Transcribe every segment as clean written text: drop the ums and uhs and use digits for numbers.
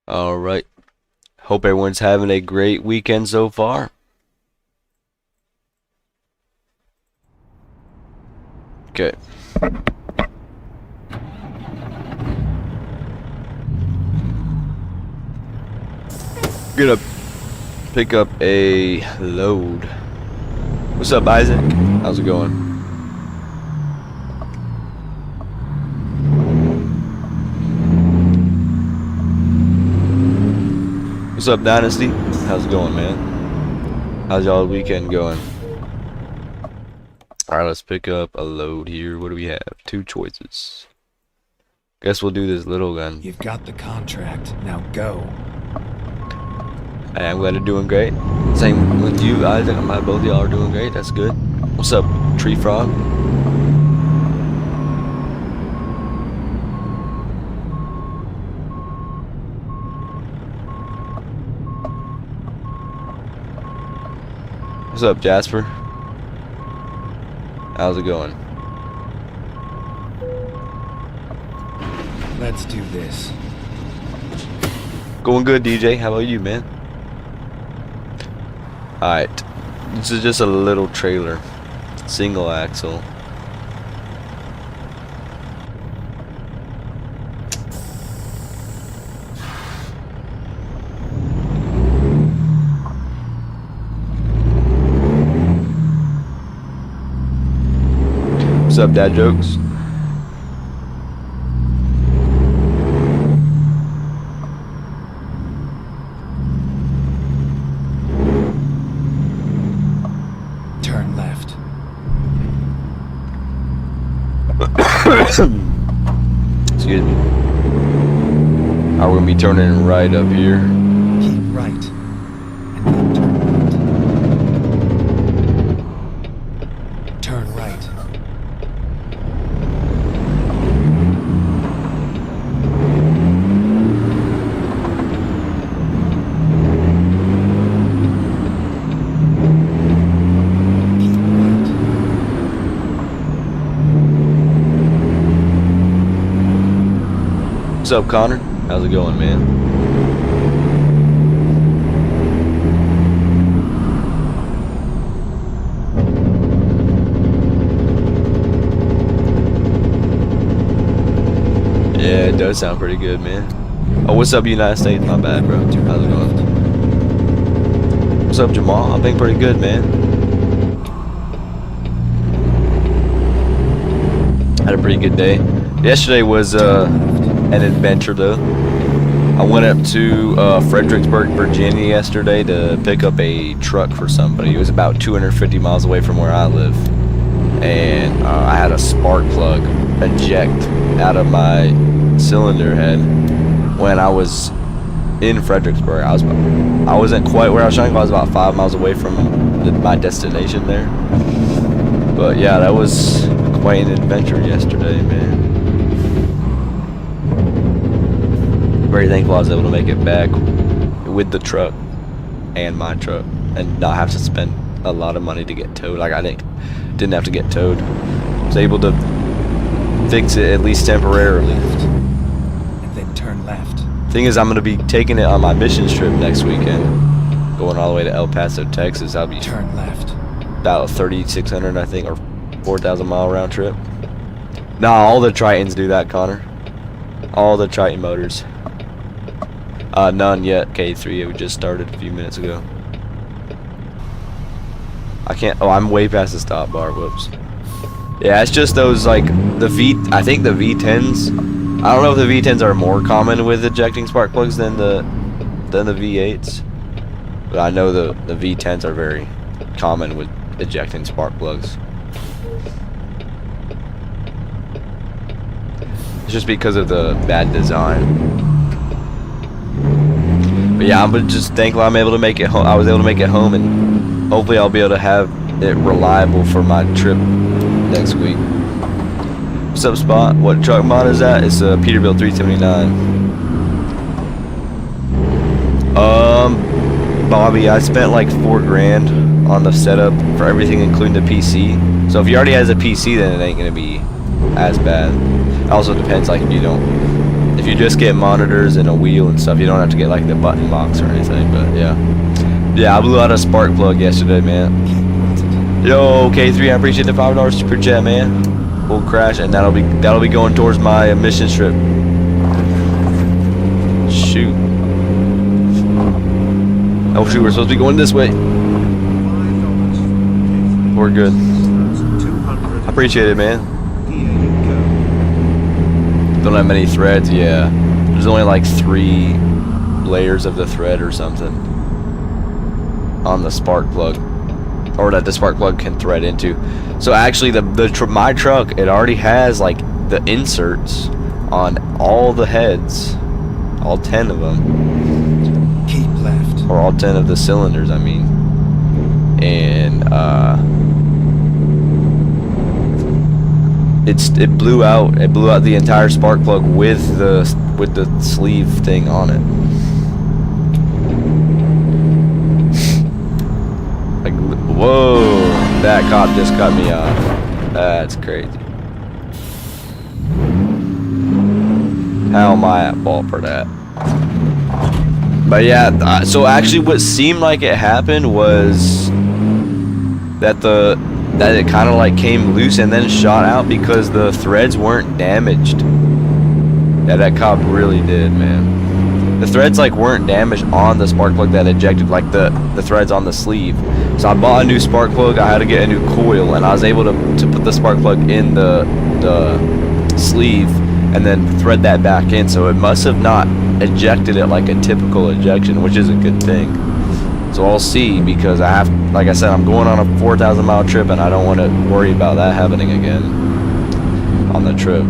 Alright. Hope everyone's having a great weekend so far. Okay. Gonna pick up a load. What's up, Isaac? How's it going? What's up, Dynasty? How's it going, man? How's y'all's weekend going? Alright, let's pick up a load here. What do we have? Two choices. Guess we'll do this little gun. You've got the contract. Now go. Hey, I'm glad you're doing great. Same with you, Isaac. I'm glad both of y'all are doing great. That's good. What's up, Tree Frog? What's up, Jasper? How's it going? Let's do this. Going good, DJ. How about you, man? Alright. This is just a little trailer. Single axle. What's up, Dad Jokes? Turn left. Excuse me. Are we gonna be turning right up here? Keep right. And then turn right. Turn right. What's up, Connor? How's it going, man? Yeah, it does sound pretty good, man. Oh, what's up, United States? My bad, bro. How's it going? What's up, Jamal? I'm doing pretty good, man. Had a pretty good day. Yesterday was an adventure, though. I went up to Fredericksburg, Virginia yesterday to pick up a truck for somebody. It was about 250 miles away from where I live. And I had a spark plug eject out of my cylinder head when I was in Fredericksburg. I wasn't quite where I was trying to go. I was about 5 miles away from my destination there. But yeah, that was quite an adventure yesterday, man. Very thankful I was able to make it back with the truck and my truck and not have to spend a lot of money to get towed. Like, I didn't have to get towed. I was able to fix it at least temporarily. And then turn left. Thing is, I'm going to be taking it on my missions trip next weekend, going all the way to El Paso, Texas. I'll be Turn left. about 3,600, I think, or 4,000 mile round trip. Nah, all the Tritons do that, Connor. All the Triton motors. None yet. K3, we just started a few minutes ago. I can't. Oh, I'm way past the stop bar. Whoops. Yeah, it's just those, like, I think the V10s. I don't know if the V10s are more common with ejecting spark plugs than the V8s. But I know the V10s are very common with ejecting spark plugs. It's just because of the bad design. But yeah, I'm just thankful I'm able to make it home. I was able to make it home, and hopefully I'll be able to have it reliable for my trip next week. What's up, Spot? What truck mod is that? It's a Peterbilt 379. Bobby, I spent like $4 grand on the setup for everything, including the PC. So if you already has a PC, then it ain't gonna be as bad. It also depends, like, if If you just get monitors and a wheel and stuff, you don't have to get like the button box or anything. But yeah, I blew out a spark plug yesterday, man. Yo, K3, I appreciate the $5 super chat, man. We'll crash, and that'll be going towards my mission trip. Shoot. Oh shoot, we're supposed to be going this way. We're good. I appreciate it, man. Don't have many threads, yeah. There's only like 3 layers of the thread or something on the spark plug, or that the spark plug can thread into. So actually, my truck, it already has like the inserts on all the heads, all 10 of them. Keep left. Or all 10 of the cylinders, I mean. And it blew out the entire spark plug with the sleeve thing on it. Like, whoa, that cop just cut me off. That's crazy. How am I at fault for that? But yeah, so actually what seemed like it happened was that it kind of like came loose and then shot out because the threads weren't damaged. Yeah, that cop really did, man. The threads like weren't damaged on the spark plug that ejected, like the threads on the sleeve. So I bought a new spark plug, I had to get a new coil, and I was able to put the spark plug in the sleeve and then thread that back in. So it must have not ejected it like a typical ejection, which is a good thing. So I'll see, because I have, like I said, I'm going on a 4,000 mile trip and I don't want to worry about that happening again on the trip.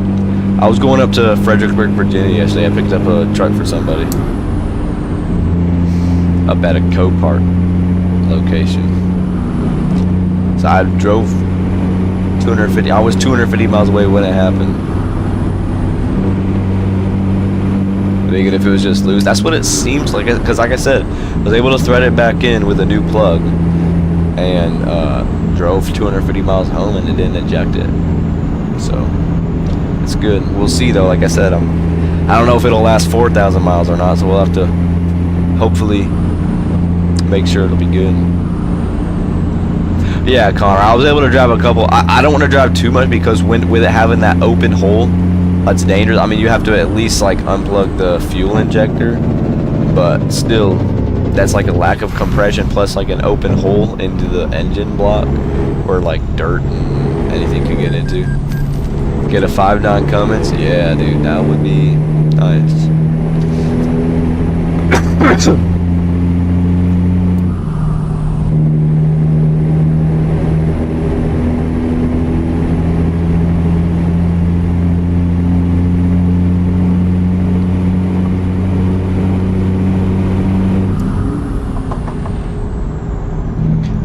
I was going up to Fredericksburg, Virginia yesterday. I picked up a truck for somebody up at a Copart location. So I drove 250, I was 250 miles away when it happened. Thinking if it was just loose. That's what it seems like, because like I said, I was able to thread it back in with a new plug and drove 250 miles home and it didn't eject it. So it's good. We'll see though. Like I said, I don't know if it'll last 4,000 miles or not, so we'll have to hopefully make sure it'll be good. Yeah, Connor, I was able to drive a couple. I don't want to drive too much because with it having that open hole, that's dangerous. I mean, you have to at least like unplug the fuel injector, but still, that's like a lack of compression plus like an open hole into the engine block where like dirt and anything could get into. Get a 5.9 Cummins? Yeah, dude, that would be nice.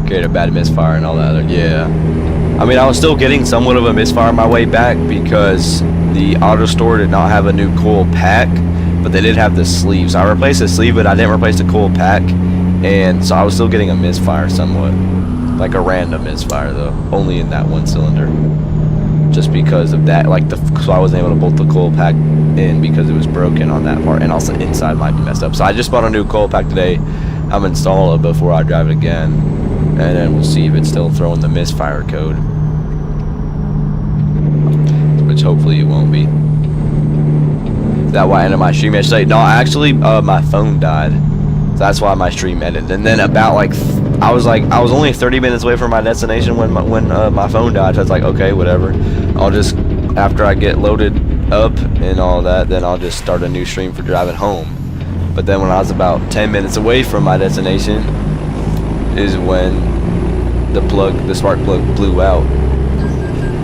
Create a bad misfire and all that other, yeah. I mean, I was still getting somewhat of a misfire on my way back because the auto store did not have a new coil pack, but they did have the sleeve. So I replaced the sleeve, but I didn't replace the coil pack, and so I was still getting a misfire somewhat, like a random misfire though, only in that one cylinder. Just because of that, like so I wasn't able to bolt the coil pack in because it was broken on that part, and also inside might be messed up. So I just bought a new coil pack today. I'm installing it before I drive it again, and then we'll see if it's still throwing the misfire code, which hopefully it won't be. That why I ended my stream yesterday. No, actually, my phone died, so that's why my stream ended. And then about like I was only 30 minutes away from my destination when my phone died. So I was like, okay, whatever. I'll just, after I get loaded up and all that, then I'll just start a new stream for driving home. But then when I was about 10 minutes away from my destination is when the spark plug blew out.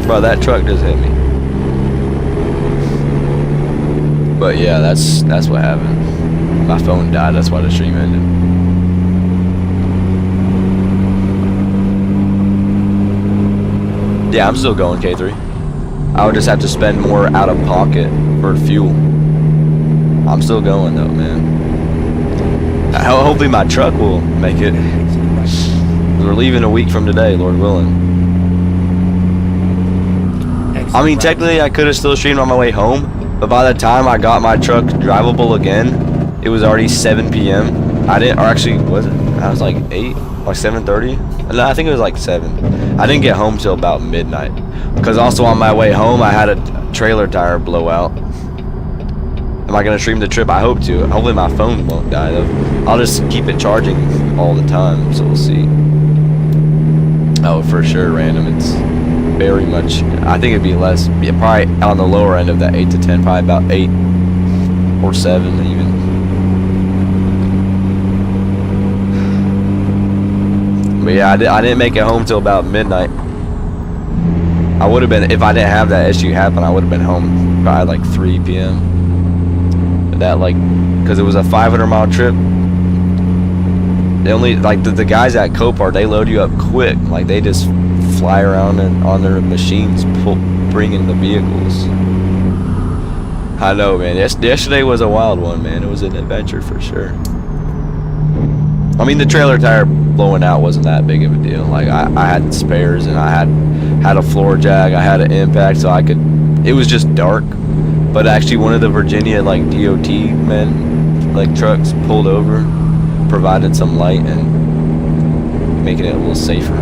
Bro, that truck just hit me. But yeah, that's what happened. My phone died, that's why the stream ended. Yeah, I'm still going, K3. I would just have to spend more out of pocket for fuel. I'm still going though, man. Hopefully my truck will make it. We're leaving a week from today, Lord willing. I mean, technically I could have still streamed on my way home, But by the time I got my truck drivable again, it was already 7 p.m. I didn't, or actually, was it? I was like 8, like 7:30. No, I think it was like 7. I didn't get home till about midnight. Because also on my way home, I had a trailer tire blow out. Am I gonna stream the trip? I hope to. Hopefully my phone won't die though. I'll just keep it charging all the time, so we'll see. Oh, for sure, random. It's very much. I think it'd be less. Yeah, probably on the lower end of that 8 to 10. Probably about 8 or 7 even. But yeah, I didn't make it home till about midnight. I would have been, if I didn't have that issue happen, I would have been home by like 3 p.m. But that, like, because it was a 500-mile trip. They only, like, the guys at Copart, they load you up quick. Like, they just fly around and on their machines, bringing the vehicles. I know, man. Yesterday was a wild one, man. It was an adventure for sure. I mean, the trailer tire blowing out wasn't that big of a deal. Like, I had spares, and I had a floor jack, I had an impact, so I could. It was just dark, but actually one of the Virginia like DOT men, like trucks, pulled over, provided some light, and making it a little safer.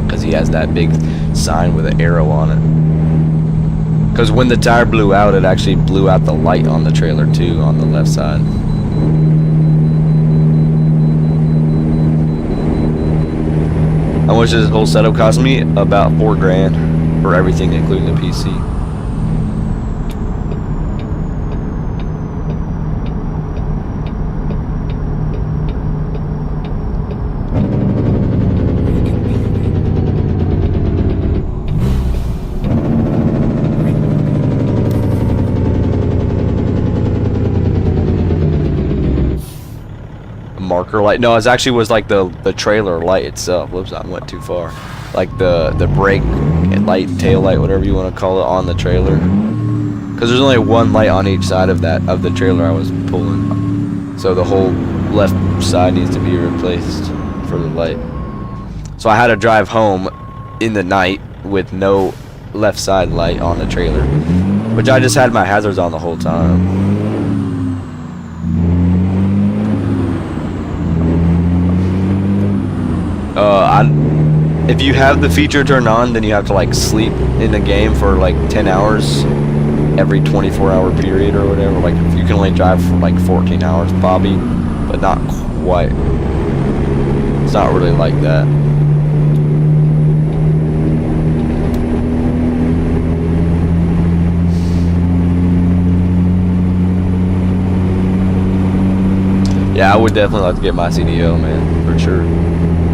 Because he has that big sign with an arrow on it. Because when the tire blew out, it actually blew out the light on the trailer too, on the left side. How much does this whole setup cost me? About $4 grand for everything, including the PC. Marker light. No, it actually was like the trailer light itself. Whoops, I went too far. Like the brake light, tail light, whatever you want to call it, on the trailer. Because there's only one light on each side of the trailer I was pulling. So the whole left side needs to be replaced for the light. So I had to drive home in the night with no left side light on the trailer, which I just had my hazards on the whole time. If you have the feature turned on, then you have to like sleep in the game for like 10 hours every 24-hour period or whatever. Like you can only drive for like 14 hours probably, but not quite. It's not really like that. Yeah, I would definitely like to get my CDL, man, for sure.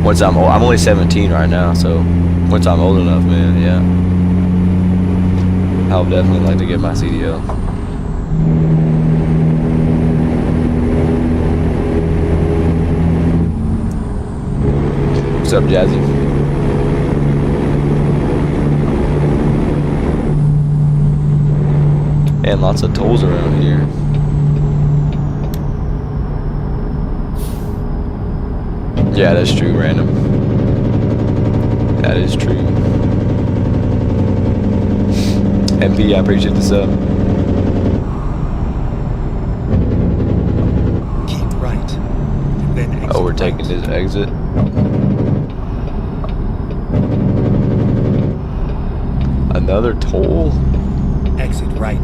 Once I'm old, I'm only 17 right now, so once I'm old enough, man, yeah, I would definitely like to get my CDL. What's up, Jazzy? And lots of tolls around here. Yeah, that's true, random. That is true. MP, I appreciate the sub. Keep right. Then exit. Oh, we're taking this exit. Another toll? Exit right.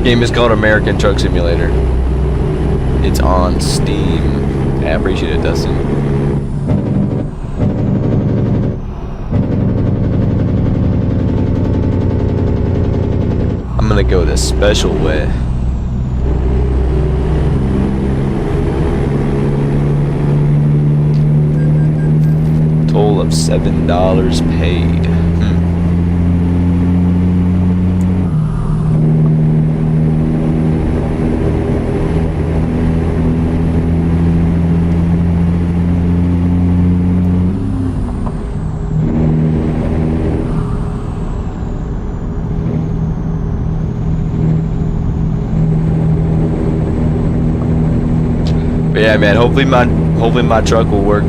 Game is called American Truck Simulator. It's on Steam. I appreciate it, Dustin. I'm gonna go the special way. Toll of $7 paid. But yeah, man. Hopefully my truck will work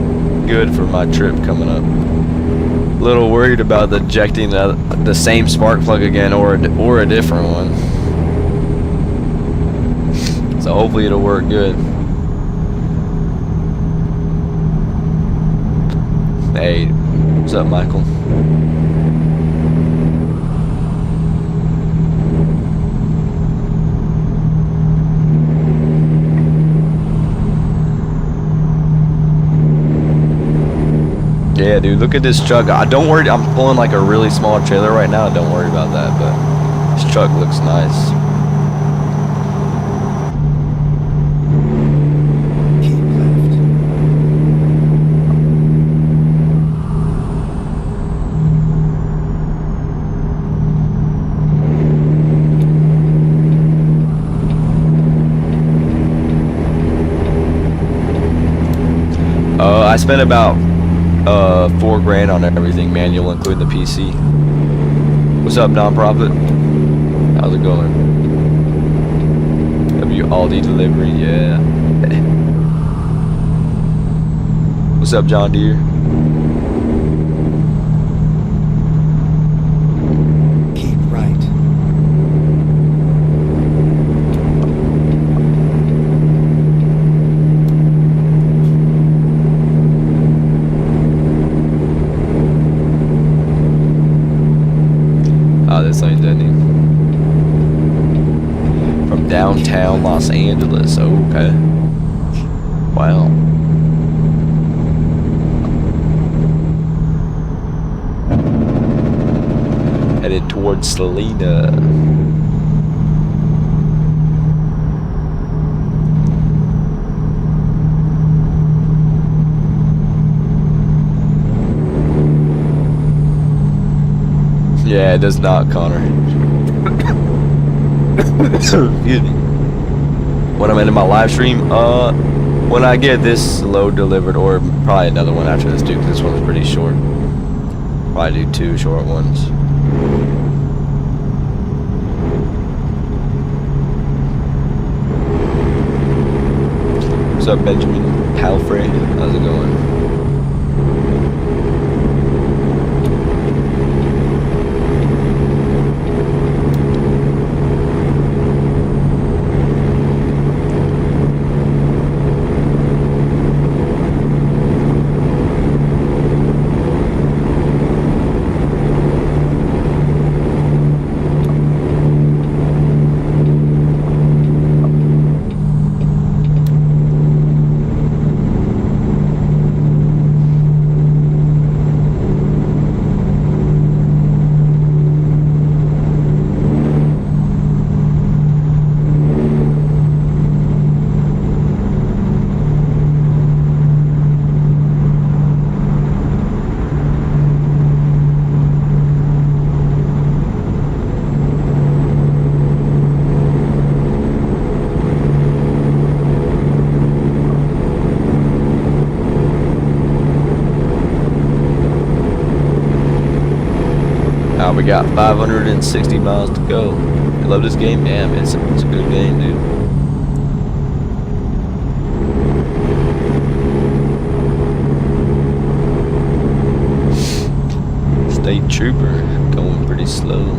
good for my trip coming up. A little worried about ejecting the same spark plug again, or a different one. So hopefully it'll work good. Hey, what's up, Michael? Yeah, dude, look at this truck. Don't worry, I'm pulling like a really small trailer right now. Don't worry about that, but this truck looks nice. Keep left. I spent about $4 grand on everything, manual, including the PC. What's up, nonprofit? How's it going? W Aldi delivery, yeah. What's up, John Deere? Keep right. This ain't Denny. From downtown Los Angeles. Okay. Wow. Headed towards Salina. Yeah, it does not, Connor. Excuse me. When I'm into my live stream, when I get this load delivered, or probably another one after this, dude, because this one's pretty short. Probably do 2 short ones. What's up, Benjamin Palfrey? How's it going? We got 560 miles to go. You love this game? Yeah, man, it's a good game, dude. State Trooper going pretty slow.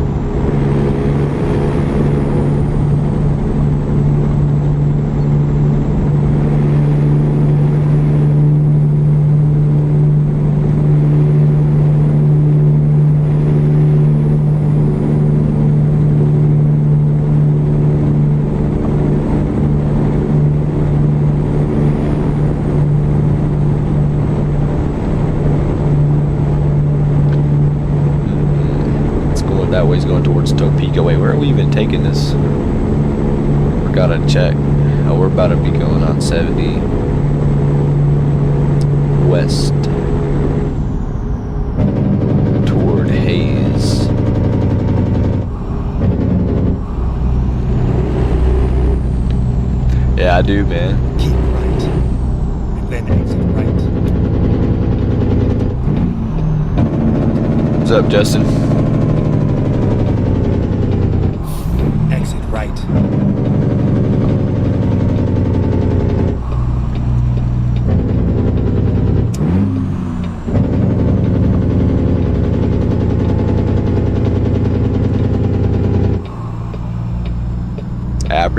That way's going towards Topeka. Wait, where are we even taking this? Forgot to check. Oh, we're about to be going on 70 west toward Hayes. Yeah, I do, man. Keep right. And then exit right. What's up, Justin? Exit right.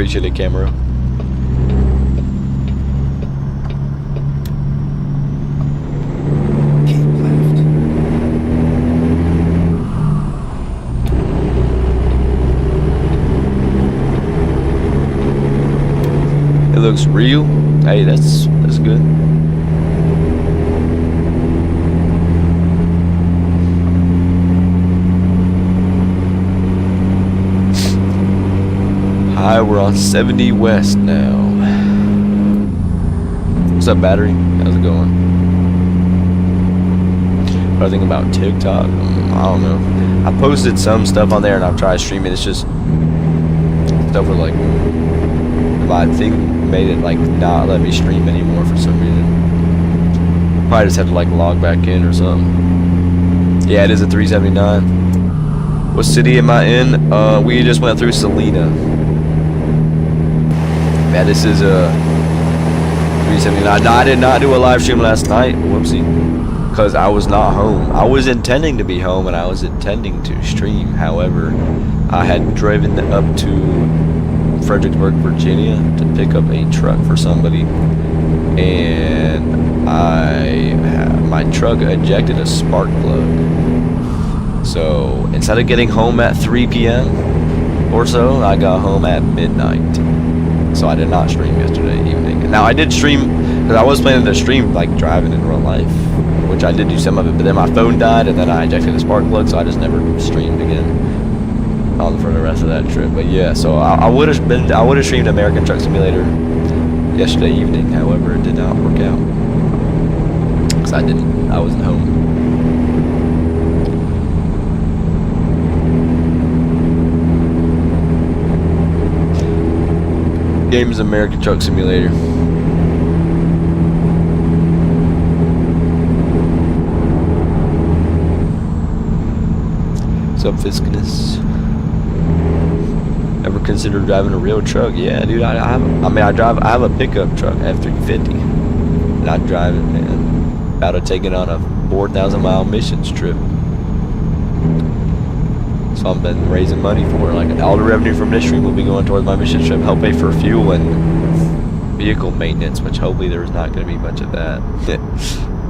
Appreciate it, Camaro. Keep left. It looks real. Hey, that's good. Hi, we're on 70 West now. What's up, battery? How's it going? What do I think about TikTok? I don't know. I posted some stuff on there and I've tried streaming. It's just stuff with like my thing made it like not let me stream anymore for some reason. Probably just have to like log back in or something. Yeah, it is a 379. What city am I in? We just went through Selena. Man, this is a 379. No, I did not do a live stream last night. Whoopsie. Because I was not home. I was intending to be home and I was intending to stream. However, I had driven up to Fredericksburg, Virginia to pick up a truck for somebody. And my truck ejected a spark plug. So instead of getting home at 3 p.m. or so, I got home at midnight. So I did not stream yesterday evening. Now I did stream, because I was planning to stream like driving in real life, which I did do some of it, but then my phone died and then I ejected the spark plug, so I just never streamed again for the rest of that trip. But yeah, so I would have streamed American Truck Simulator yesterday evening. However, it did not work out because I wasn't home. Game is American Truck Simulator. What's up, Fiskiness? Ever considered driving a real truck? Yeah, dude. I have a pickup truck, F350, and I drive it, man. About to take it on a 4,000-mile missions trip. So I've been raising money for it. Like all the revenue from this stream will be going towards my mission trip, help pay for fuel and vehicle maintenance, which hopefully there's not going to be much of that.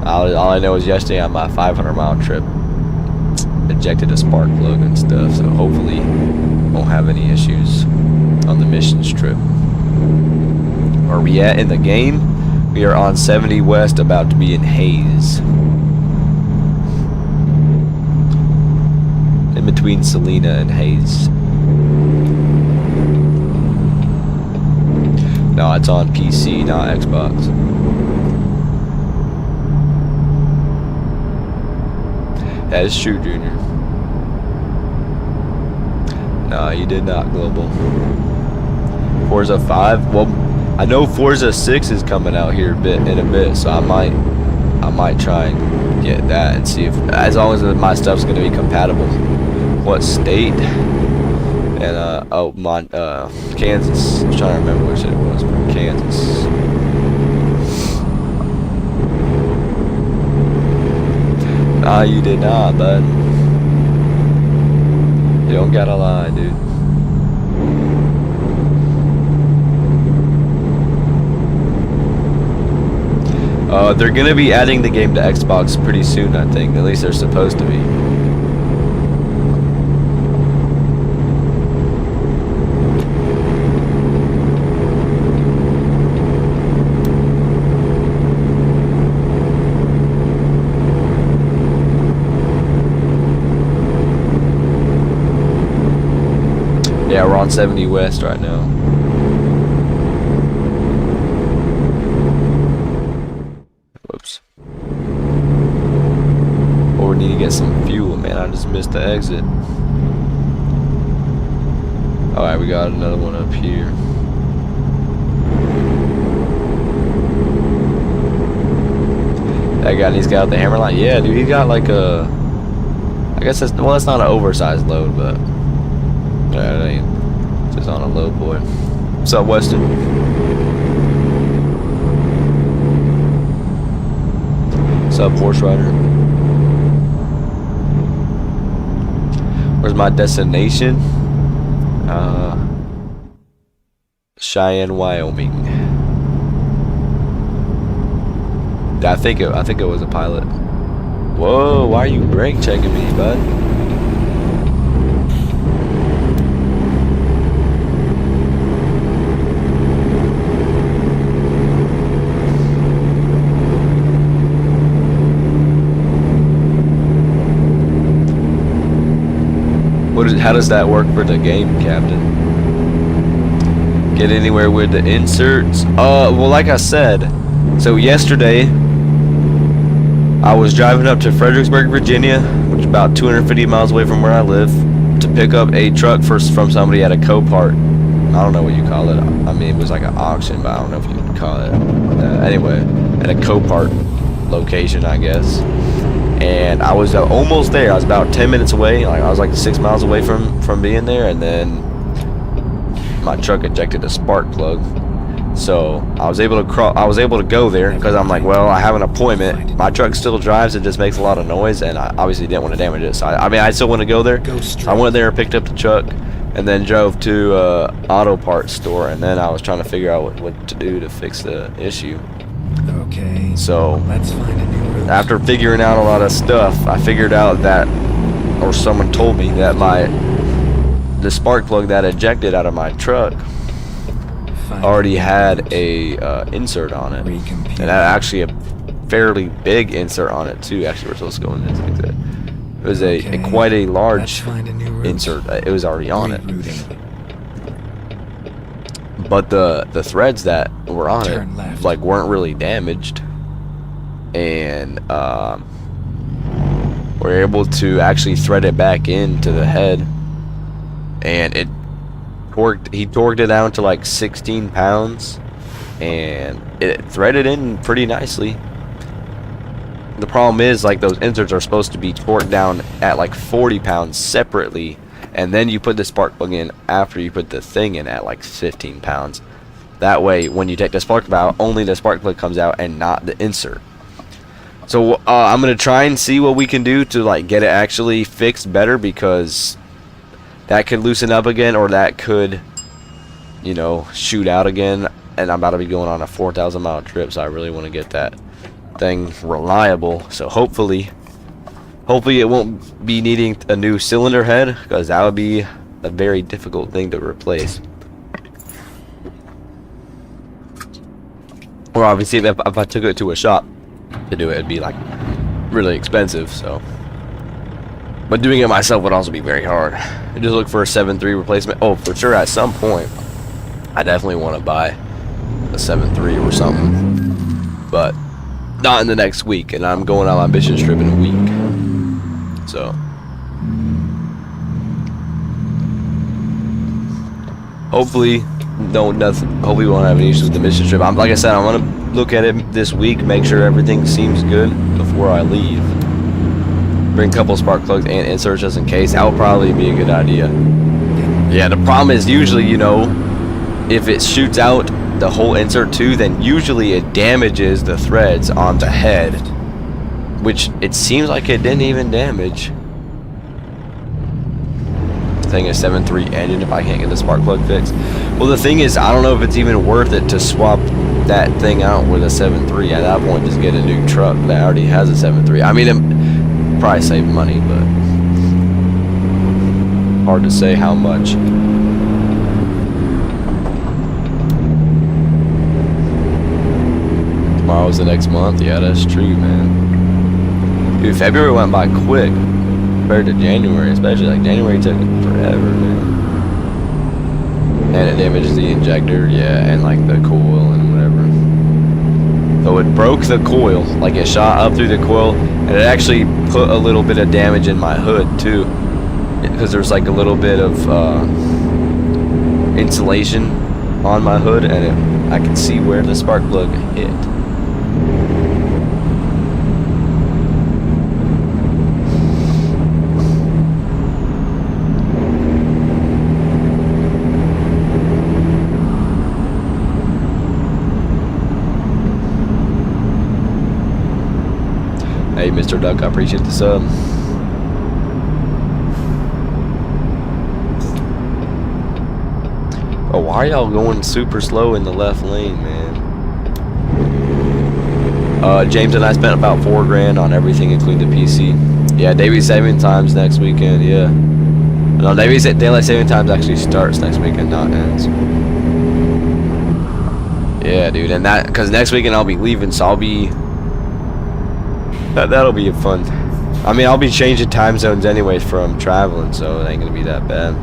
all I know is yesterday on my 500-mile trip, ejected a spark plug and stuff. So hopefully won't have any issues on the missions trip. Where are we at in the game? We are on 70 West, about to be in Hayes. In between Selena and Hayes. No, it's on PC, not Xbox. That is true, Junior. No, you did not, Global. Forza 5? Well, I know Forza 6 is coming out here in a bit, so I might try and get that and see if, as long as my stuff's going to be compatible. What state? And Kansas. I was trying to remember which it was, but Kansas. Nah, you did not, bud. You don't gotta lie, dude. They're gonna be adding the game to Xbox pretty soon, I think. At least they're supposed to be. Yeah, we're on 70 West right now. Whoops. Or we need to get some fuel, man. I just missed the exit. Alright, we got another one up here. That guy needs to get out the hammer line. Yeah, dude, he got like a... I guess that's... Well, that's not an oversized load, but... Yeah, it ain't. It's just on a load, boy. What's up, Weston? What's up, horse rider? Where's my destination? Cheyenne, Wyoming. I think it was a pilot. Whoa, why are you brake checking me, bud? How does that work for the game, Captain? Get anywhere with the inserts? Well, like I said, so yesterday I was driving up to Fredericksburg, Virginia, which is about 250 miles away from where I live, to pick up a truck from somebody at a Copart. I don't know what you call it. I mean, it was like an auction, but I don't know if you would call it. Anyway, at a Copart location, I guess. And I was almost there. I was about 10 minutes away. Like I was like 6 miles away from being there, and then my truck ejected a spark plug. So I was able to go there because I'm like, well, I have an appointment. My truck still drives. It just makes a lot of noise, and I obviously didn't want to damage it. So I mean, I still want to go there. I went there and picked up the truck, and then drove to auto parts store, and then I was trying to figure out what to do to fix the issue. Okay. So Let's find a new route. after figuring out a lot of stuff, I figured out that, or someone told me that the spark plug that ejected out of my truck already had a insert on it, and actually a fairly big insert on it too. Actually, we're supposed to go in this exit. It was quite a large insert. It was already on it, but the threads that were on it like weren't really damaged, and we're able to actually thread it back into the head, and he torqued it down to like 16 pounds, and it threaded in pretty nicely. The problem is, like, those inserts are supposed to be torqued down at like 40 pounds separately, and then you put the spark plug in after you put the thing in at like 15 pounds. That way, when you take the spark plug out, only the spark plug comes out and not the insert. So I'm gonna try and see what we can do to like get it actually fixed better, because that could loosen up again, or that could, you know, shoot out again. And I'm about to be going on a 4,000 mile trip, so I really want to get that thing reliable. So hopefully it won't be needing a new cylinder head, because that would be a very difficult thing to replace. Or obviously if I took it to a shop to do it, it'd be like really expensive. So, but doing it myself would also be very hard. I just look for a 7.3 replacement. Oh, for sure, at some point I definitely want to buy a 7.3 or something, but not in the next week, and I'm going on my mission trip in a week. So hopefully hopefully we won't have any issues with the mission trip. Like I said, I want to look at it this week, make sure everything seems good before I leave. Bring a couple spark plugs and inserts just in case. That would probably be a good idea. Yeah, the problem is usually, you know, if it shoots out the whole insert too, then usually it damages the threads on the head, which it seems like it didn't even damage. Thing is 7.3 engine if I can't get the spark plug fixed. Well, the thing is, I don't know if it's even worth it to swap that thing out with a 7.3. At that point, just get a new truck that already has a 7.3. I mean, it probably save money, but hard to say how much. Tomorrow's the next month. Yeah, that's true, man. Dude, February went by quick compared to January, especially. Like, January took forever, man. And it damages the injector, yeah, and like the coil and whatever. So it broke the coil, like it shot up through the coil, and it actually put a little bit of damage in my hood too, because there's like a little bit of insulation on my hood, and I can see where the spark plug hit. Hey, Mr. Duck, I appreciate the sub. Oh, why are y'all going super slow in the left lane, man? James and I spent about $4 on everything, including the PC. Yeah, daylight saving times next weekend. Yeah. No, daylight saving times actually starts next weekend, not ends. Yeah, dude, and that because next weekend I'll be leaving, so I'll be. That'll be fun. I mean, I'll be changing time zones anyways from traveling, so it ain't gonna be that bad.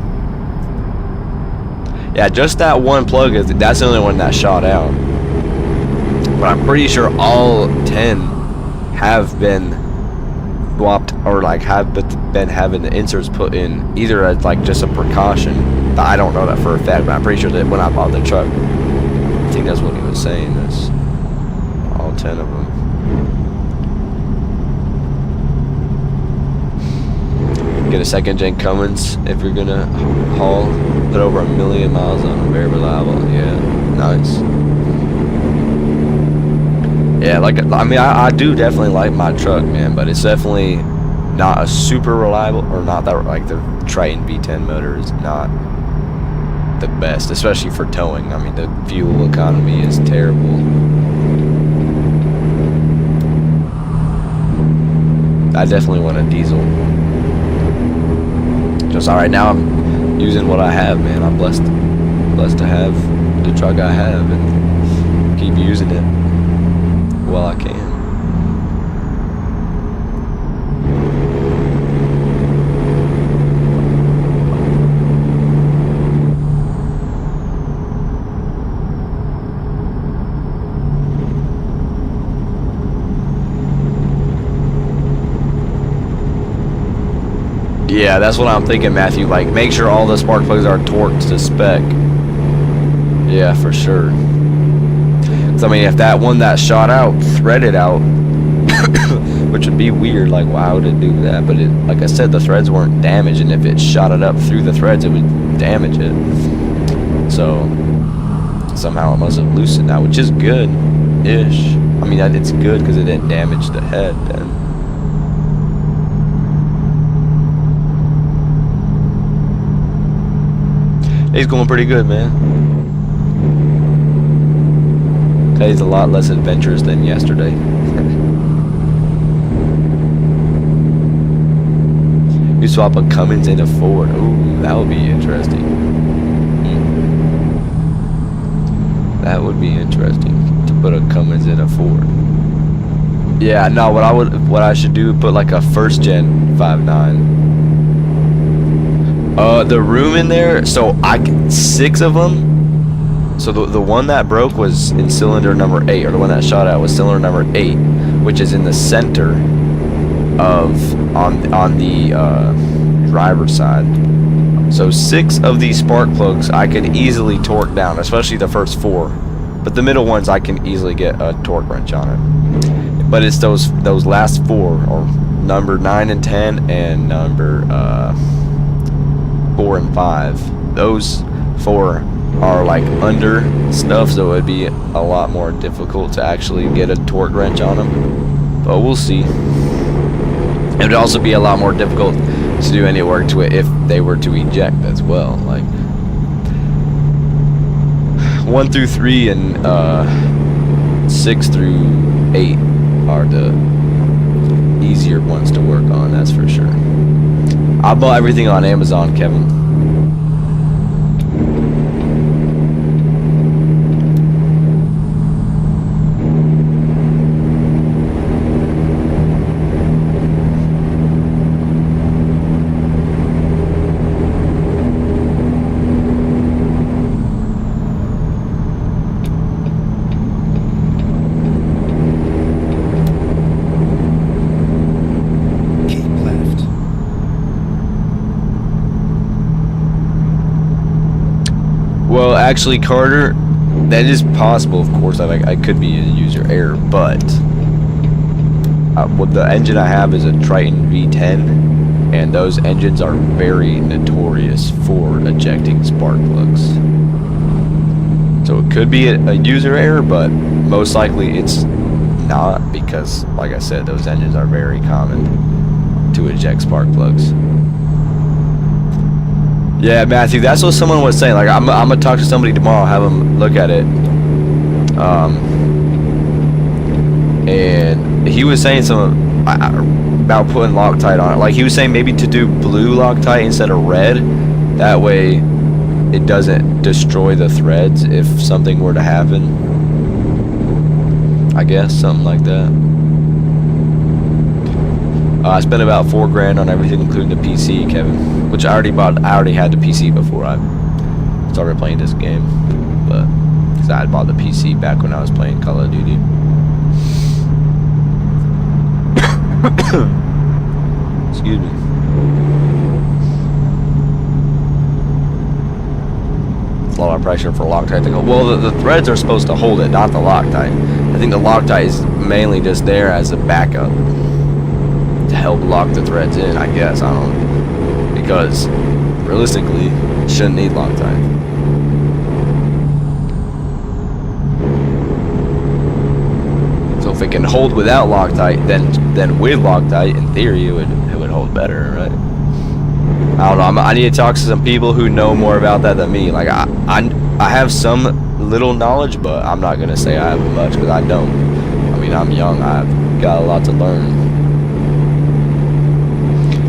Yeah, just that one plug that's the only one that shot out. But I'm pretty sure all 10 have been swapped or like have been having the inserts put in either as like just a precaution. I don't know that for a fact, but I'm pretty sure that when I bought the truck, I think that's what he was saying. That's all 10 of them. Get a second gen Cummins if you're gonna haul. Put over 1 million miles on them. Very reliable. Yeah, nice. Yeah, like I mean, I do definitely like my truck, man, but it's definitely not a super reliable, or not that like the Triton V10 motor is not the best, especially for towing. I mean, the fuel economy is terrible. I definitely want a diesel. Just all right now, I'm using what I have, man. I'm blessed to have the truck I have and keep using it while I can. Yeah, that's what I'm thinking, Matthew. Like, make sure all the spark plugs are torqued to spec. Yeah, for sure. So, I mean, if that one that shot out threaded out, which would be weird, like, why would it do that? But it, like I said, the threads weren't damaged, and if it shot it up through the threads, it would damage it. So, somehow it must have loosened out, which is good-ish. I mean, it's good because it didn't damage the head then. He's going pretty good, man. Today's a lot less adventurous than yesterday. You swap a Cummins and a Ford. Ooh, that would be interesting. That would be interesting to put a Cummins in a Ford. Yeah, no. What I should do? Put like a first gen 5.9. The room in there, so 6 of them. So the one that broke was in cylinder number 8, or the one that shot out was cylinder number 8, which is in the center of on the driver's side. So 6 of these spark plugs I could easily torque down, especially the first 4. But the middle ones I can easily get a torque wrench on it. But it's those last 4, or number 9 and 10, and number 4 and 5. Those 4 are like under stuff, so it would be a lot more difficult to actually get a torque wrench on them. But we'll see. It would also be a lot more difficult to do any work to it if they were to eject as well. Like 1 through 3 and 6 through 8 are the easier ones to work on, that's for sure. I bought everything on Amazon, Kevin. Well, actually, Carter, that is possible, of course. I could be a user error, but what the engine I have is a Triton V10, and those engines are very notorious for ejecting spark plugs. So it could be a user error, but most likely it's not, because, like I said, those engines are very common to eject spark plugs. Yeah, Matthew, that's what someone was saying. Like, I'm gonna talk to somebody tomorrow, have them look at it. And he was saying something about putting Loctite on it. Like, he was saying maybe to do blue Loctite instead of red. That way, it doesn't destroy the threads if something were to happen. I guess, something like that. I spent about $4 grand on everything, including the PC, Kevin. Which I already bought. I already had the PC before I started playing this game. But, because I had bought the PC back when I was playing Call of Duty. Excuse me. It's a lot of pressure for Loctite to go. Well, the threads are supposed to hold it, not the Loctite. I think the Loctite is mainly just there as a backup to help lock the threads in, I guess. I don't know. Because realistically, it shouldn't need Loctite. So if it can hold without Loctite, then with Loctite, in theory, it would hold better, right? I don't know. I need to talk to some people who know more about that than me. Like I have some little knowledge, but I'm not gonna say I have much because I don't. I mean, I'm young. I've got a lot to learn.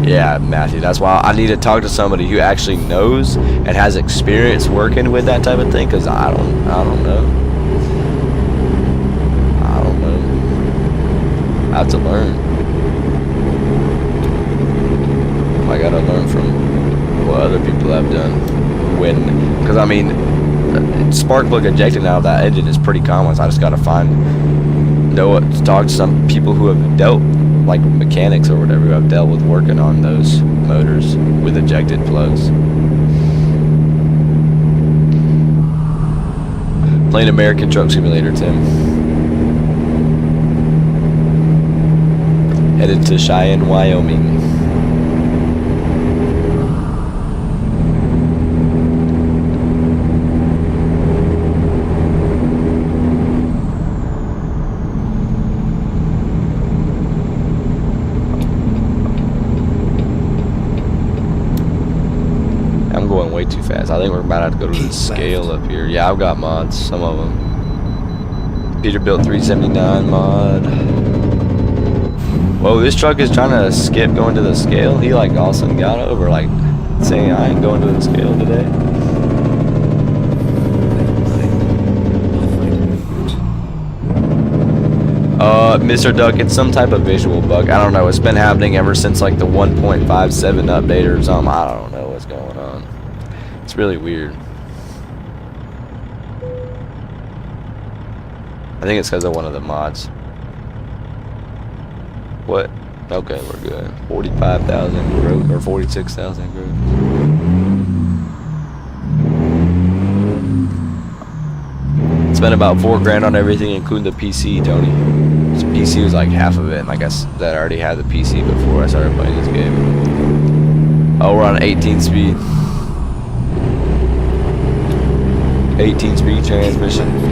Yeah, Matthew. That's why I need to talk to somebody who actually knows and has experience working with that type of thing. Because I don't know. I don't know. I have to learn. I gotta learn from what other people have done. Because I mean, spark plug injecting out of that engine is pretty common. So I just gotta talk to some people who have dealt, like mechanics or whatever, who have dealt with working on those motors with ejected plugs. Playing American Truck Simulator, Tim. Headed to Cheyenne, Wyoming. I'm going way too fast. I think we're about to have to go to the scale up here. Yeah, I've got mods, some of them. Peterbilt 379 mod. Whoa, this truck is trying to skip going to the scale. He like awesome got over, like saying I ain't going to the scale today. Mr. Duck, it's some type of visual bug. I don't know. It's been happening ever since like the 1.57 update or something. I don't know what's going on. It's really weird. I think it's because of one of the mods. What? Okay, we're good. 45,000 growth or 46,000 growth. Spent about $4 grand on everything, including the PC, Tony. This PC was like half of it, and I guess that I already had the PC before I started playing this game. Oh, we're on 18 speed. 18 speed transmission.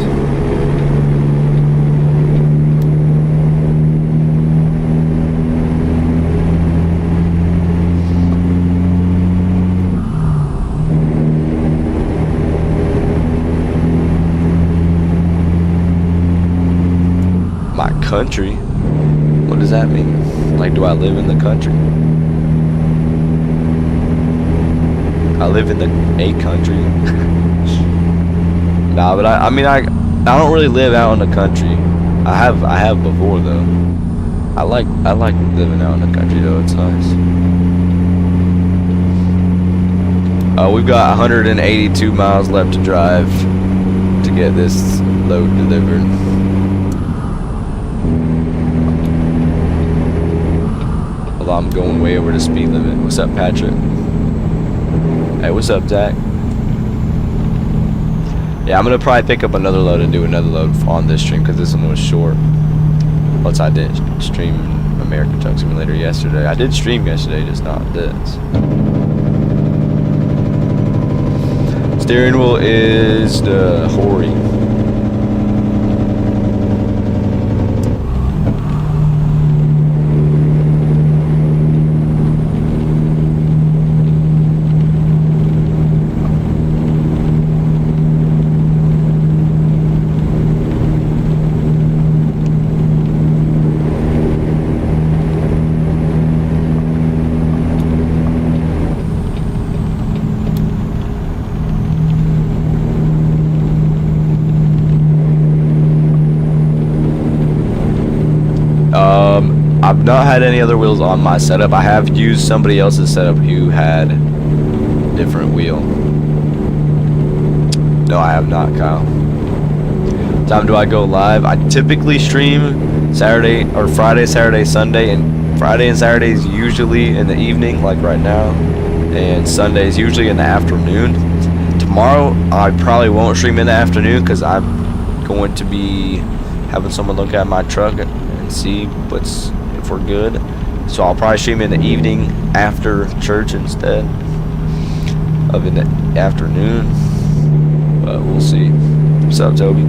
Country? What does that mean? Like, do I live in the country? I live in a country. Nah, but I mean I don't really live out in the country. I have before though. I like living out in the country though. It's nice. We've got 182 miles left to drive to get this load delivered. I'm going way over the speed limit. What's up, Patrick? Hey, what's up, Zach? Yeah, I'm gonna probably pick up another load and do another load on this stream because this one was short. Once I didn't stream American Truck Simulator yesterday. I did stream yesterday, just not this. Steering wheel is the Hori. I've not had any other wheels on my setup. I have used somebody else's setup who had different wheel. No, I have not, Kyle. Time do I go live? I typically stream Saturday or Friday, Saturday, Sunday, and Friday and Saturdays usually in the evening, like right now, and Sundays usually in the afternoon. Tomorrow I probably won't stream in the afternoon because I'm going to be having someone look at my truck and see if we're good. So I'll probably stream in the evening after church instead of in the afternoon. But we'll see. What's up, Toby?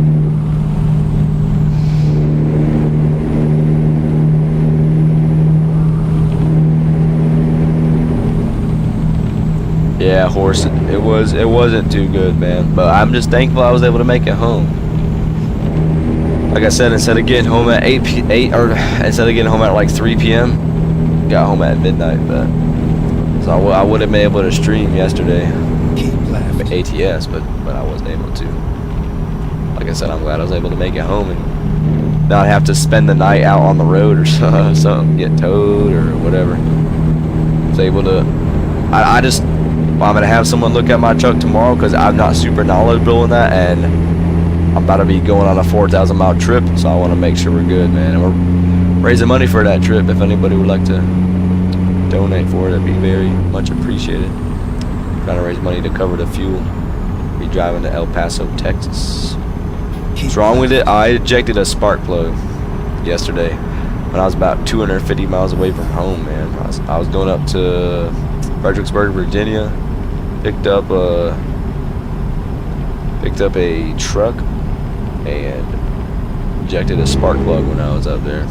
Yeah, horse. It wasn't too good, man. But I'm just thankful I was able to make it home. Like I said, instead of getting home at instead of getting home at like 3 p.m., got home at midnight. But so I would have been able to stream yesterday. Keep left. ATS, but I wasn't able to. Like I said, I'm glad I was able to make it home and not have to spend the night out on the road or something, get towed or whatever. I was able to. I'm gonna have someone look at my truck tomorrow because I'm not super knowledgeable in that, and I'm about to be going on a 4,000 mile trip, so I want to make sure we're good, man. And we're raising money for that trip. If anybody would like to donate for it, that'd be very much appreciated. Trying to raise money to cover the fuel. Be driving to El Paso, Texas. What's wrong with it? I ejected a spark plug yesterday when I was about 250 miles away from home, man. I was going up to Fredericksburg, Virginia. Picked up a truck and ejected a spark plug when I was up there.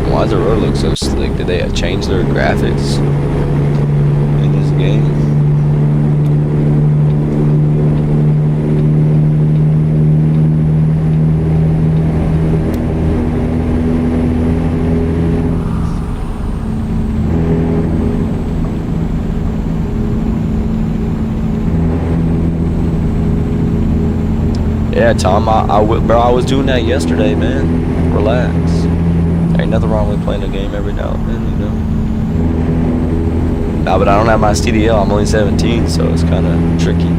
Why does the road look so slick? Did they change their graphics in this game? Yeah, Tom, bro, I was doing that yesterday, man. Relax. Ain't nothing wrong with playing a game every now and then, you know. Nah, but I don't have my CDL. I'm only 17, so it's kind of tricky.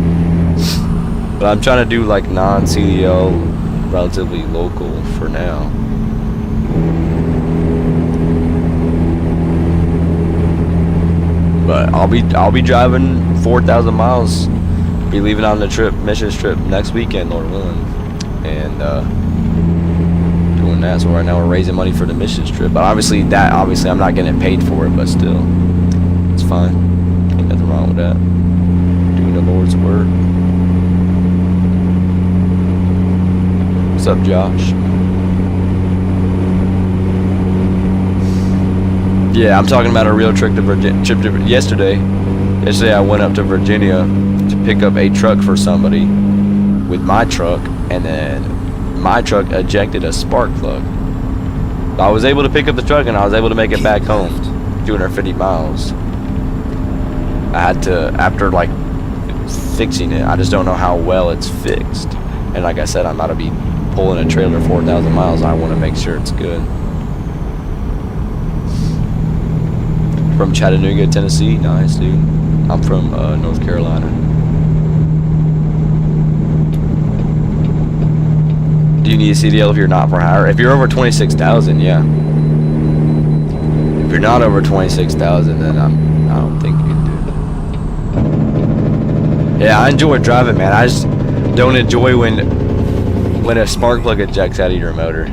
But I'm trying to do like non-CDL, relatively local for now. But I'll be driving 4,000 miles. Be leaving on the missions trip next weekend, Lord willing, and doing that. So right now we're raising money for the missions trip. But obviously I'm not getting paid for it, but still, it's fine. Ain't nothing wrong with that. Doing the Lord's work. What's up, Josh? Yeah, I'm talking about a real trip to Virginia. Yesterday I went up to Virginia to pick up a truck for somebody with my truck, and then my truck ejected a spark plug. I was able to pick up the truck and I was able to make it back home, 250 miles. I had to, after like fixing it, I just don't know how well it's fixed. And like I said, I'm about to be pulling a trailer 4,000 miles. I want to make sure it's good. From Chattanooga, Tennessee. Nice, dude. I'm from North Carolina. Do you need a CDL if you're not for hire? If you're over 26,000, yeah. If you're not over 26,000, then I don't think you do. Yeah, I enjoy driving, man. I just don't enjoy when a spark plug ejects out of your motor.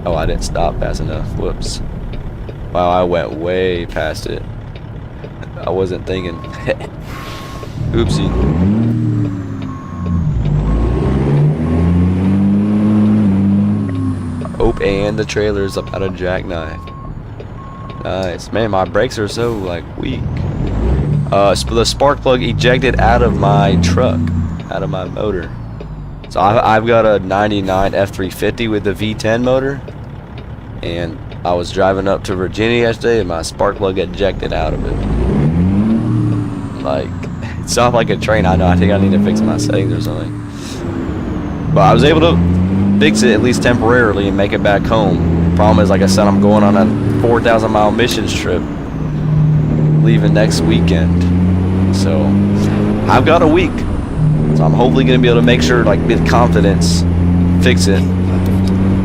Oh, I didn't stop fast enough. Whoops. Wow, I went way past it. I wasn't thinking. Oopsie. Oh, and the trailer's about to jackknife. Nice. Man, my brakes are so, like, weak. The spark plug ejected out of my truck, out of my motor. So I've got a 99 F350 with the V10 motor. And I was driving up to Virginia yesterday and my spark plug ejected out of it. Like, it's not like a train. I know, I think I need to fix my settings or something. But I was able to fix it at least temporarily and make it back home. Problem is, like I said, I'm going on a 4,000 mile missions trip, leaving next weekend. So I've got a week. So I'm hopefully going to be able to make sure, like, with confidence, fix it.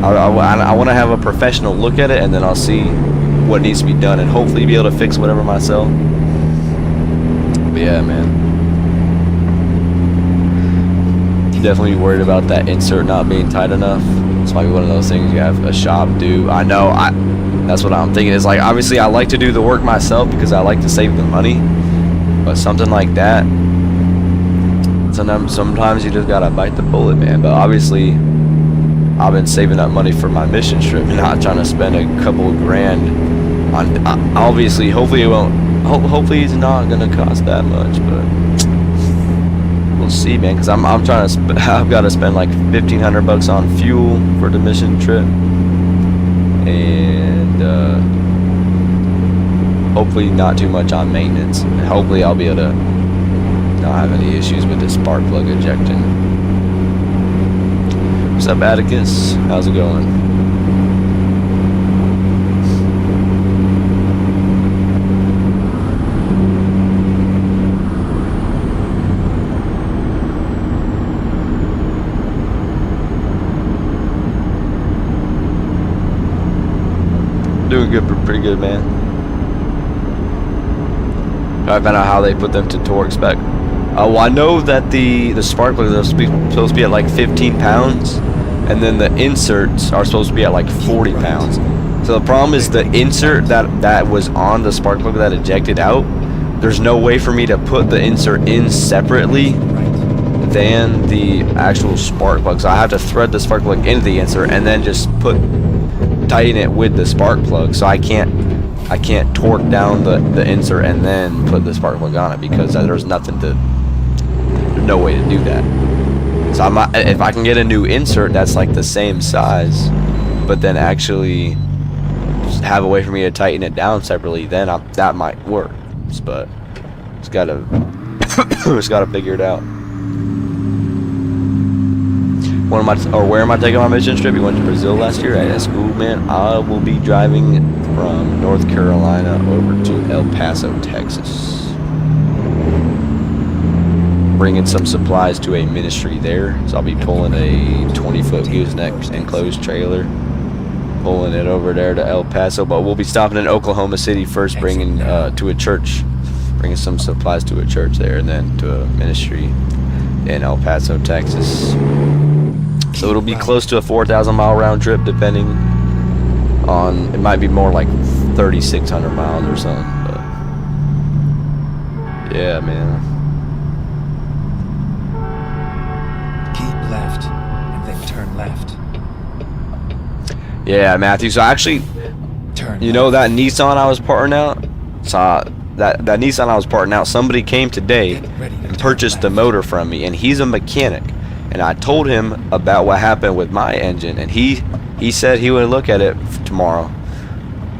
I want to have a professional look at it, and then I'll see what needs to be done, and hopefully be able to fix whatever myself. But yeah, man. Definitely worried about that insert not being tight enough. It's might be one of those things you have a shop do. I know, that's what I'm thinking. Is like, obviously I like to do the work myself because I like to save the money, but something like that, sometimes you just gotta bite the bullet, man. But obviously I've been saving up money for my mission trip, not trying to spend a couple of grand on, obviously, hopefully it won't, hopefully it's not gonna cost that much, but we'll see, man, because I'm trying to I've got to spend like $1,500 on fuel for the mission trip, and hopefully not too much on maintenance, and hopefully I'll be able to not have any issues with the spark plug ejecting. What's up, Atticus? How's it going? Doing good, pretty good, man. I found out how they put them to torque spec. Well, I know that the spark plugs are supposed to be at like 15 pounds, and then the inserts are supposed to be at like 40 pounds. So the problem is the insert that was on the spark plug that ejected out, there's no way for me to put the insert in separately than the actual spark plug. So I have to thread the spark plug into the insert and then just tighten it with the spark plug. So I can't torque down the insert and then put the spark plug on it, because there's no way to do that. So if I can get a new insert that's like the same size, but then actually have a way for me to tighten it down separately, then that might work. But it's gotta figure it out. Where am I taking my mission trip? You went to Brazil last year? That's cool, man. I will be driving from North Carolina over to El Paso, Texas. Bringing some supplies to a ministry there. So I'll be pulling a 20-foot gooseneck enclosed trailer, pulling it over there to El Paso. But we'll be stopping in Oklahoma City first, bringing to a church, bringing some supplies to a church there, and then to a ministry in El Paso, Texas. So it'll be close to a 4,000 mile round trip, depending on, it might be more like 3,600 miles or something, but yeah, man. Keep left and then turn left. Yeah, Matthew, so actually, you know that Nissan I was parting out? So that Nissan I was parting out, somebody came today and purchased the motor from me, and he's a mechanic. And I told him about what happened with my engine, and he said he would look at it tomorrow.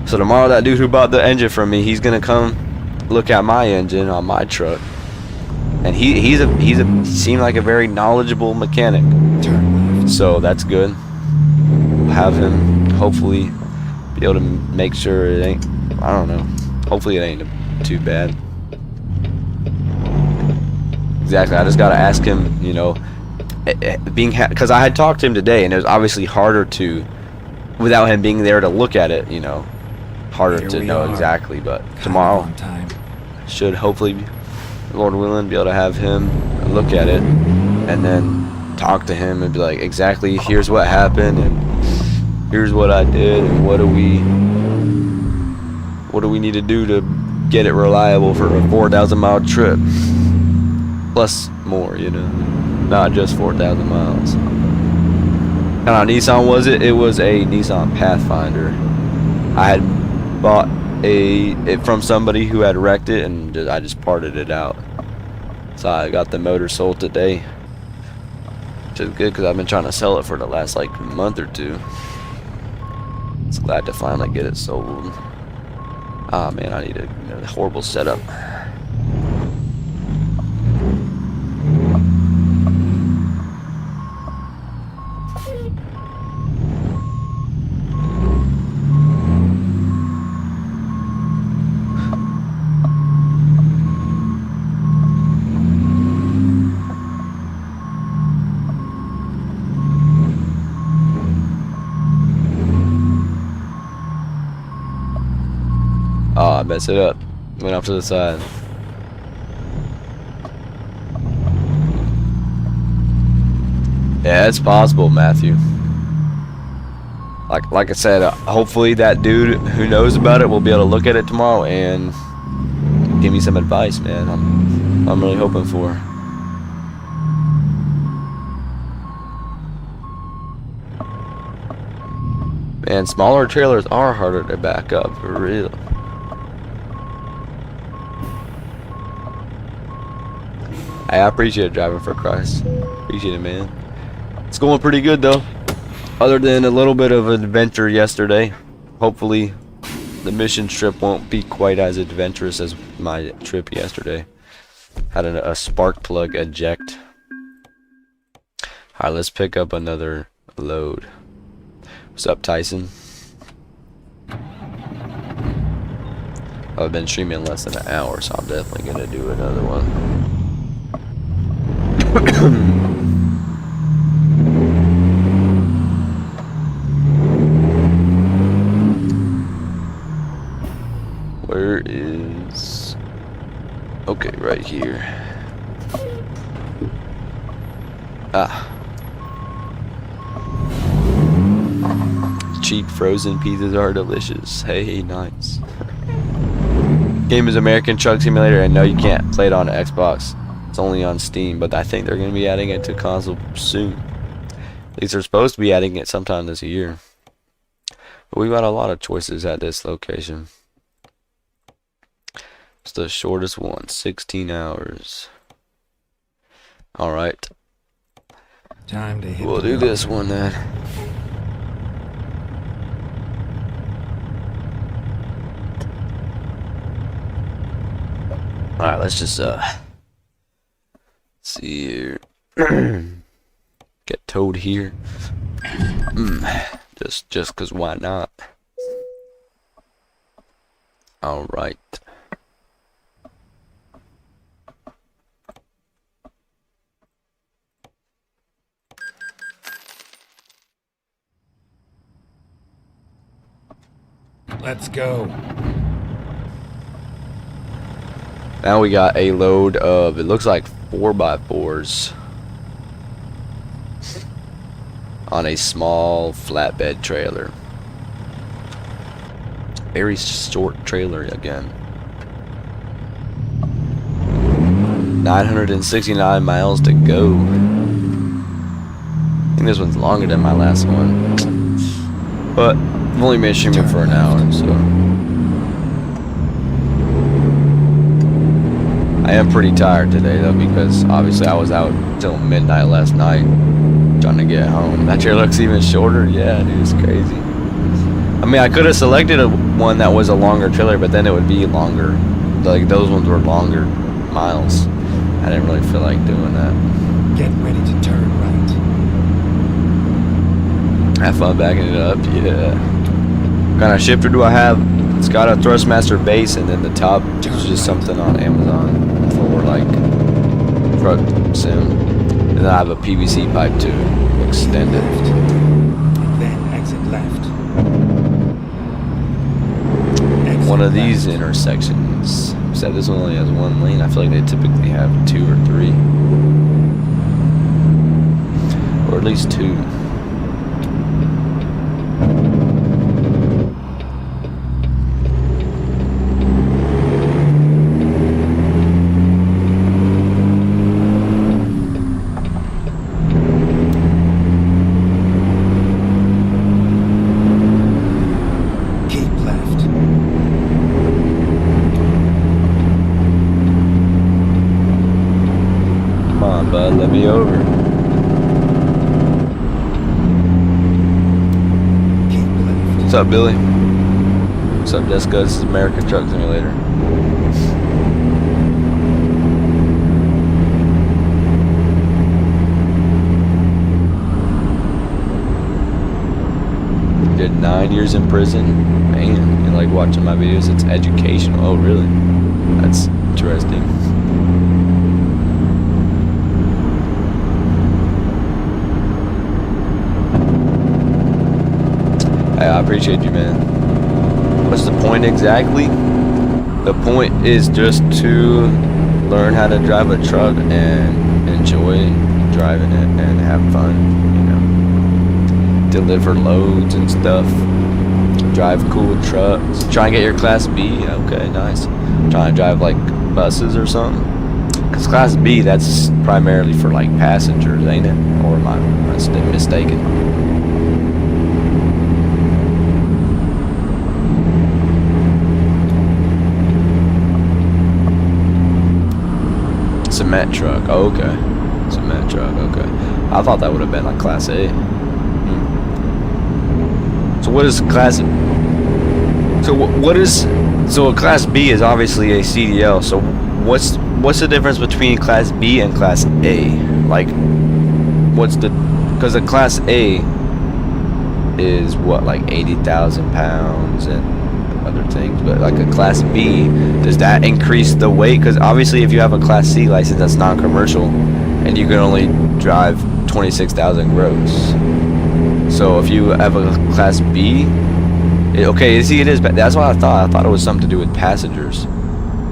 So tomorrow, that dude who bought the engine from me, he's gonna come look at my engine on my truck. And he seemed like a very knowledgeable mechanic. So that's good. We'll have him hopefully be able to make sure it ain't, I don't know. Hopefully it ain't too bad. Exactly. I just gotta ask him, you know, because I had talked to him today, and it was obviously harder to, without him being there to look at it, you know, harder to know exactly. But tomorrow should hopefully, Lord willing, be able to have him look at it and then talk to him and be like, exactly, here's what happened and here's what I did, and what do we need to do to get it reliable for a 4,000 mile trip, plus more, you know. Not just 4,000 miles. What kind of Nissan was it? It was a Nissan Pathfinder. I had bought from somebody who had wrecked it, and I just parted it out. So I got the motor sold today, which is good because I've been trying to sell it for the last like month or two. It's glad to finally get it sold. Ah man, I need a horrible setup. Oh, I messed it up. Went off to the side. Yeah, it's possible, Matthew. Like I said, hopefully that dude who knows about it will be able to look at it tomorrow and give me some advice, man. I'm really hoping for. Man, smaller trailers are harder to back up, for real. Hey, I appreciate driving for Christ. Appreciate it, man. It's going pretty good though. Other than a little bit of an adventure yesterday. Hopefully the mission trip won't be quite as adventurous as my trip yesterday. Had a spark plug eject. Alright, let's pick up another load. What's up, Tyson? I've been streaming less than an hour, so I'm definitely gonna do another one. Where is... Okay, right here. Ah. Cheap frozen pizzas are delicious. Hey, nice. Game is American Truck Simulator, and no, you can't play it on Xbox. It's only on Steam, but I think they're going to be adding it to console soon. At least they're supposed to be adding it sometime this year. But we've got a lot of choices at this location. It's the shortest one, 16 hours. Alright. Time to hit. We'll do this one then. Alright, let's just see here. Get towed here. Just cause why not? Alright. Let's go. Now we got a load of, it looks like 4x4s on a small flatbed trailer. Very short trailer again. 969 miles to go. I think this one's longer than my last one. But I've only been streaming for an hour, so. I am pretty tired today though, because obviously I was out till midnight last night trying to get home. That trailer looks even shorter. Yeah, dude, it's crazy. I mean, I could have selected one that was a longer trailer, but then it would be longer. Like those ones were longer miles. I didn't really feel like doing that. Get ready to turn right. Have fun backing it up. Yeah. What kind of shifter do I have? It's got a Thrustmaster base, and then the top is just something on Amazon for like truck sim. And then I have a PVC pipe to extend it. And then exit left. Exit One of these left. intersections. Except this one only has one lane. I feel like they typically have 2 or 3, or at least 2. on, bud. Let me over. Keep left. What's up, Billy? What's up, Jessica? This is American Truck Simulator. Did 9 years in prison. Man, you like watching my videos? It's educational. Oh, really? That's interesting. Hey, I appreciate you, man. What's the point exactly? The point is just to learn how to drive a truck and enjoy driving it and have fun, you know. Deliver loads and stuff. Drive cool trucks. Try and get your Class B. Okay, nice. Trying to drive like buses or something. Cause Class B, that's primarily for like passengers, ain't it? Or am I mistaken? Cement truck. Oh, okay. Cement truck. Okay. I thought that would have been like Class A. So what is Class? So what is? So a Class B is obviously a CDL. So what's the difference between Class B and Class A? Like, what's the? Because a Class A is what, like 80,000 pounds and other things, but like a Class B, does that increase the weight? Because obviously if you have a Class C license that's non-commercial and you can only drive 26,000 gross, so if you have a Class B, okay, see, it is, but that's what I thought it was something to do with passengers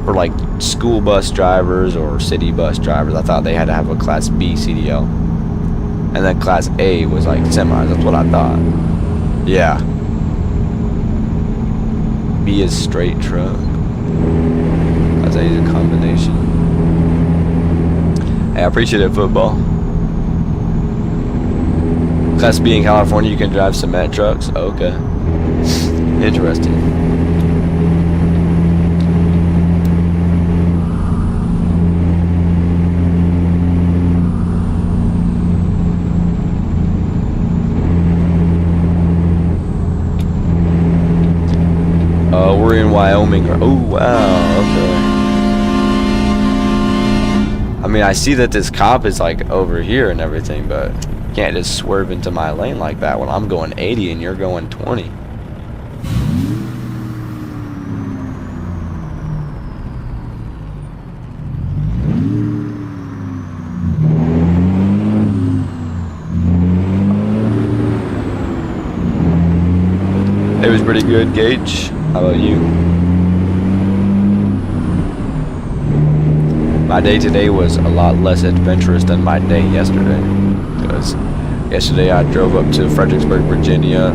for like school bus drivers or city bus drivers. I thought they had to have a Class B CDL, and then Class A was like semis. That's what I thought. Yeah. B is straight truck. Class A is a combination. Hey, I appreciate it, football. Class B in California, you can drive cement trucks. Okay. Interesting. We're in Wyoming. Oh, wow. Okay. I mean, I see that this cop is like over here and everything, but you can't just swerve into my lane like that when I'm going 80 and you're going 20. It was pretty good, Gage. How about you? My day today was a lot less adventurous than my day yesterday. Because yesterday I drove up to Fredericksburg, Virginia,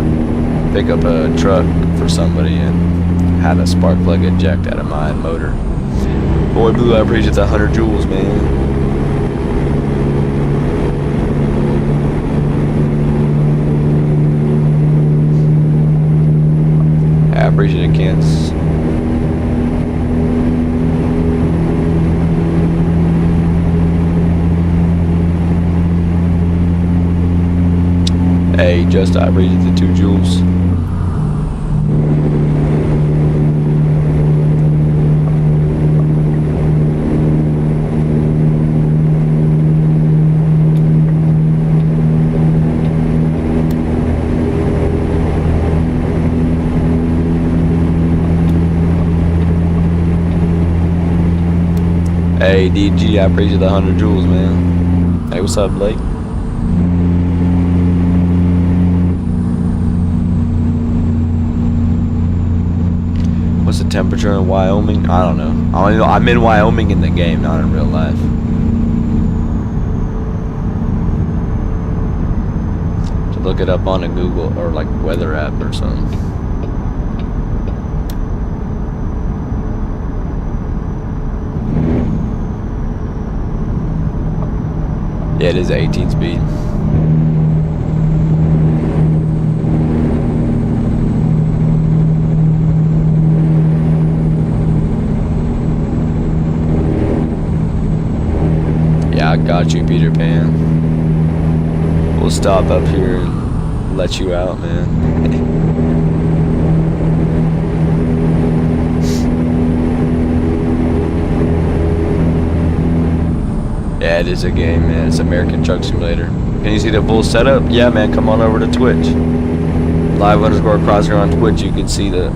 pick up a truck for somebody and had a spark plug eject out of my motor. Boy Blue, I appreciate the 100 joules, man. I appreciate it, Kansas. Hey, just I appreciate the 2 joules. Hey, DG, I appreciate the 100 joules, man. Hey, what's up, Blake? What's the temperature in Wyoming? I don't know. I only know I'm in Wyoming in the game, not in real life. To look it up on a Google or like weather app or something. Yeah, it is 18 speed. Yeah, Got you, Peter Pan. We'll stop up here and let you out, man. Yeah, it is a game, man. It's American Truck Simulator. Can you see the full setup? Yeah, man. Come on over to Twitch. Live_Crosshair on Twitch. You can see the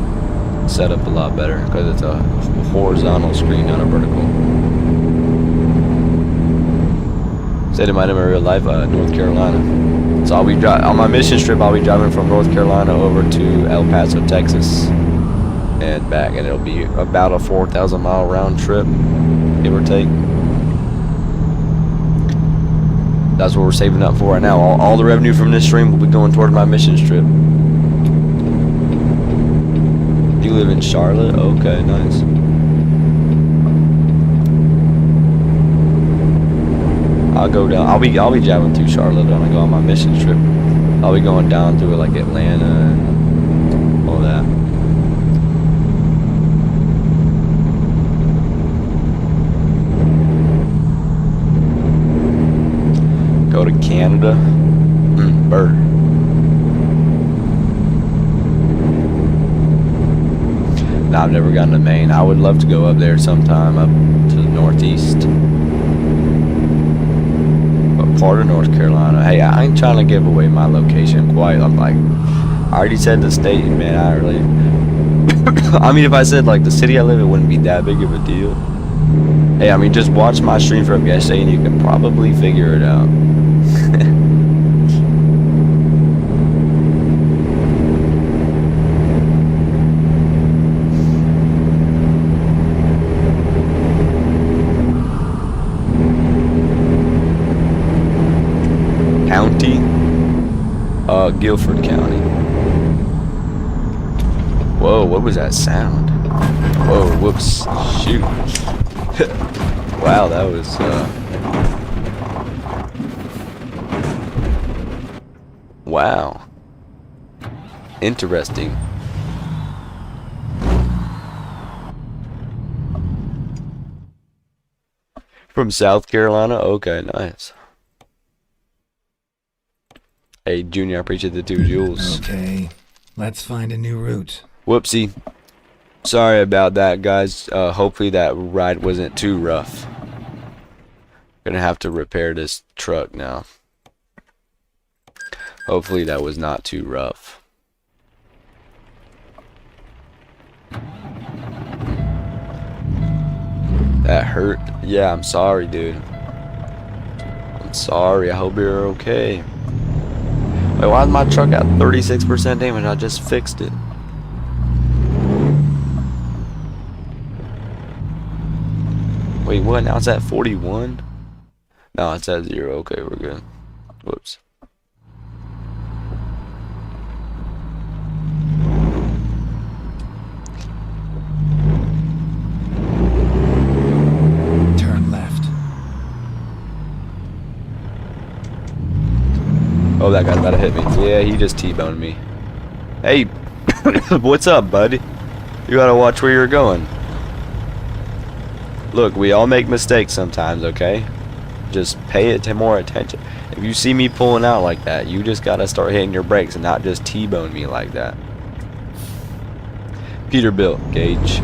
setup a lot better because it's a horizontal screen, not a vertical. Said in my name in real life, North Carolina. So I'll be on my mission trip. I'll be driving from North Carolina over to El Paso, Texas, and back, and it'll be about a 4,000 mile round trip, give or take. That's what we're saving up for right now. All the revenue from this stream will be going toward my mission trip. You live in Charlotte? Okay, nice. I'll go down. I'll be driving through Charlotte when I go on my mission trip. I'll be going down through like Atlanta and all that. Go to Canada. Bird. Nah, I've never gotten to Maine. I would love to go up there sometime, up to the northeast. Part of North Carolina. Hey, I ain't trying to give away my location quite. I'm like, I already said the state, man. I really I mean, if I said like the city I live in, it wouldn't be that big of a deal. Hey, I mean, just watch my stream from yesterday and you can probably figure it out. County, Guilford County. Whoa, what was that sound? Whoa, whoops, shoot. Wow, that was, wow. Interesting. From South Carolina? Okay, nice. Hey, Junior, I appreciate the 2 jewels. Okay, let's find a new route. Whoopsie. Sorry about that, guys. Hopefully that ride wasn't too rough. Gonna have to repair this truck now. Hopefully that was not too rough. That hurt. Yeah, I'm sorry, dude. I'm sorry. I hope you're okay. Wait, why is my truck at 36% damage? I just fixed it. Wait, what? Now it's at 41? No, it's at 0. Okay, we're good. Whoops. Turn left. Oh, that guy's about to hit me. Yeah, he just T-boned me. Hey, what's up, bud? You gotta watch where you're going. Look, we all make mistakes sometimes, okay? Just pay it more attention. If you see me pulling out like that, you just gotta start hitting your brakes and not just T-bone me like that. Peterbilt, Gage.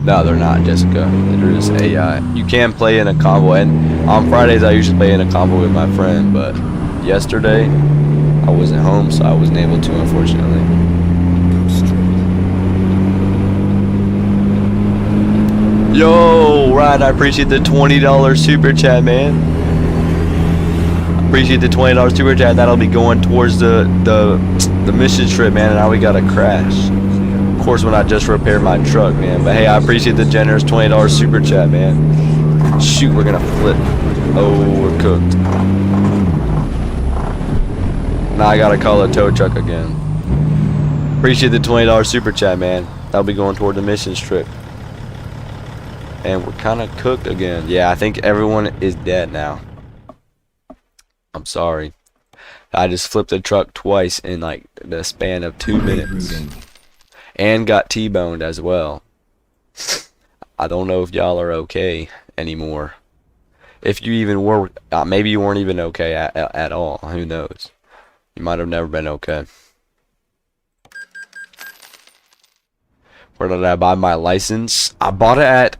No, they're not, Jessica. They're just AI. You can play in a convoy, and on Fridays I usually play in a convoy with my friend, but yesterday I wasn't home, so I wasn't able to, unfortunately. Go straight. Yo, right, I appreciate the $20 super chat, man. Appreciate the $20 super chat. That'll be going towards the mission trip, man, and now we got a crash. Of course, when I just repaired my truck, man. But hey, I appreciate the generous $20 super chat, man. Shoot, we're gonna flip. Oh, we're cooked. Now I gotta call a tow truck again. Appreciate the $20 super chat, man. That'll be going toward the mission trip. And we're kind of cooked again. Yeah, I think everyone is dead now. I'm sorry. I just flipped the truck twice in like the span of 2 minutes. Rerouting. and got T-boned as well. I don't know if y'all are okay anymore. If you even were, maybe you weren't even okay at all. Who knows? You might have never been okay. Where did I buy my license? I bought it at,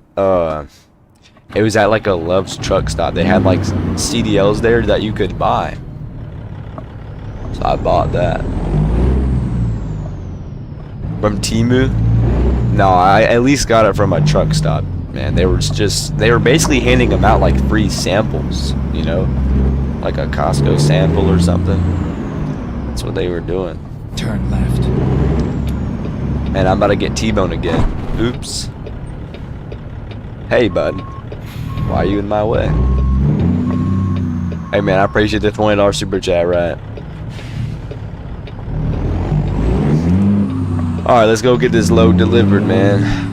it was at like a Love's truck stop. They had like CDLs there that you could buy. So I bought that. From Temu? No, I at least got it from a truck stop. Man, they were basically handing them out like free samples, you know? Like a Costco sample or something. That's what they were doing. Turn left. And I'm about to get T-boned again. Oops. Hey, bud. Why are you in my way? Hey, man, I appreciate the $20 super chat, right? Alright, let's go get this load delivered, man.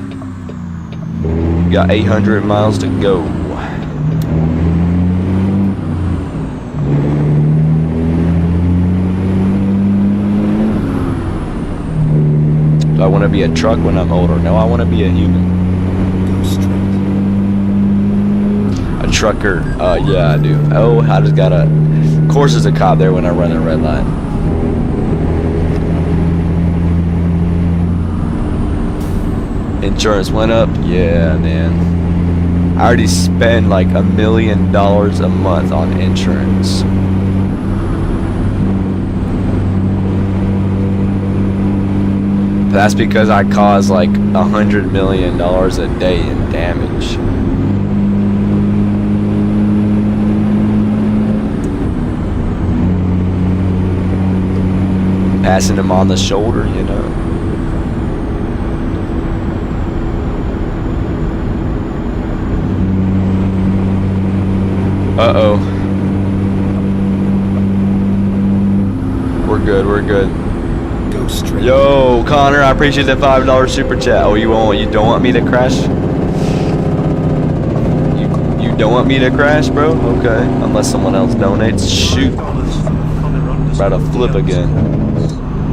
We got 800 miles to go. Do I want to be a truck when I'm older? No, I want to be a human. Go straight. A trucker. Yeah, I do. Oh, I just got a... Of course there's a cop there when I run a red light. Insurance went up. Yeah, man. I already spend like $1 million a month on insurance. That's because I cause like $100 million a day in damage. Passing them on the shoulder, you know. Uh-oh. We're good, we're good. Go straight. Yo, Connor, I appreciate the $5 super chat. Oh, you don't want me to crash? You don't want me to crash, bro? Okay. Unless someone else donates. Shoot. About to flip again.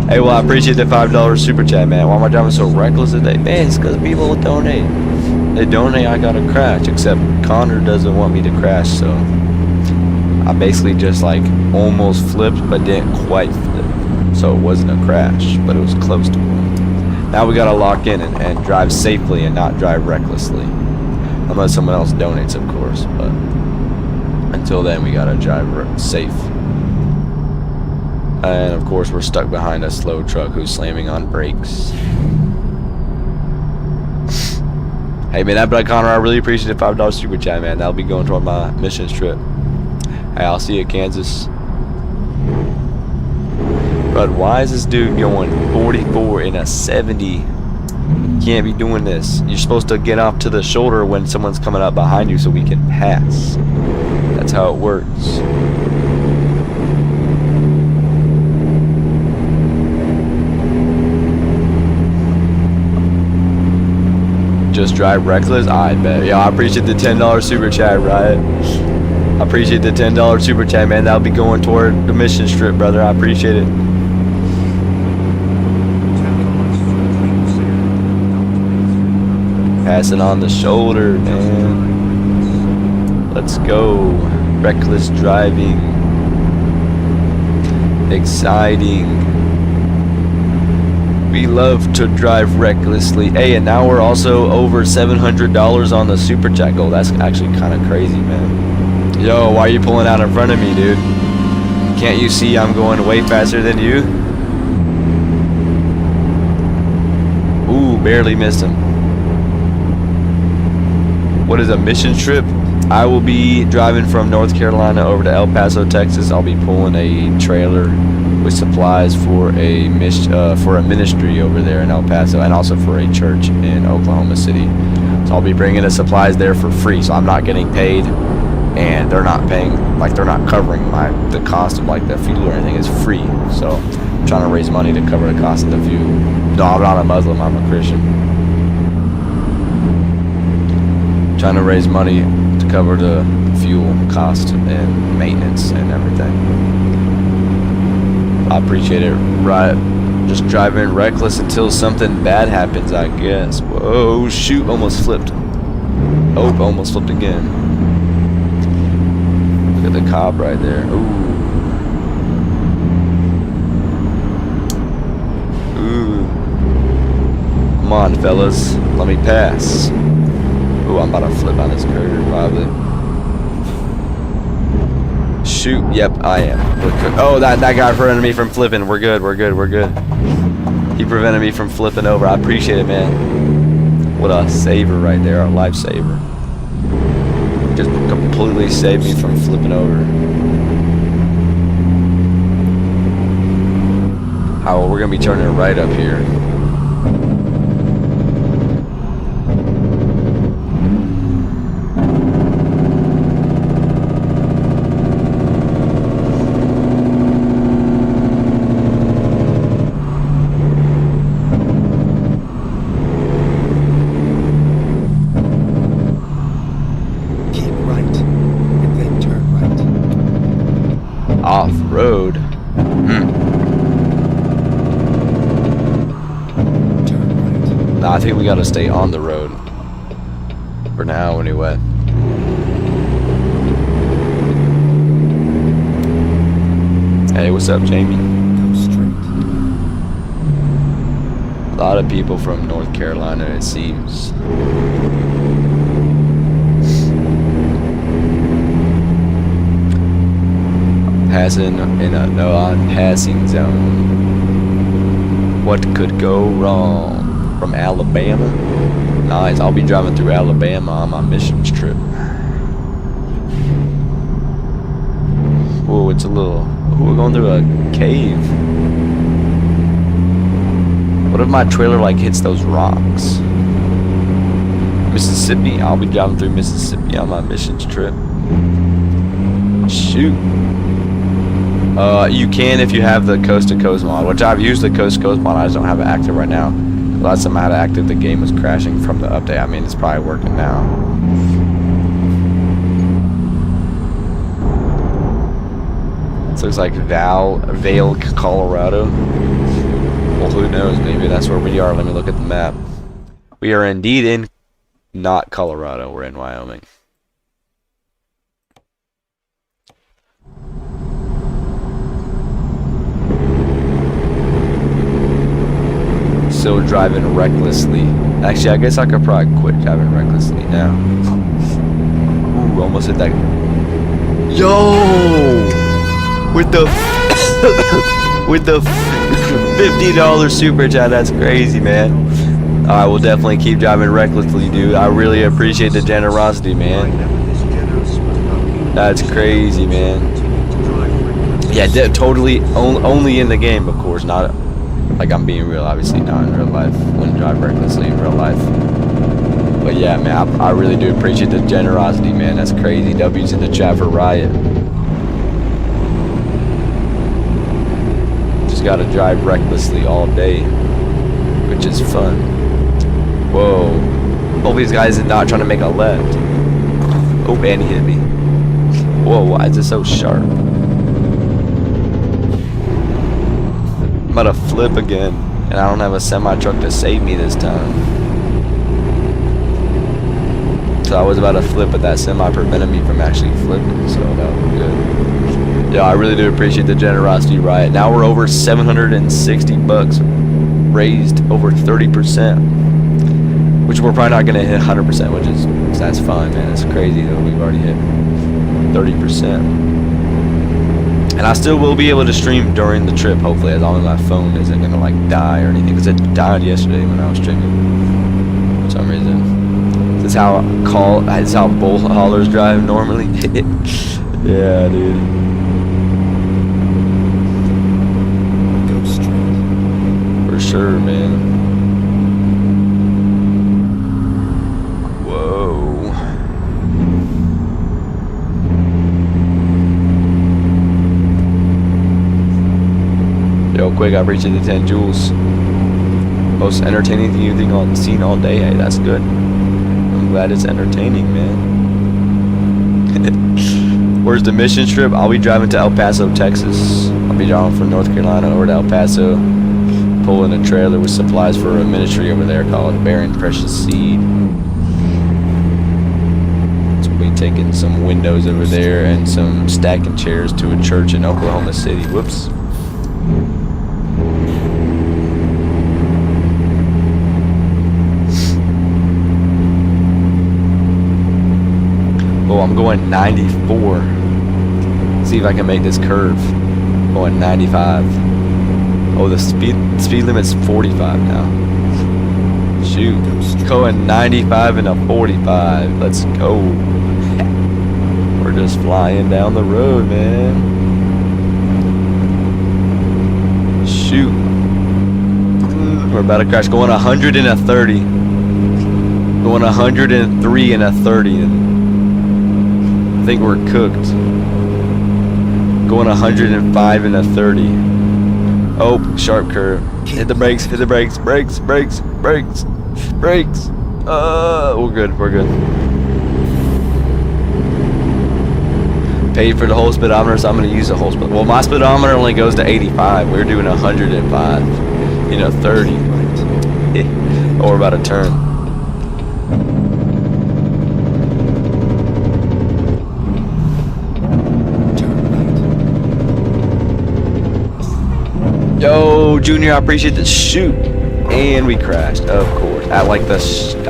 Hey, well, I appreciate the $5 super chat, man. Why am I driving so reckless today? Man, it's because people will donate. They donate, I gotta crash. Except Connor doesn't want me to crash, so I basically just like almost flipped, but didn't quite flip. So it wasn't a crash, but it was close to one. Now we gotta lock in and drive safely and not drive recklessly. Unless someone else donates, of course. But until then, we gotta drive safe. And of course, we're stuck behind a slow truck who's slamming on brakes. Hey man, that Black Connor, I really appreciate the $5 super chat, man. That'll be going toward my missions trip. Hey, I'll see you at Kansas. But why is this dude going 44 in a 70? You can't be doing this. You're supposed to get off to the shoulder when someone's coming up behind you so we can pass. That's how it works. Just drive reckless? I bet. Yo, I appreciate the $10 super chat, Riot. I appreciate the $10 super chat, man. That'll be going toward the mission trip, brother. I appreciate it. Passing on the shoulder, man. Let's go. Reckless driving. Exciting. We love to drive recklessly. Hey, and now we're also over $700 on the super chat goal. That's actually kind of crazy, man. Yo, why are you pulling out in front of me, dude? Can't you see I'm going way faster than you? Ooh, barely missed him. What is a mission trip? I will be driving from North Carolina over to El Paso, Texas. I'll be pulling a trailer with supplies for a ministry over there in El Paso, and also for a church in Oklahoma City. So I'll be bringing the supplies there for free. So I'm not getting paid, and they're not paying, like they're not covering the cost of like the fuel or anything. It's free. So I'm trying to raise money to cover the cost of the fuel. No, I'm not a Muslim. I'm a Christian. Trying to raise money to cover the fuel cost and maintenance and everything. I appreciate it. Right. Just driving reckless until something bad happens, I guess. Whoa, shoot, almost flipped. Oh, almost flipped again. Look at the cop right there. Ooh. Ooh. Come on, fellas. Let me pass. Ooh, I'm about to flip on this curve, probably. Shoot. Yep, I am. Oh, that guy prevented me from flipping. We're good. He prevented me from flipping over. I appreciate it, man. What a saver right there. A lifesaver. Just completely saved me from flipping over. Alright, well, we're going to be turning right up here. Off-road. Nah, I think we gotta stay on the road. For now, anyway. Hey, what's up, Jamie? Go straight. A lot of people from North Carolina, it seems. Passing in a non-passing zone. What could go wrong? From Alabama? Nice, I'll be driving through Alabama on my missions trip. Whoa, it's a little... Ooh, we're going through a cave. What if my trailer like hits those rocks? Mississippi? I'll be driving through Mississippi on my missions trip. Shoot. You can if you have the coast to coast mod, which I've used the coast to coast mod. I just don't have it active right now. The last time I had it active, the game was crashing from the update. I mean, it's probably working now. This looks like Vail, Colorado. Well, who knows? Maybe that's where we are. Let me look at the map. We are indeed in not Colorado. We're in Wyoming. Still driving recklessly. Actually, I guess I could probably quit driving recklessly now. Ooh, almost hit that. Yo! With the with the $50 super chat, that's crazy, man. Alright, we'll definitely keep driving recklessly, dude. I really appreciate the generosity, man. That's crazy, man. Yeah, totally. Only in the game, of course, not. Like, I'm being real, obviously not in real life. Wouldn't drive recklessly in real life. But yeah, man, I really do appreciate the generosity, man. That's crazy. W's in the chat for Riot. Just gotta drive recklessly all day, which is fun. Whoa. Hope these guys are not trying to make a left. Oh, and he hit me. Whoa, why is it so sharp? I'm about to flip again, and I don't have a semi-truck to save me this time. So I was about to flip, but that semi prevented me from actually flipping, so that was good. Yeah, I really do appreciate the generosity, Riot. Now we're over 760 bucks, raised over 30%, which we're probably not gonna hit 100%, which is, that's fine, man. It's crazy though, we've already hit 30%. And I still will be able to stream during the trip, hopefully, as long as my phone isn't gonna like die or anything. Because it died yesterday when I was streaming for some reason. This is how bull haulers drive normally. Yeah, dude. Go straight. For sure, man. Yo, quick, I've reached the 10 joules. Most entertaining thing you've seen all day. Hey, that's good. I'm glad it's entertaining, man. Where's the mission trip? I'll be driving to El Paso, Texas. I'll be driving from North Carolina over to El Paso. pulling a trailer with supplies for a ministry over there called Bearing Precious Seed. So we taking some windows over there and some stacking chairs to a church in Oklahoma City. Whoops. Oh, I'm going 94. See if I can make this curve. Going 95. Oh, the speed limit's 45 now. Shoot. Going 95 and a 45. Let's go. We're just flying down the road, man. Shoot. We're about to crash. Going 100 and a 30. Going 103 and a 30. And I think we're cooked. Going 105 and a 30. Oh, sharp curve. Hit the brakes, hit the brakes, brakes, brakes, brakes, brakes. We're good, we're good. Paid for the whole speedometer, so I'm going to use the whole speedometer. Well, my speedometer only goes to 85. We're doing 105. 30. Oh, we're about to turn. Yo, Junior, I appreciate the shoot. And we crashed, of course. I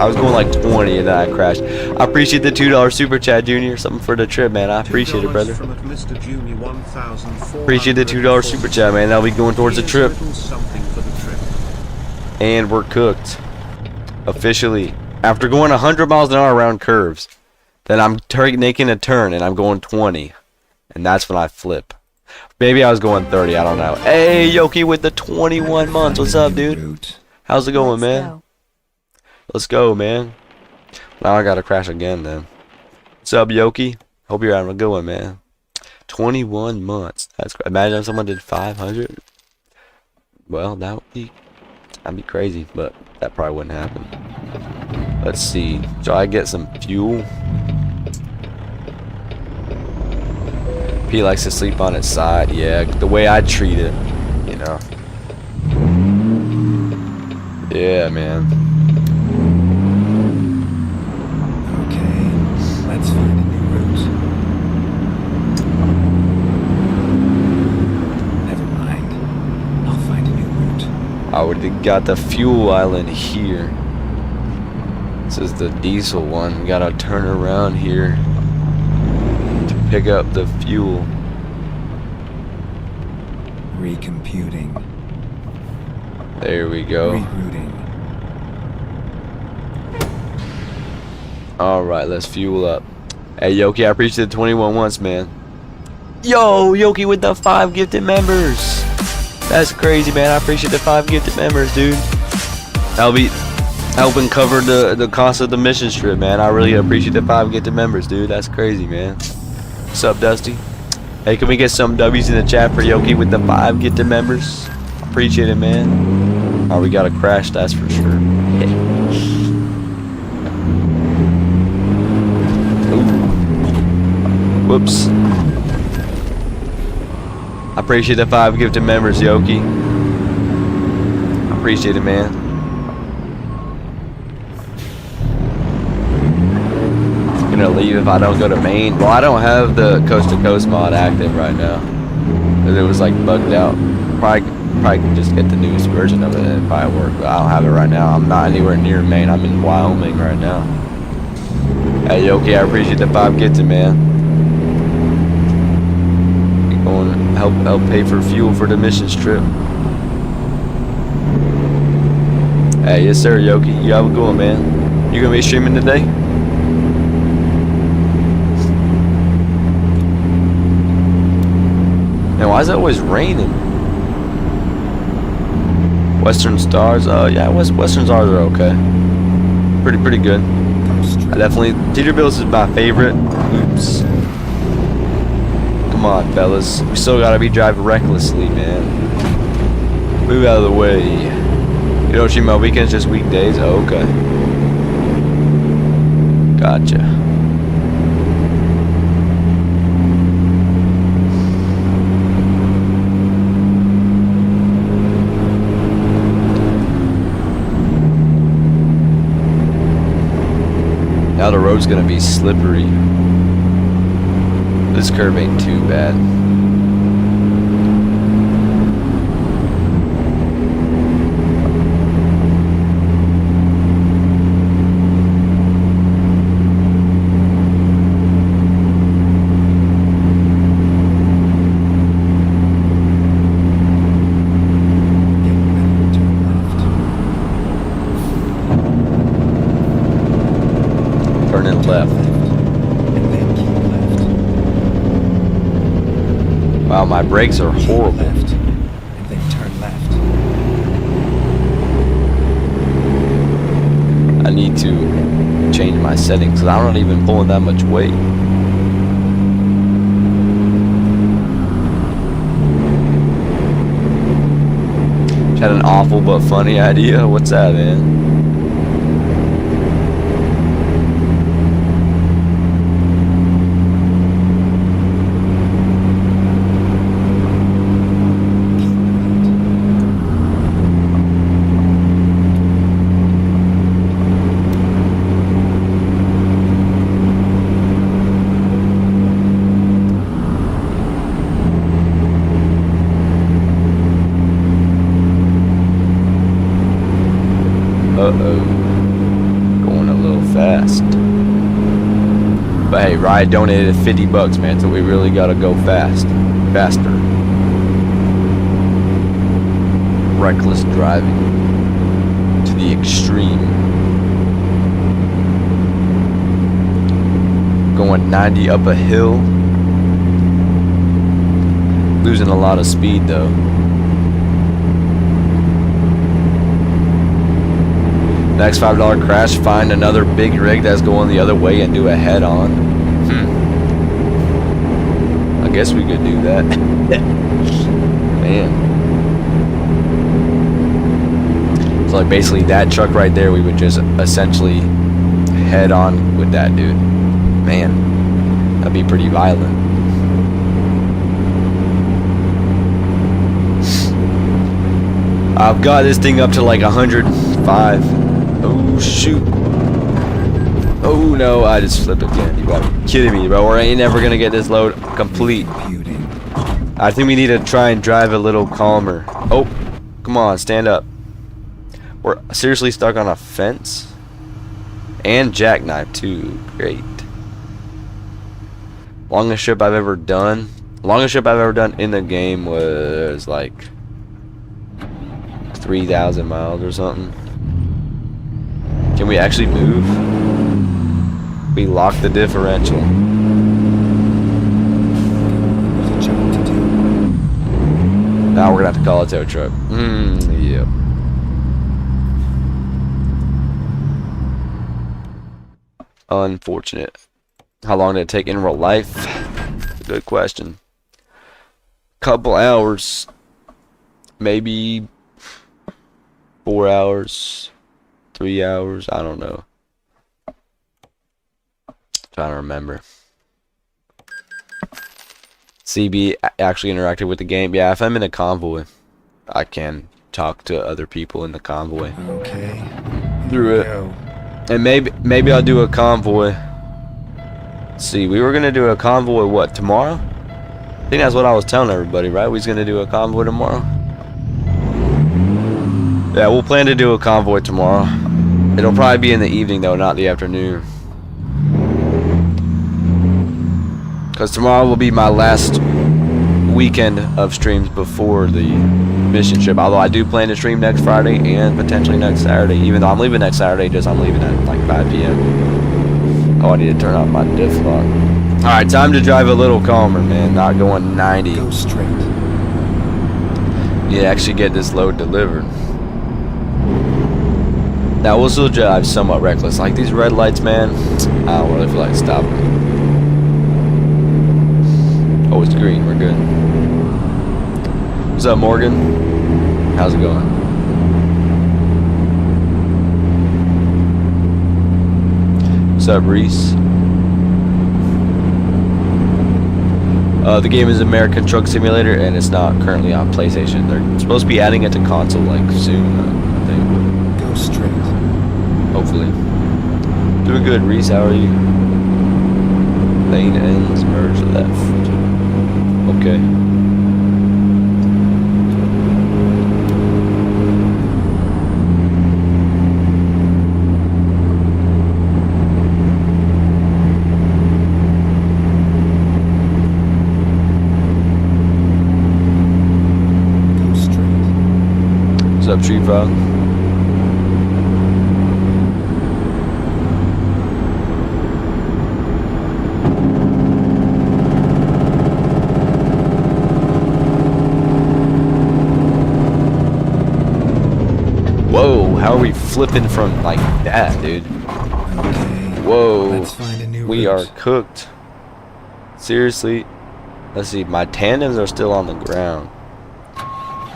was going like 20 and then I crashed. I appreciate the $2 super chat, Junior. Something for the trip, man. I appreciate it, brother. Appreciate the $2 super chat, man. That'll be going towards the trip. And we're cooked. Officially. After going 100 miles an hour around curves, then I'm making a turn and I'm going 20. And that's when I flip. Maybe I was going 30, I don't know. Hey, Yoki with the 21 months. What's up, dude? How's it going, man? Let's go, man. Now I gotta crash again, then. What's up, Yoki? Hope you're having a good one, man. 21 months. That's imagine if someone did 500. Well, that'd be crazy, but that probably wouldn't happen. Let's see. Shall I get some fuel? He likes to sleep on its side. Yeah, the way I treat it, Yeah, man. Okay, let's find a new route. Never mind. I'll find a new route. I would've got the fuel island here. This is the diesel one. We gotta turn around here to pick up the fuel. Recomputing. There we go. Rerouting. Alright, let's fuel up. Hey, Yoki, I appreciate the 21 once, man. Yo, Yoki with the 5 gifted members. That's crazy, man. I appreciate the 5 gifted members, dude. That'll be helping cover the cost of the mission trip, man. I really appreciate the 5 gifted members, dude. That's crazy, man. What's up, Dusty? Hey, can we get some W's in the chat for Yoki with the 5 gifted members? Appreciate it, man. Oh, we got a crash, that's for sure. Whoops. I appreciate the 5 gifted members, Yoki. I appreciate it, man. Gonna leave if I don't go to main. Well, I don't have the coast to coast mod active right now. It was like bugged out. Probably can just get the newest version of it and it probably work, but I don't have it right now. I'm not anywhere near Maine. I'm in Wyoming right now. Hey, Yoki, I appreciate the 5 gifted, man. You're going to help pay for fuel for the missions trip. Hey, yes sir, Yoki. You have a good one, man. You gonna be streaming today? Man, why is it always raining? Western Stars, yeah, Western Stars are okay. Pretty good. I definitely, Peterbilt's is my favorite. Oops. Come on, fellas. We still gotta be driving recklessly, man. Move out of the way. You don't treat my weekends just weekdays? Oh, okay. Gotcha. road's gonna be slippery. This curve ain't too bad. Turning left. And then keep left. Wow, my brakes are Keep horrible. left. And then turn left. I need to change my settings because I'm not even pulling that much weight. Had an awful but funny idea. What's that, man? Uh-oh. Going a little fast. But hey, Ride donated $50, man, so we really gotta go fast. Faster. Reckless driving. To the extreme. Going 90 up a hill. Losing a lot of speed, though. Next $5 crash, find another big rig that's going the other way and do a head-on. I guess we could do that. Man. So like basically that truck right there, we would just essentially head on with that dude. Man, that'd be pretty violent. I've got this thing up to like 105. Oh shoot. Oh no, I just flipped again. You gotta be kidding me, bro. We ain't never gonna get this load complete. I think we need to try and drive a little calmer. Oh, come on, stand up. We're seriously stuck on a fence? And jackknife too. Great. Longest trip I've ever done. Longest trip I've ever done in the game was like 3,000 miles or something. Can we actually move? We lock the differential. There's a job to do. Now we're gonna have to call a tow truck. Yep. Unfortunate. How long did it take in real life? Good question. Couple hours. Maybe 4 hours. 3 hours, I don't know. Trying to remember. CB actually interacted with the game. Yeah, if I'm in a convoy, I can talk to other people in the convoy. Okay. Through it. Go. And maybe I'll do a convoy. Let's see, we were gonna do a convoy what, tomorrow? I think that's what I was telling everybody, right? We was gonna do a convoy tomorrow. Yeah, we'll plan to do a convoy tomorrow. It'll probably be in the evening though, not the afternoon. Because tomorrow will be my last weekend of streams before the mission trip. Although I do plan to stream next Friday and potentially next Saturday. Even though I'm leaving next Saturday, just I'm leaving at like 5 p.m. Oh, I need to turn off my diff lock. Alright, time to drive a little calmer, man. Not going 90. Go straight. Yeah, actually get this load delivered. Now we'll still drive somewhat reckless. Like these red lights, man, I don't really feel like stopping. Oh, it's green. We're good. What's up, Morgan? How's it going? What's up, Reese? The game is American Truck Simulator, and it's not currently on PlayStation. They're supposed to be adding it to console like soon, I think. Go straight. Hopefully. Doing good, Reese. How are you? Lane ends, merge left. Okay. Go straight. What's up, Tree Frog? Whoa, how are we flipping from like that, dude? Okay. Whoa, Let's find a new we route. are cooked. Seriously? Let's see, my tandems are still on the ground.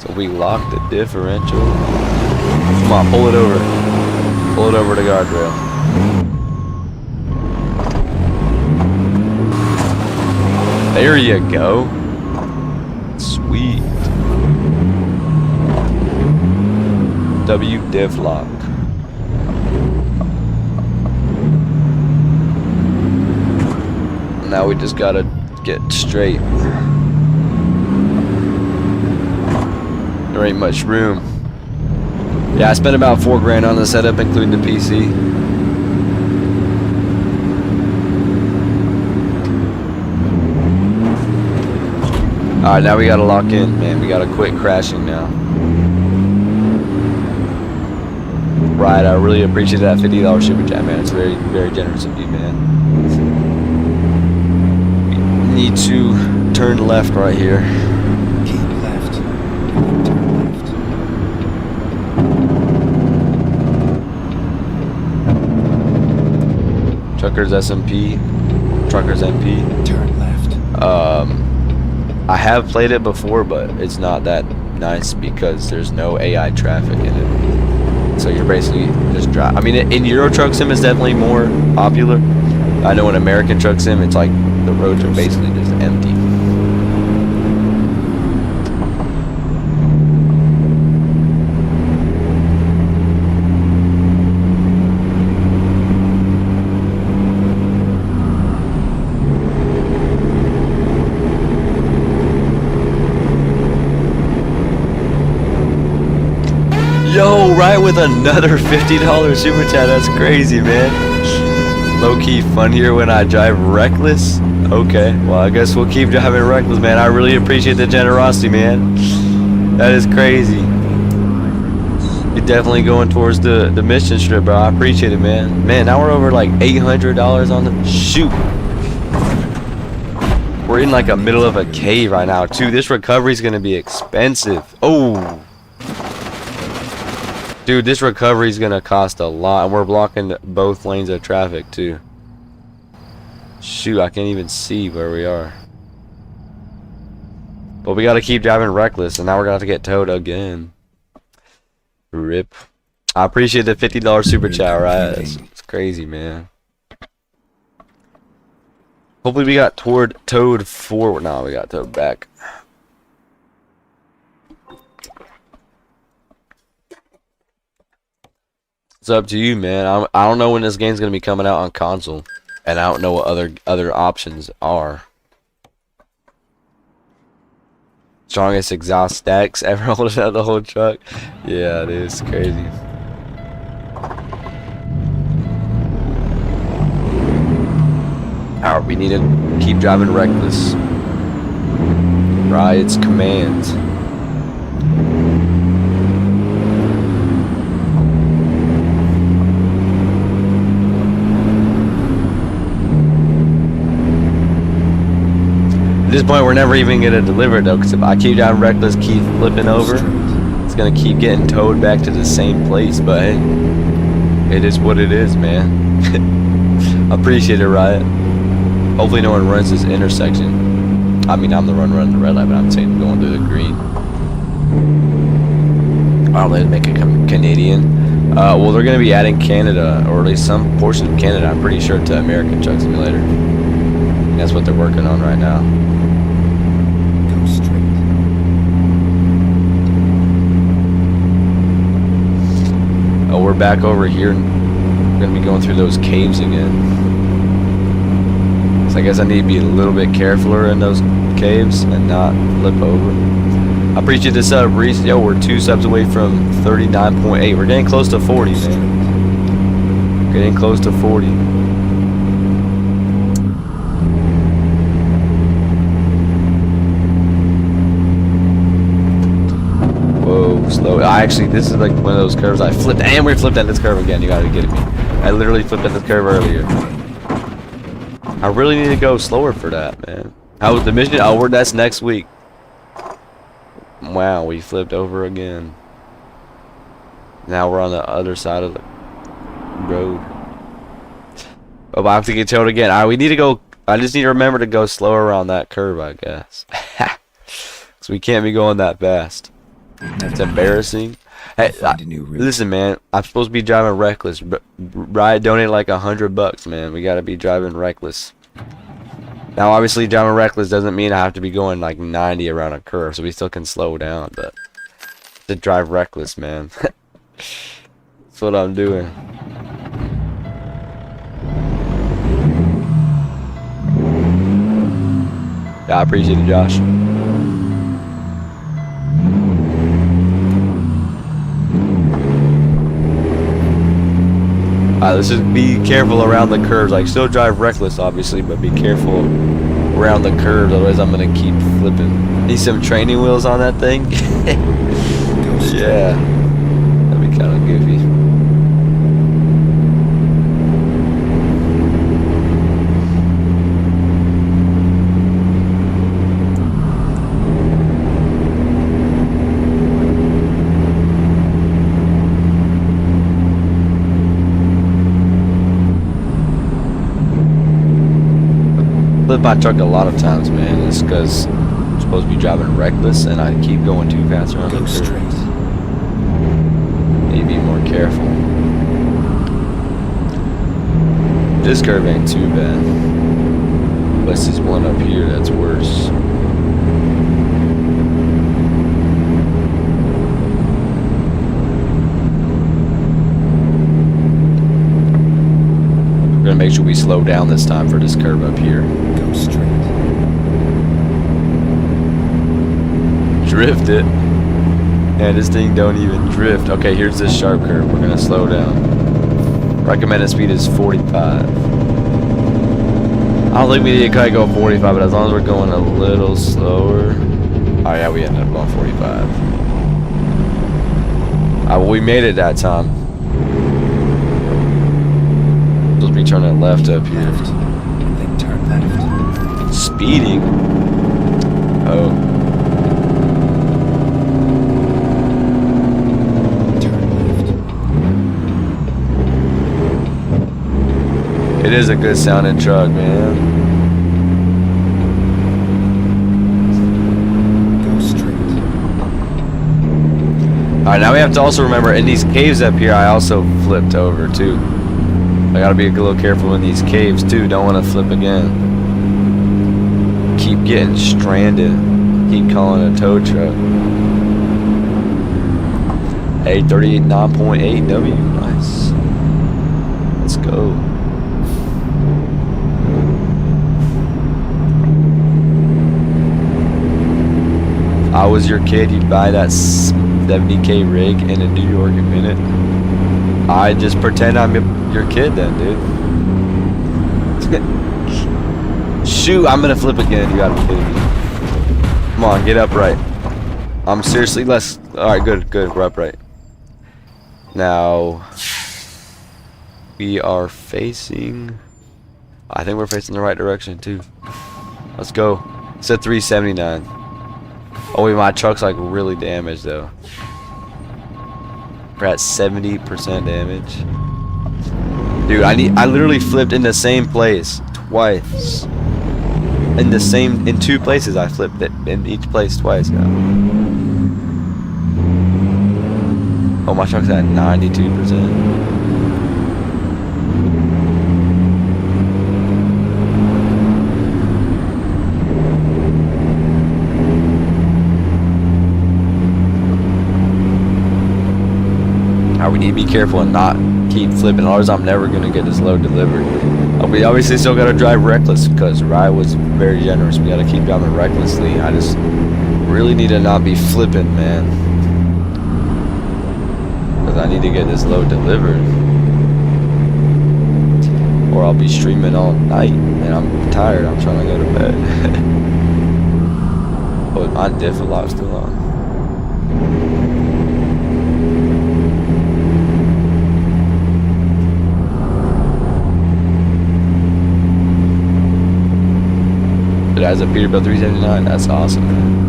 So we lock the differential. Come on, pull it over. Pull it over the guardrail. There you go. Sweet. W div lock. Now we just gotta get straight. There ain't much room. Yeah, I spent about $4 grand on the setup, including the PC. Alright, now we gotta lock in, man. We gotta quit crashing now. Right, I really appreciate that $50 super chat, man. It's very, very generous of you, man. We need to turn left right here. Keep left. Turn left. Truckers SMP. Truckers MP. Turn left. I have played it before, but it's not that nice because there's no AI traffic in it. So you're basically just drive. I mean, in Euro Truck Sim, it's definitely more popular. I know in American Truck Sim, it's like the roads are basically just empty. Yo, right with another $50 super chat. That's crazy, man. Low-key funnier when I drive reckless. Okay, well, I guess we'll keep driving reckless, man. I really appreciate the generosity, man. That is crazy. You're definitely going towards the mission strip, bro. I appreciate it, man. Man, now we're over like $800 on the shoot. We're in like a middle of a cave right now, too. This recovery's gonna be expensive. Oh. Dude, this recovery is gonna cost a lot, and we're blocking both lanes of traffic too. Shoot, I can't even see where we are. But we gotta keep driving reckless, and now we're gonna have to get towed again. Rip. I appreciate the $50 super chat, right? It's crazy, man. Hopefully we got towed forward. No, we got towed back. It's up to you, man. I don't know when this game's gonna be coming out on console, and I don't know what other options are. Strongest exhaust stacks ever holding out the whole truck. Yeah, it is crazy. Alright, we need to keep driving reckless. Right, it's commands. At this point, we're never even gonna deliver it though, because if I keep driving reckless, keep flipping over, it's gonna keep getting towed back to the same place. But hey, it is what it is, man. Appreciate it, Riot. Hopefully, no one runs this intersection. I mean, I'm the one running the red light, but I'm saying going through the green. Oh, they'd make a Canadian. Well, they're gonna be adding Canada, or at least some portion of Canada, I'm pretty sure, to American Truck Simulator. That's what they're working on right now. Go straight. Oh, we're back over here. We're gonna be going through those caves again. So I guess I need to be a little bit carefuler in those caves and not flip over. I appreciate the sub, Reese. Yo, we're 2 subs away from 39.8. We're getting close to 40, man. Getting close to 40. Whoa, slow. This is like one of those curves I flipped, and we flipped at this curve again. You gotta be kidding me. I literally flipped at this curve earlier. I really need to go slower for that, man. How was the mission? Oh, that's next week. Wow, we flipped over again. Now we're on the other side of the road. Oh, I have to get towed again. Alright, we need to go. I just need to remember to go slower around that curve, I guess. So we can't be going that fast. It's embarrassing. Hey, listen, man. I'm supposed to be driving reckless. Riot donate like $100, man. We gotta be driving reckless. Now, obviously, driving reckless doesn't mean I have to be going like 90 around a curve, so we still can slow down. But to drive reckless, man. That's what I'm doing. Yeah, I appreciate it, Josh. Let's just be careful around the curves. Like, still drive reckless, obviously, but be careful around the curves. Otherwise, I'm gonna keep flipping. Need some training wheels on that thing. Yeah, that'd be kind of goofy. Flip my truck a lot of times, man. It's because I'm supposed to be driving reckless and I keep going too fast around the curves. Need to be more careful. This curve ain't too bad. Unless there's one up here that's worse. We're gonna make sure we slow down this time for this curve up here. Go straight. Drift it. And this thing don't even drift. Okay, here's this sharp curve. We're gonna slow down. Recommended speed is 45. I don't think we need to quite go 45, but as long as we're going a little slower. Oh yeah, we ended up going 45. Well, we made it that time. Supposed to be turning left up here. Left. And then turn left. Speeding? Oh. It is a good sounding truck, man. Go straight. Alright, now we have to also remember in these caves up here, I also flipped over too. I gotta be a little careful in these caves too. Don't want to flip again. Keep getting stranded. Keep calling a tow truck. Hey, 39.8 W. Nice. Let's go. If I was your kid, you'd buy that 70K rig in a New York a minute. I just pretend I'm your kid then, dude. Shoot, I'm gonna flip again. You gotta be kidding me. Come on, get upright. I'm seriously less. Alright, good. We're upright. Now, we are facing. I think we're facing the right direction too. Let's go. It's at 379. Oh wait, my truck's like really damaged though. We're at 70% damage. Dude, I literally flipped in the same place twice. In 2 places I flipped it in each place twice now. Oh, my truck's at 92%. we need to be careful and not keep flipping. Otherwise, I'm never gonna get this load delivered. We obviously still gotta drive reckless because Rye was very generous. We gotta keep driving recklessly. I just really need to not be flipping, man, because I need to get this load delivered, or I'll be streaming all night and I'm tired. I'm trying to go to bed. Oh, my diff lock's still on. It has a Peterbilt 379. That's awesome, man.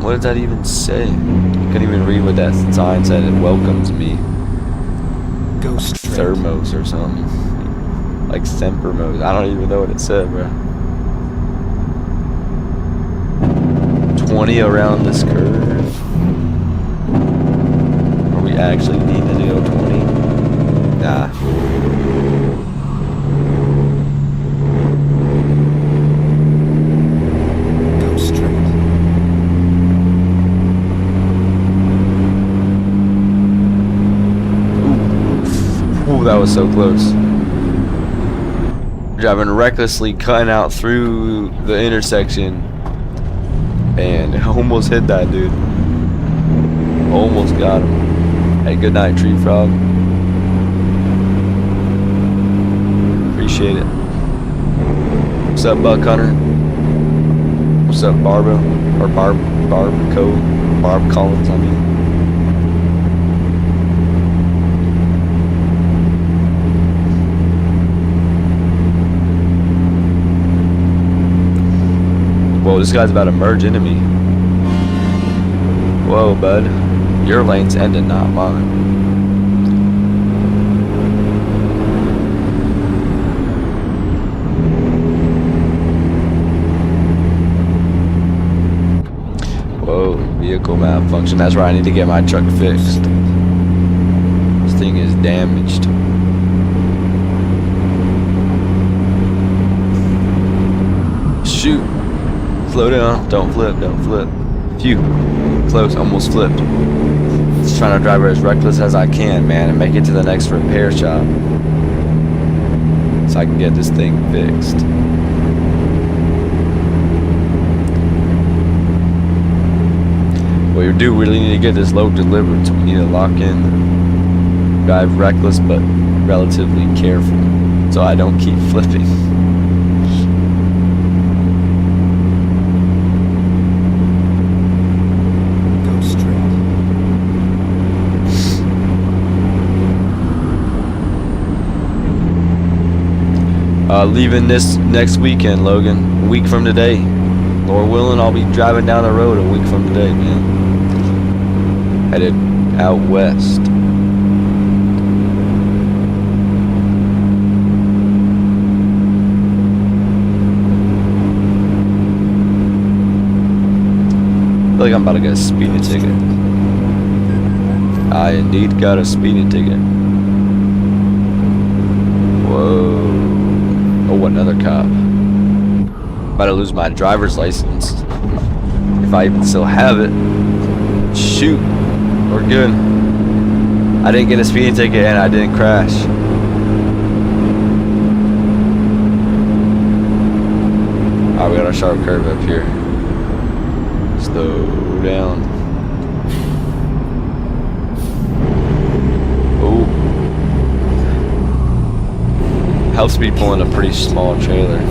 What does that even say? I couldn't even read what that sign said. It welcomes me. Go straight. Thermos or something. Like Sempermos. I don't even know what it said, bro. 20 around this curve. Are we actually needing to go 20? Nah. Go straight. Ooh, that was so close. Driving recklessly, cutting out through the intersection, and almost hit that dude. Almost got him. Hey, good night, Tree Frog. Appreciate it. What's up, Buck Hunter? What's up, Barbo? Or Barb Collins, I mean. Whoa, this guy's about to merge into me. Whoa, bud. Your lane's ending, not mine. Whoa, vehicle map function. That's right, I need to get my truck fixed. This thing is damaged. Shoot. Slow down. Don't flip. Don't flip. Phew. Close. Almost flipped. Just trying to drive as reckless as I can, man, and make it to the next repair shop so I can get this thing fixed. We do really need to get this load delivered, so we need to lock in. Drive reckless but relatively careful so I don't keep flipping. Leaving this next weekend, Logan. A week from today. Lord willing, I'll be driving down the road a week from today, man. Headed out west. I feel like I'm about to get a speeding ticket. I indeed got a speeding ticket. Whoa. Oh, another cop. About to lose my driver's license. If I even still have it. Shoot. We're good. I didn't get a speeding ticket and I didn't crash. Alright, we got a sharp curve up here. Slow down. Oh. Helps me pulling a pretty small trailer.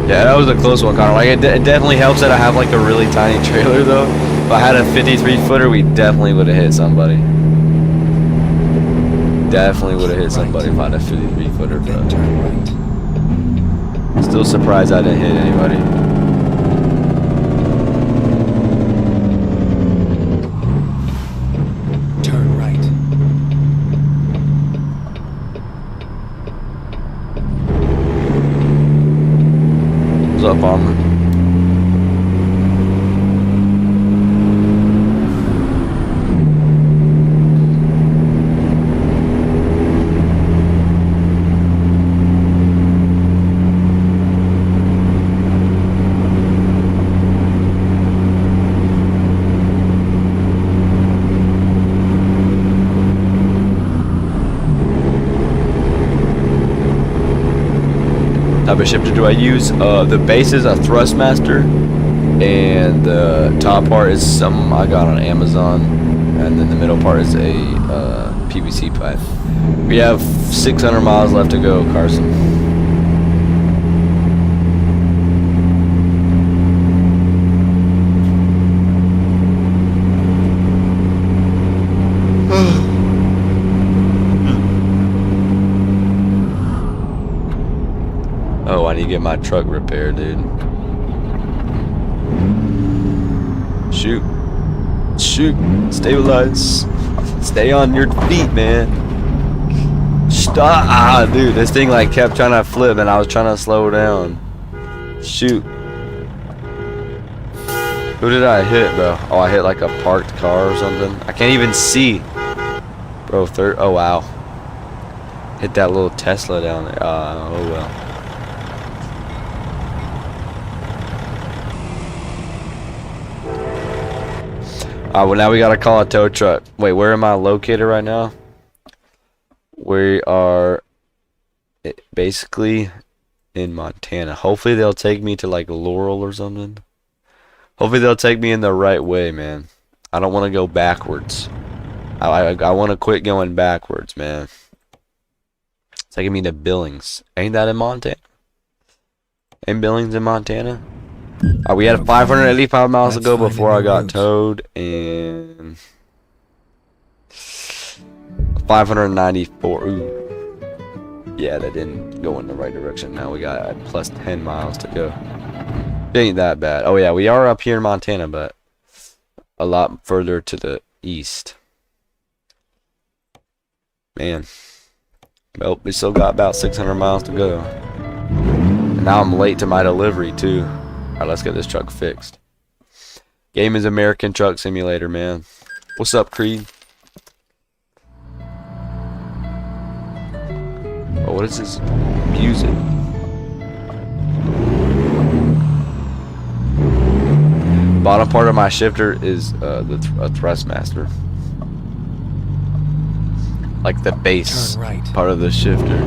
Yeah, that was a close one, Connor. Like, it definitely helps that I have like a really tiny trailer, though. If I had a 53 footer, we definitely would have hit somebody. Definitely would have hit somebody if I had a 53 footer, bro. Still surprised I didn't hit anybody. Turn right. What's up, Armor? type of shifter do I use? The base is a Thrustmaster, and the top part is some I got on Amazon, and then the middle part is a PVC pipe. We have 600 miles left to go, Carson. Oh, I need to get my truck repaired, dude. Shoot. Shoot. Stabilize. Stay on your feet, man. Stop. Ah, dude, this thing like kept trying to flip and I was trying to slow down. Shoot. Who did I hit, bro? Oh, I hit like a parked car or something. I can't even see. Bro, oh, wow. Hit that little Tesla down there. Oh, well. Well, now we gotta call a tow truck. Wait, where am I located right now? We are basically in Montana. Hopefully they'll take me to like Laurel or something. Hopefully they'll take me in the right way, man. I don't want to go backwards. I want to quit going backwards, man. It's taking me to Billings. Ain't that in Montana? Ain't Billings in Montana? We had 585 miles to go before I got towed, and 594. Ooh. Yeah, that didn't go in the right direction. Now we got plus 10 miles to go. It ain't that bad. Oh yeah, we are up here in Montana, but a lot further to the east. Man. Well, we still got about 600 miles to go. And now I'm late to my delivery, too. Alright, let's get this truck fixed. Game is American Truck Simulator, man. What's up, Creed? Oh, what is this music? Bottom part of my shifter is a Thrustmaster. Like the base part of the shifter.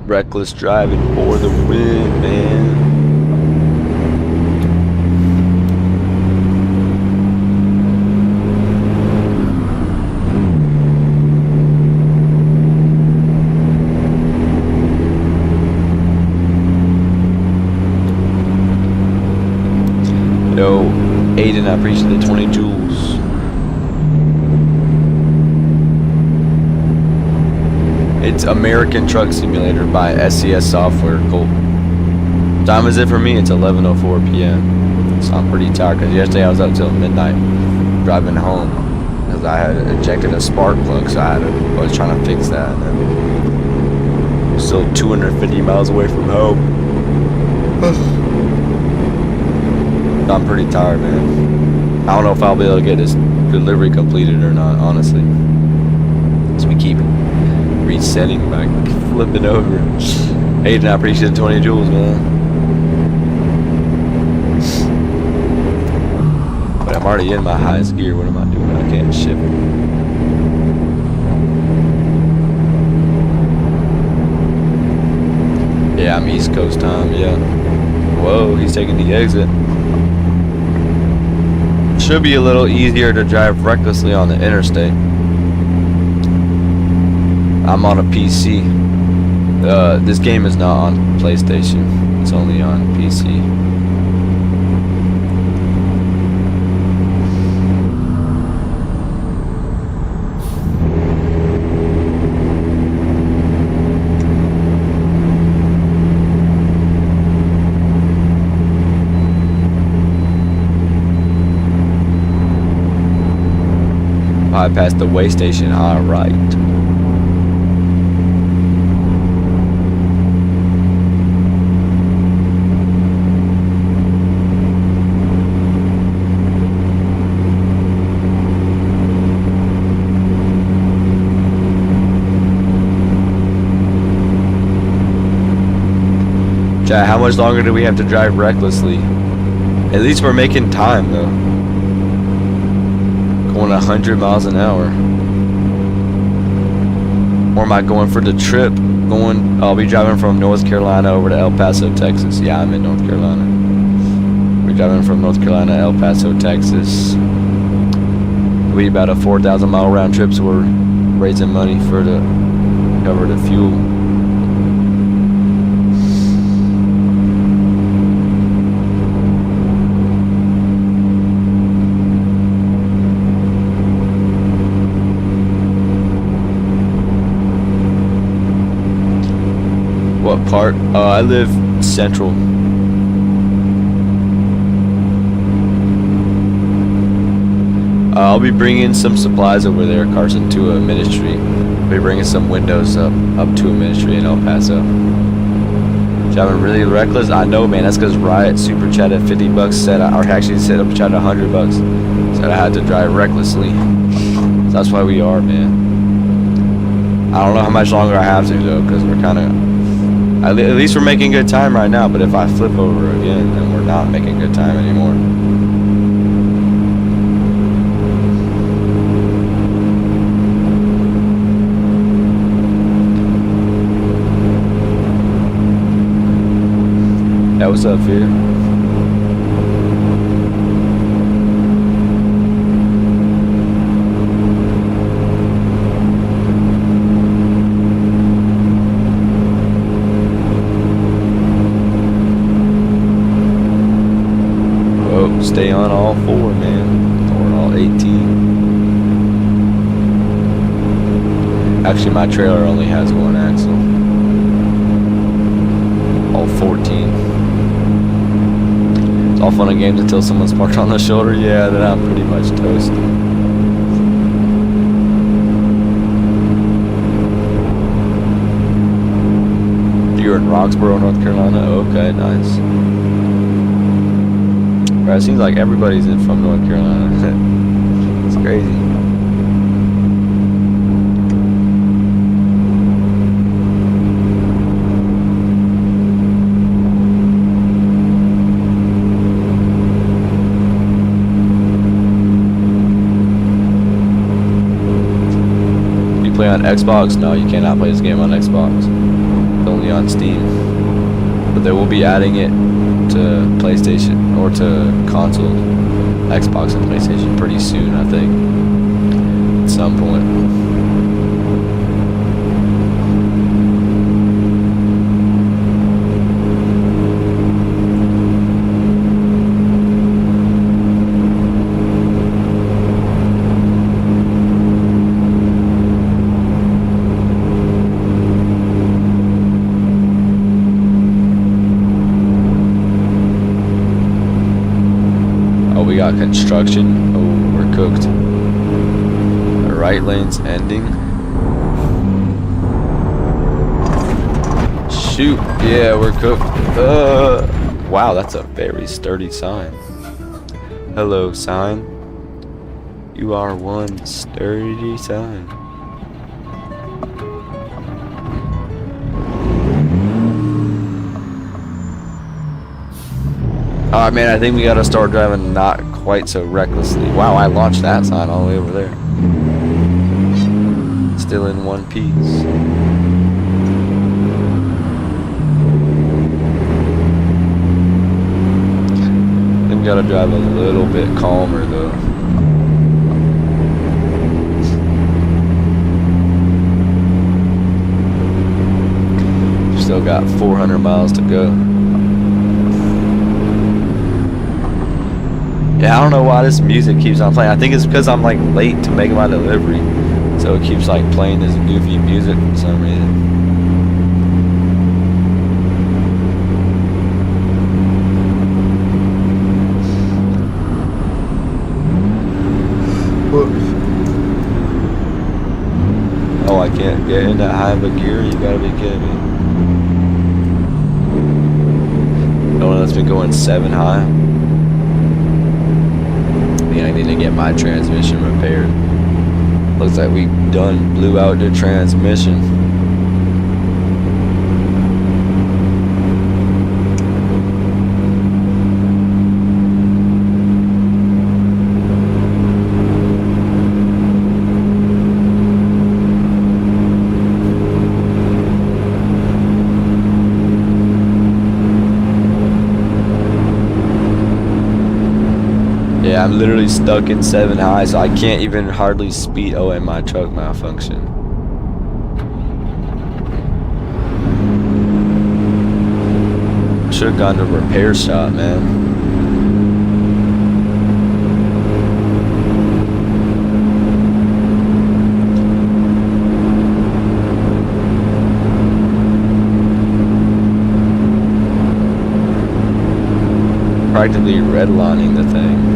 Reckless driving for the win, man. Yo, Aiden, I appreciate the 20 joules. It's American Truck Simulator by SCS Software. Cool. Time is it for me? It's 11:04 p.m. So I'm pretty tired because yesterday I was up till midnight driving home because I had ejected a spark plug, so I was trying to fix that. And still 250 miles away from home. I'm pretty tired, man. I don't know if I'll be able to get this delivery completed or not, honestly. So we keep resetting back, flipping over. Aiden, I appreciate the 20 joules, man. But I'm already in my highest gear. What am I doing? I can't ship. Yeah, I'm East Coast time, yeah. Whoa, he's taking the exit. Should be a little easier to drive recklessly on the interstate. I'm on a PC. This game is not on PlayStation. It's only on PC. drive past the way station. Alright. Chat, how much longer do we have to drive recklessly? At least we're making time though. Going 100 miles an hour. Or am I going for the trip? I'll be driving from North Carolina over to El Paso, Texas. Yeah, I'm in North Carolina. We're driving from North Carolina to El Paso, Texas. It'll be about a 4,000 mile round trip, so we're raising money for to cover the fuel. What part? I live central. I'll be bringing some supplies over there, Carson, to a ministry. I'll be bringing some windows up to a ministry in El Paso. Driving really reckless. I know, man. That's because Riot super chat at $50 said, or actually said up chat at $100. Said I had to drive recklessly. So that's why we are, man. I don't know how much longer I have to though, because we're kind of. At least we're making good time right now, but if I flip over again, then we're not making good time anymore. Yeah, what's up, Fear? Stay on all 4, man, or all 18. Actually, my trailer only has 1 axle. All 14. It's all fun and games until someone's parked on the shoulder. Yeah, then I'm pretty much toast. You're in Roxborough, North Carolina? Okay, nice. Right, it seems like everybody's from North Carolina. It's crazy. You play on Xbox? No, you cannot play this game on Xbox. It's only on Steam. But they will be adding it to PlayStation or to console, Xbox and PlayStation pretty soon, I think, at some point. We got construction. Oh, we're cooked. The right lane's ending. Shoot. Yeah, we're cooked. Wow, that's a very sturdy sign. Hello, sign. You are one sturdy sign. Alright, man, I think we gotta start driving not quite so recklessly. Wow, I launched that sign all the way over there. Still in one piece. I think we gotta drive a little bit calmer, though. Still got 400 miles to go. Yeah, I don't know why this music keeps on playing. I think it's because I'm like late to make my delivery. So it keeps like playing this goofy music for some reason. Whoops. that high of a gear? You gotta be kidding me. No one lets me go in 7 high. I need to get my transmission repaired. Looks like we blew out the transmission. Yeah, I'm literally stuck in 7 high, so I can't even hardly speed. Oh, and my truck malfunction. I should have gone to a repair shop, man. Practically redlining the thing.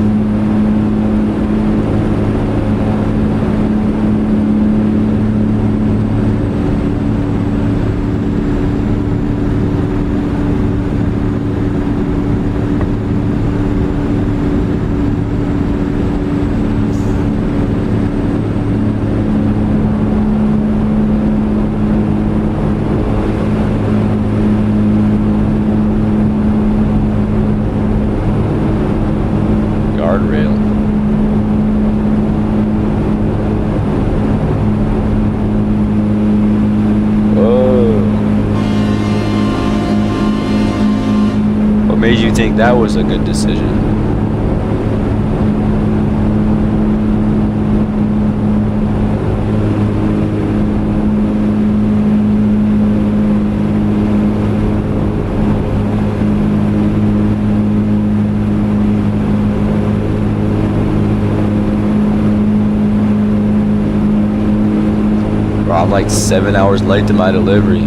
Guardrail. Whoa. What made you think that was a good decision? I'm like 7 hours late to my delivery.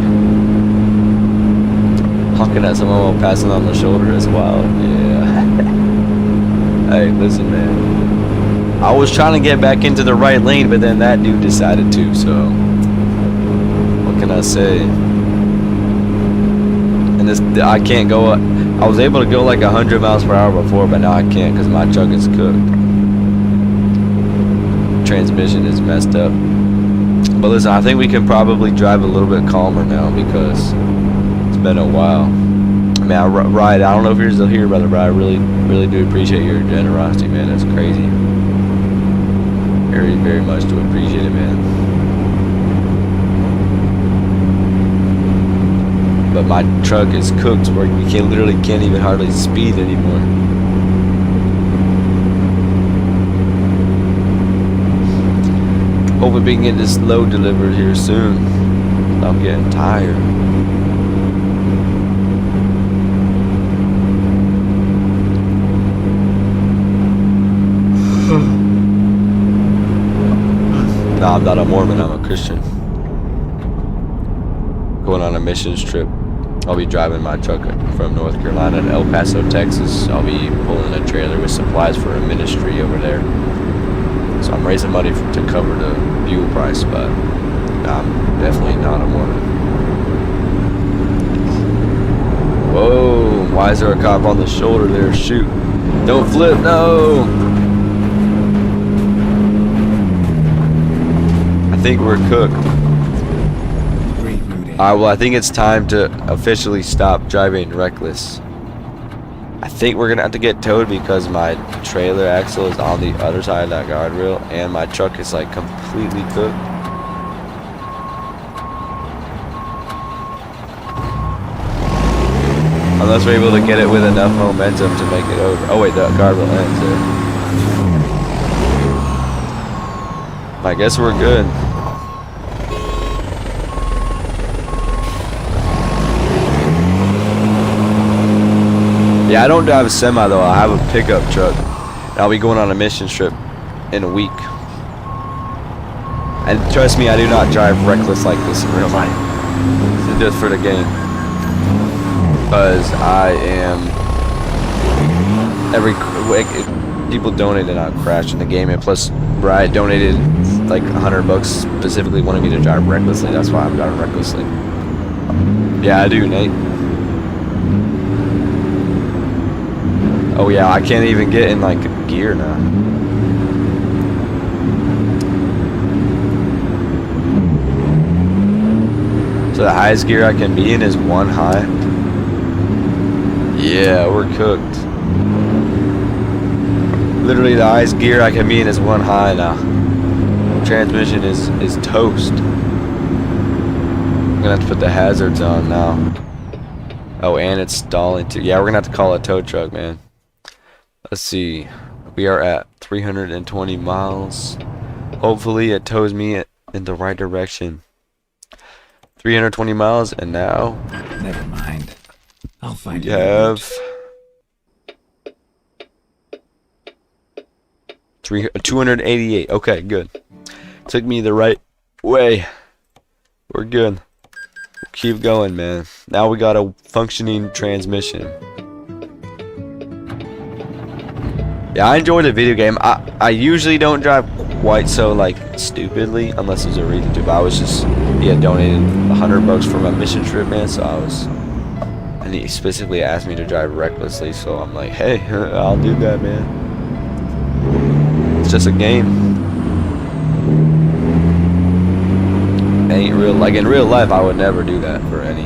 Honking at someone while passing on the shoulder is wild. Yeah. Hey, listen, man. I was trying to get back into the right lane, but then that dude decided to, so what can I say? And this, I can't go. I was able to go like 100 miles per hour before, but now I can't because my truck is cooked. Transmission is messed up. But listen, I think we can probably drive a little bit calmer now because it's been a while. I mean, I don't know if you're still here, brother, but I really, really do appreciate your generosity, man. That's crazy. Very, very much do appreciate it, man. But my truck is cooked where we literally can't even hardly speed anymore. Hoping we can get this load delivered here soon. I'm getting tired. No, I'm not a Mormon, I'm a Christian. Going on a missions trip. I'll be driving my truck from North Carolina to El Paso, Texas. I'll be pulling a trailer with supplies for a ministry over there. So I'm raising money to cover the fuel price, but I'm definitely not a Mormon. Whoa, why is there a cop on the shoulder there? Shoot. Don't flip, no! I think we're cooked. Alright, well I think it's time to officially stop driving reckless. I think we're gonna have to get towed because my trailer axle is on the other side of that guardrail and my truck is like completely cooked. Unless we're able to get it with enough momentum to make it over. Oh wait, the guardrail ends there. I guess we're good. Yeah, I don't drive a semi though. I have a pickup truck. And I'll be going on a mission trip in a week. And trust me, I do not drive reckless like this in real life. It's just for the game. Because I am every people donate and I crash in the game, and plus Brian donated like $100 specifically wanting me to drive recklessly. That's why I'm driving recklessly. Yeah, I do, Nate. Oh yeah, I can't even get in like gear now. So the highest gear I can be in is 1 high. Yeah, we're cooked. Literally the highest gear I can be in is 1 high now. Transmission is toast. I'm gonna have to put the hazards on now. Oh, and it's stalling too. Yeah, we're gonna have to call a tow truck, man. Let's see. We are at 320 miles. Hopefully it tows me in the right direction. 320 miles, and now Never mind. I'll find we you. have 288. Okay, good. Took me the right way. We're good. Keep going, man. Now we got a functioning transmission. Yeah, I enjoy the video game. I usually don't drive quite so like stupidly unless there's a reason to. But I was just donated $100 for my mission trip, man. So and he specifically asked me to drive recklessly. So I'm like, hey, I'll do that, man. It's just a game. Ain't real, like in real life I would never do that for any,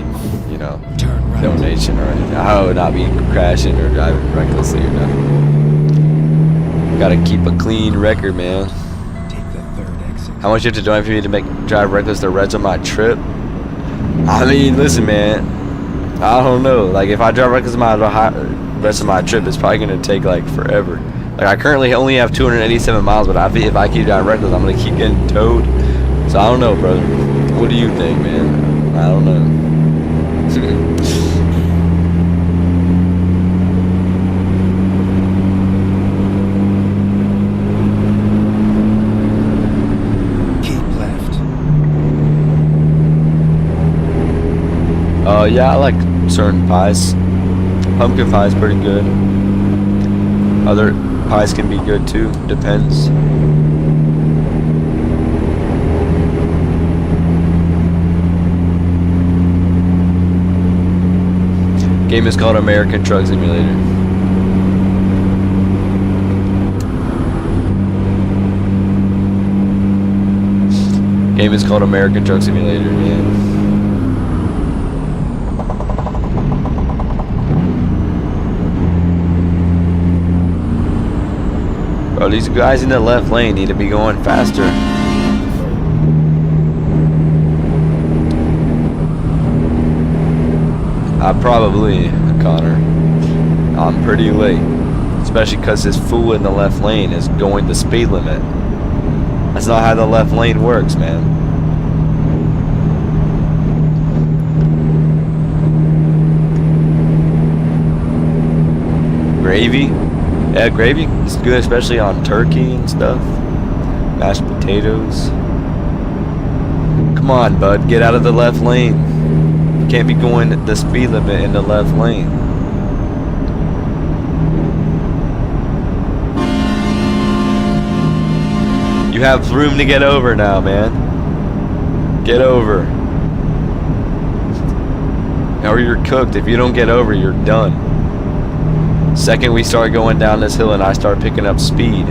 you know, Turn right. donation or anything. I would not be crashing or driving recklessly or nothing. Gotta keep a clean record, man. Take the 3rd exit. How much you have to donate for me to drive reckless the rest of my trip? I mean, listen, man, I don't know. Like if I drive reckless my rest of my trip, it's probably gonna take like forever. Like I currently only have 287 miles, but if I keep driving reckless, I'm gonna keep getting towed. So I don't know, brother. What do you think, man? I don't know. Keep left. Yeah, I like certain pies. Pumpkin pie is pretty good. Other pies can be good too. Depends. Game is called American Truck Simulator. Game is called American Truck Simulator, man. Bro, these guys in the left lane need to be going faster. Probably, Connor. I'm pretty late. Especially because this fool in the left lane is going the speed limit. That's not how the left lane works, man. Gravy? Yeah, gravy is good, especially on turkey and stuff. Mashed potatoes. Come on, bud. Get out of the left lane. Can't be going the speed limit in the left lane. You have room to get over now, man. Get over. Or you're cooked. If you don't get over, you're done. Second we start going down this hill and I start picking up speed.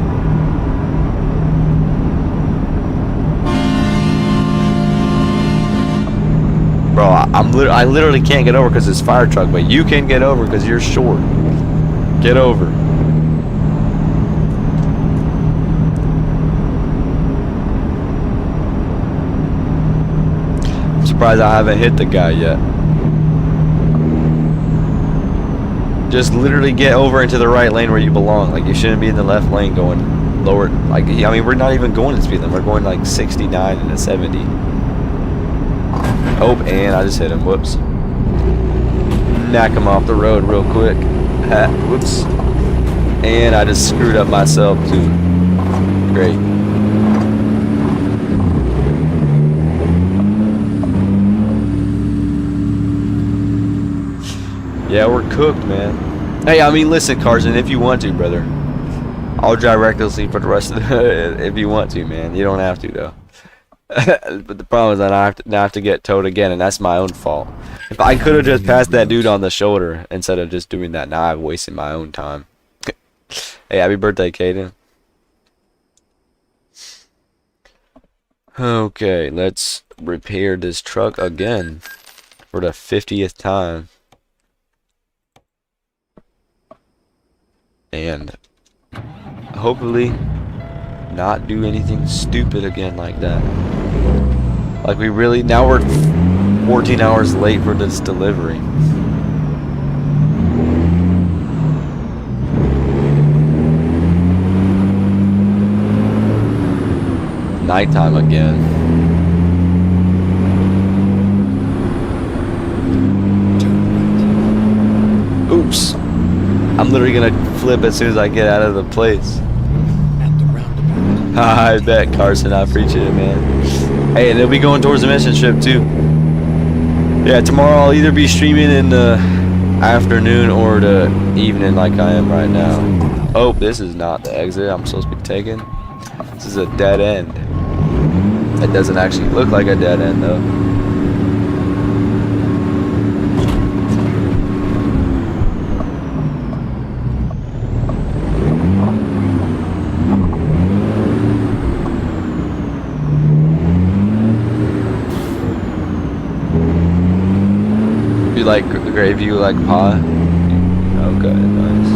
Bro, I literally can't get over because it's fire truck, but you can get over because you're short. Get over. I'm surprised I haven't hit the guy yet. Just literally get over into the right lane where you belong. Like you shouldn't be in the left lane going lower. Like I mean, we're not even going to speed limit. We're going like 69 and a 70. Oh, and I just hit him. Whoops. Knock him off the road real quick. Ha, whoops. And I just screwed up myself too. Great. Yeah, we're cooked, man. Hey, I mean, listen, Carson, if you want to, brother. I'll drive recklessly for the rest of the if you want to, man. You don't have to though. But the problem is that I have to get towed again, and that's my own fault. If I could have just passed that dude on the shoulder instead of just doing that, now I've wasted my own time. Hey, happy birthday, Kaden. Okay, let's repair this truck again for the 50th time. And hopefully not do anything stupid again like that. Like we really, now we're 14 hours late for this delivery. Nighttime again. Oops. I'm literally gonna flip as soon as I get out of the place. At the roundabout. I bet, Carson. I appreciate it, man. Hey, and they'll be going towards the mission trip too. Yeah, tomorrow I'll either be streaming in the afternoon or the evening like I am right now. Oh, this is not the exit I'm supposed to be taking. This is a dead end. It doesn't actually look like a dead end though. You like gravy, you like pie? Okay, nice.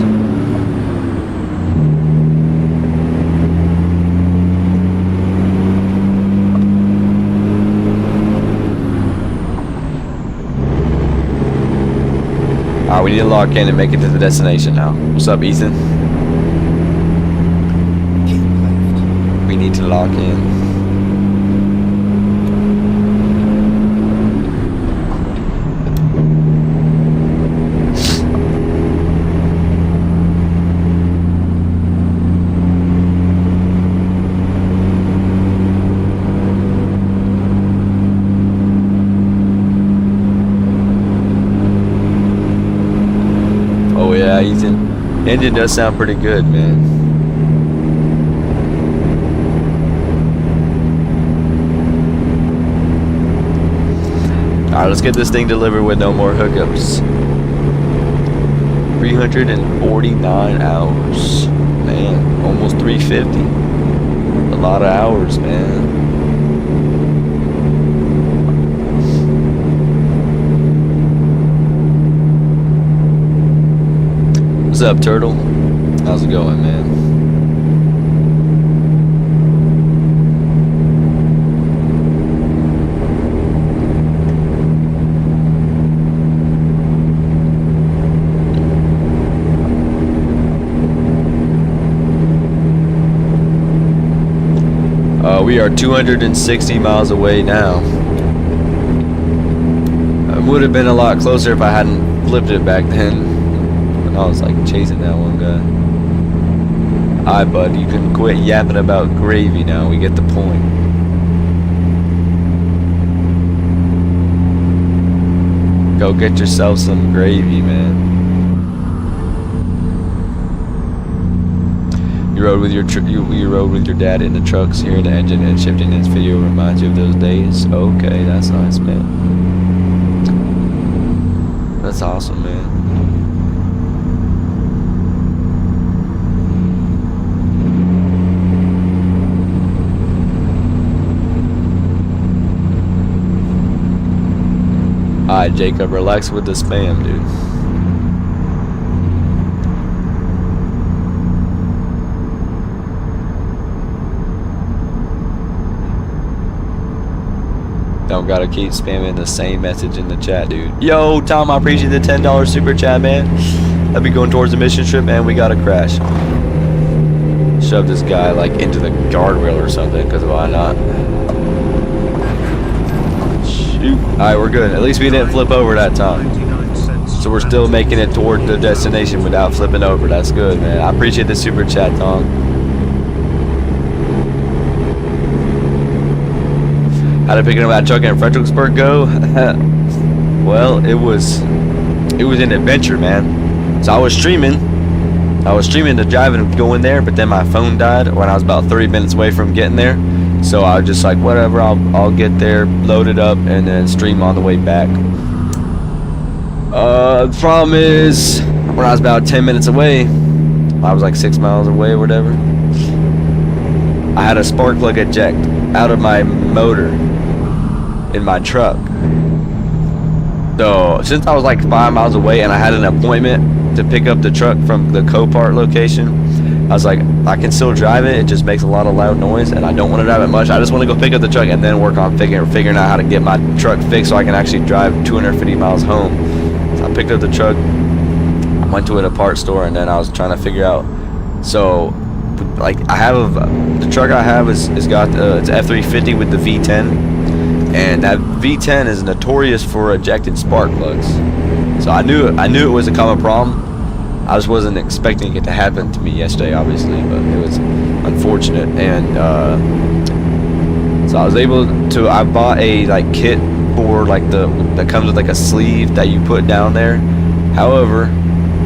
Alright, we need to lock in and make it to the destination now. What's up, Ethan? Keep left. We need to lock in. Yeah, Ethan. Engine does sound pretty good, man. Alright, let's get this thing delivered with no more hookups. 349 hours. Man, almost 350. A lot of hours, man. What's up, Turtle? How's it going, man? We are 260 miles away now. It would have been a lot closer if I hadn't flipped it back then. I was like chasing that one guy. Alright, bud, you can quit yapping about gravy now. We get the point. Go get yourself some gravy, man. You rode with you rode with your dad in the trucks, hearing the engine and shifting in this video reminds you of those days. Okay, that's nice, man. That's awesome, man. Alright, Jacob, relax with the spam, dude. Don't gotta keep spamming the same message in the chat, dude. Yo, Tom, I appreciate the $10 super chat, man. I'll be going towards the mission trip, and we gotta crash. Shove this guy, like, into the guardrail or something, because why not? Shoot. Alright, we're good. At least we didn't flip over that time. So we're still making it toward the destination without flipping over. That's good, man. I appreciate the super chat, Tom. How did picking up that truck in Fredericksburg go? Well, it was an adventure, man. So I was streaming, I was streaming to drive and go in there, but then my phone died when I was about 30 minutes away from getting there. So I was just like, whatever, I'll get there, load it up, and then stream on the way back. The problem is, when I was about 10 minutes away, I was like 6 miles away or whatever, I had a spark plug eject out of my motor in my truck. So since I was like 5 miles away and I had an appointment to pick up the truck from the Copart location, I was like, I can still drive it. It just makes a lot of loud noise, and I don't want to drive it much. I just want to go pick up the truck and then work on figuring out how to get my truck fixed so I can actually drive 250 miles home. So I picked up the truck, went to a parts store, and then I was trying to figure out. So, like, I have the truck I have is got it's F350 with the V10. And that V10 is notorious for ejected spark plugs. So I knew it was a common problem. I just wasn't expecting it to happen to me yesterday, obviously, but it was unfortunate. And so I was able to. I bought a like kit for like that comes with like a sleeve that you put down there. However,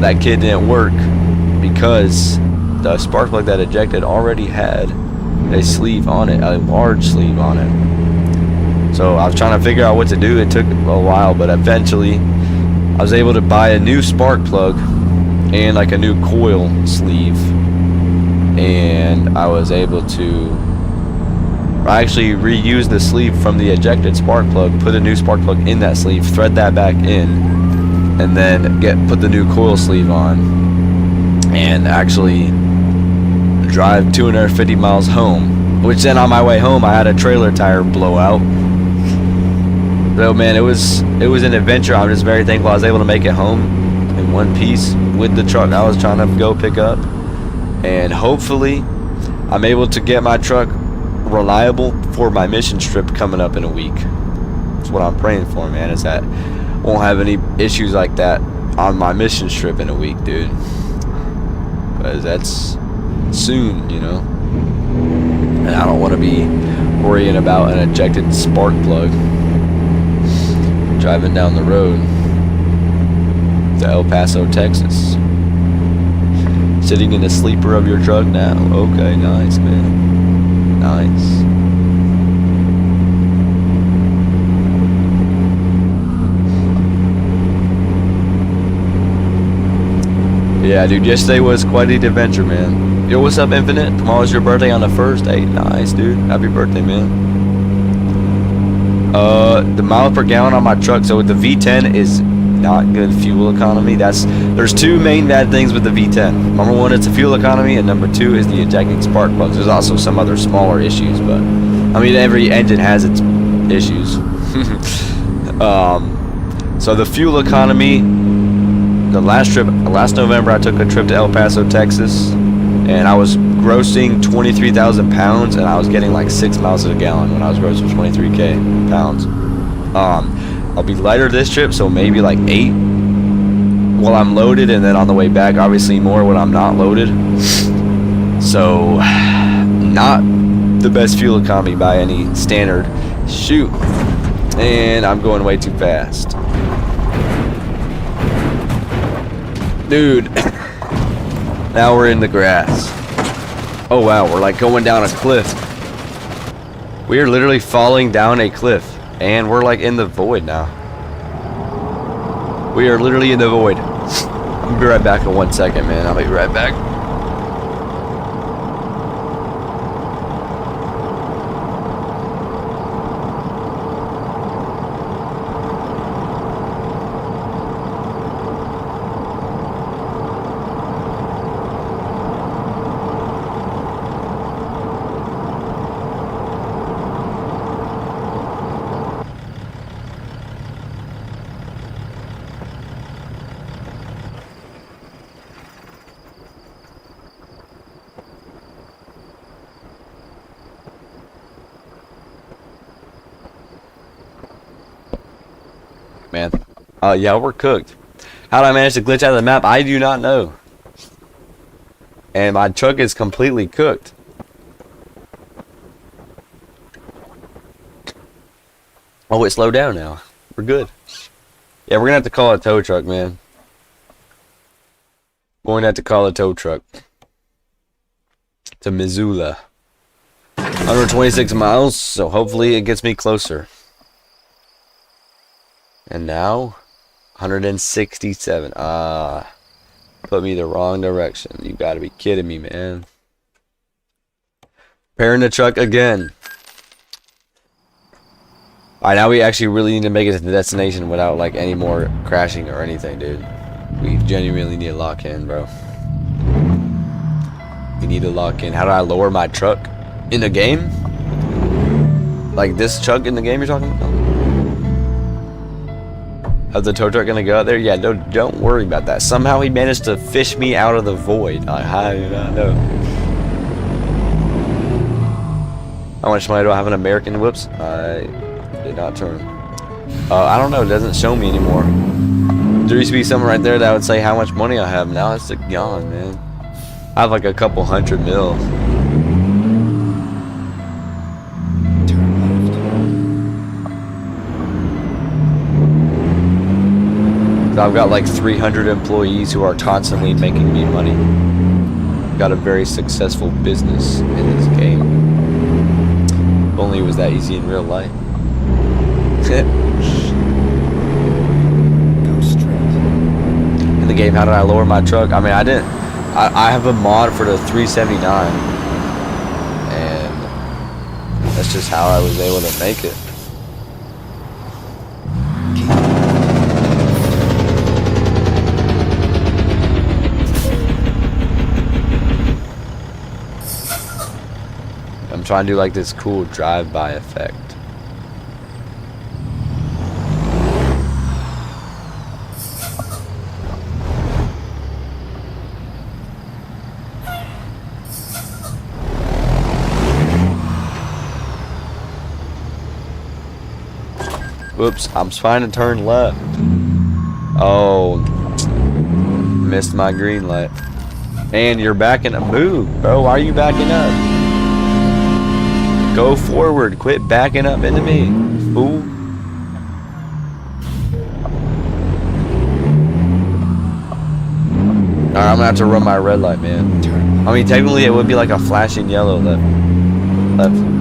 that kit didn't work because the spark plug that ejected already had a sleeve on it, a large sleeve on it. So I was trying to figure out what to do. It took a while, but eventually I was able to buy a new spark plug and like a new coil sleeve, and I was able to actually reuse the sleeve from the ejected spark plug, put a new spark plug in that sleeve, thread that back in, and then put the new coil sleeve on, and actually drive 250 miles home. Which then on my way home I had a trailer tire blow out. So man, it was an adventure. I'm just very thankful I was able to make it home in one piece with the truck I was trying to go pick up, and hopefully I'm able to get my truck reliable for my mission trip coming up in a week. That's what I'm praying for, man, is that I won't have any issues like that on my mission trip in a week, dude, because that's soon, you know, and I don't want to be worrying about an ejected spark plug driving down the road to El Paso, Texas. Sitting in the sleeper of your truck now. Okay, nice, man. Nice. Yeah, dude, yesterday was quite an adventure, man. Yo, what's up, Infinite? Tomorrow's your birthday on the 1st. Hey, nice, dude. Happy birthday, man. The mile per gallon on my truck, so with the V10 is not good fuel economy. There's two main bad things with the V10. Number one, it's the fuel economy, and number two is the ejecting spark plugs. There's also some other smaller issues, but I mean, every engine has its issues. So the fuel economy, last November I took a trip to El Paso, Texas, and I was grossing 23,000 pounds, and I was getting like 6 miles to the gallon when I was grossing 23k pounds. I'll be lighter this trip, so maybe like 8 while I'm loaded, and then on the way back obviously more when I'm not loaded. So not the best fuel economy by any standard. Shoot, and I'm going way too fast, dude. Now we're in the grass. Oh wow, we're like going down a cliff. We are literally falling down a cliff, and we're like in the void now. We are literally in the void. I'll be right back in 1 second, man. I'll be right back. Man, yeah, we're cooked. How did I manage to glitch out of the map? I do not know. And my truck is completely cooked. Oh, it slowed down now. We're good. Yeah, we're gonna have to call a tow truck, man. Going to have to call a tow truck to Missoula. 126 miles, so hopefully it gets me closer. And now, 167. Put me the wrong direction. You gotta be kidding me, man. Repairing the truck again. Alright, now we actually really need to make it to the destination without like any more crashing or anything, dude. We genuinely need to lock in, bro. We need to lock in. How do I lower my truck in the game? Like this truck in the game you're talking about? How's the tow truck gonna go out there? Yeah, no, don't worry about that. Somehow he managed to fish me out of the void. I do not know. How much money do I have in American Whoops? I did not turn. I don't know. It doesn't show me anymore. There used to be something right there that would say how much money I have. Now it's like gone, man. I have like a couple $100 mil. I've got like 300 employees who are constantly making me money. Got a very successful business in this game. If only it was that easy in real life. Go straight. In the game, how did I lower my truck? I mean, I didn't. I have a mod for the 379, and that's just how I was able to make it. I'm trying to do like this cool drive-by effect. Whoops, I'm trying to turn left. Oh, missed my green light. And you're backing up. Move, bro. Why are you backing up? Go forward. Quit backing up into me, fool. Alright, I'm gonna have to run my red light, man. I mean, technically it would be like a flashing yellow left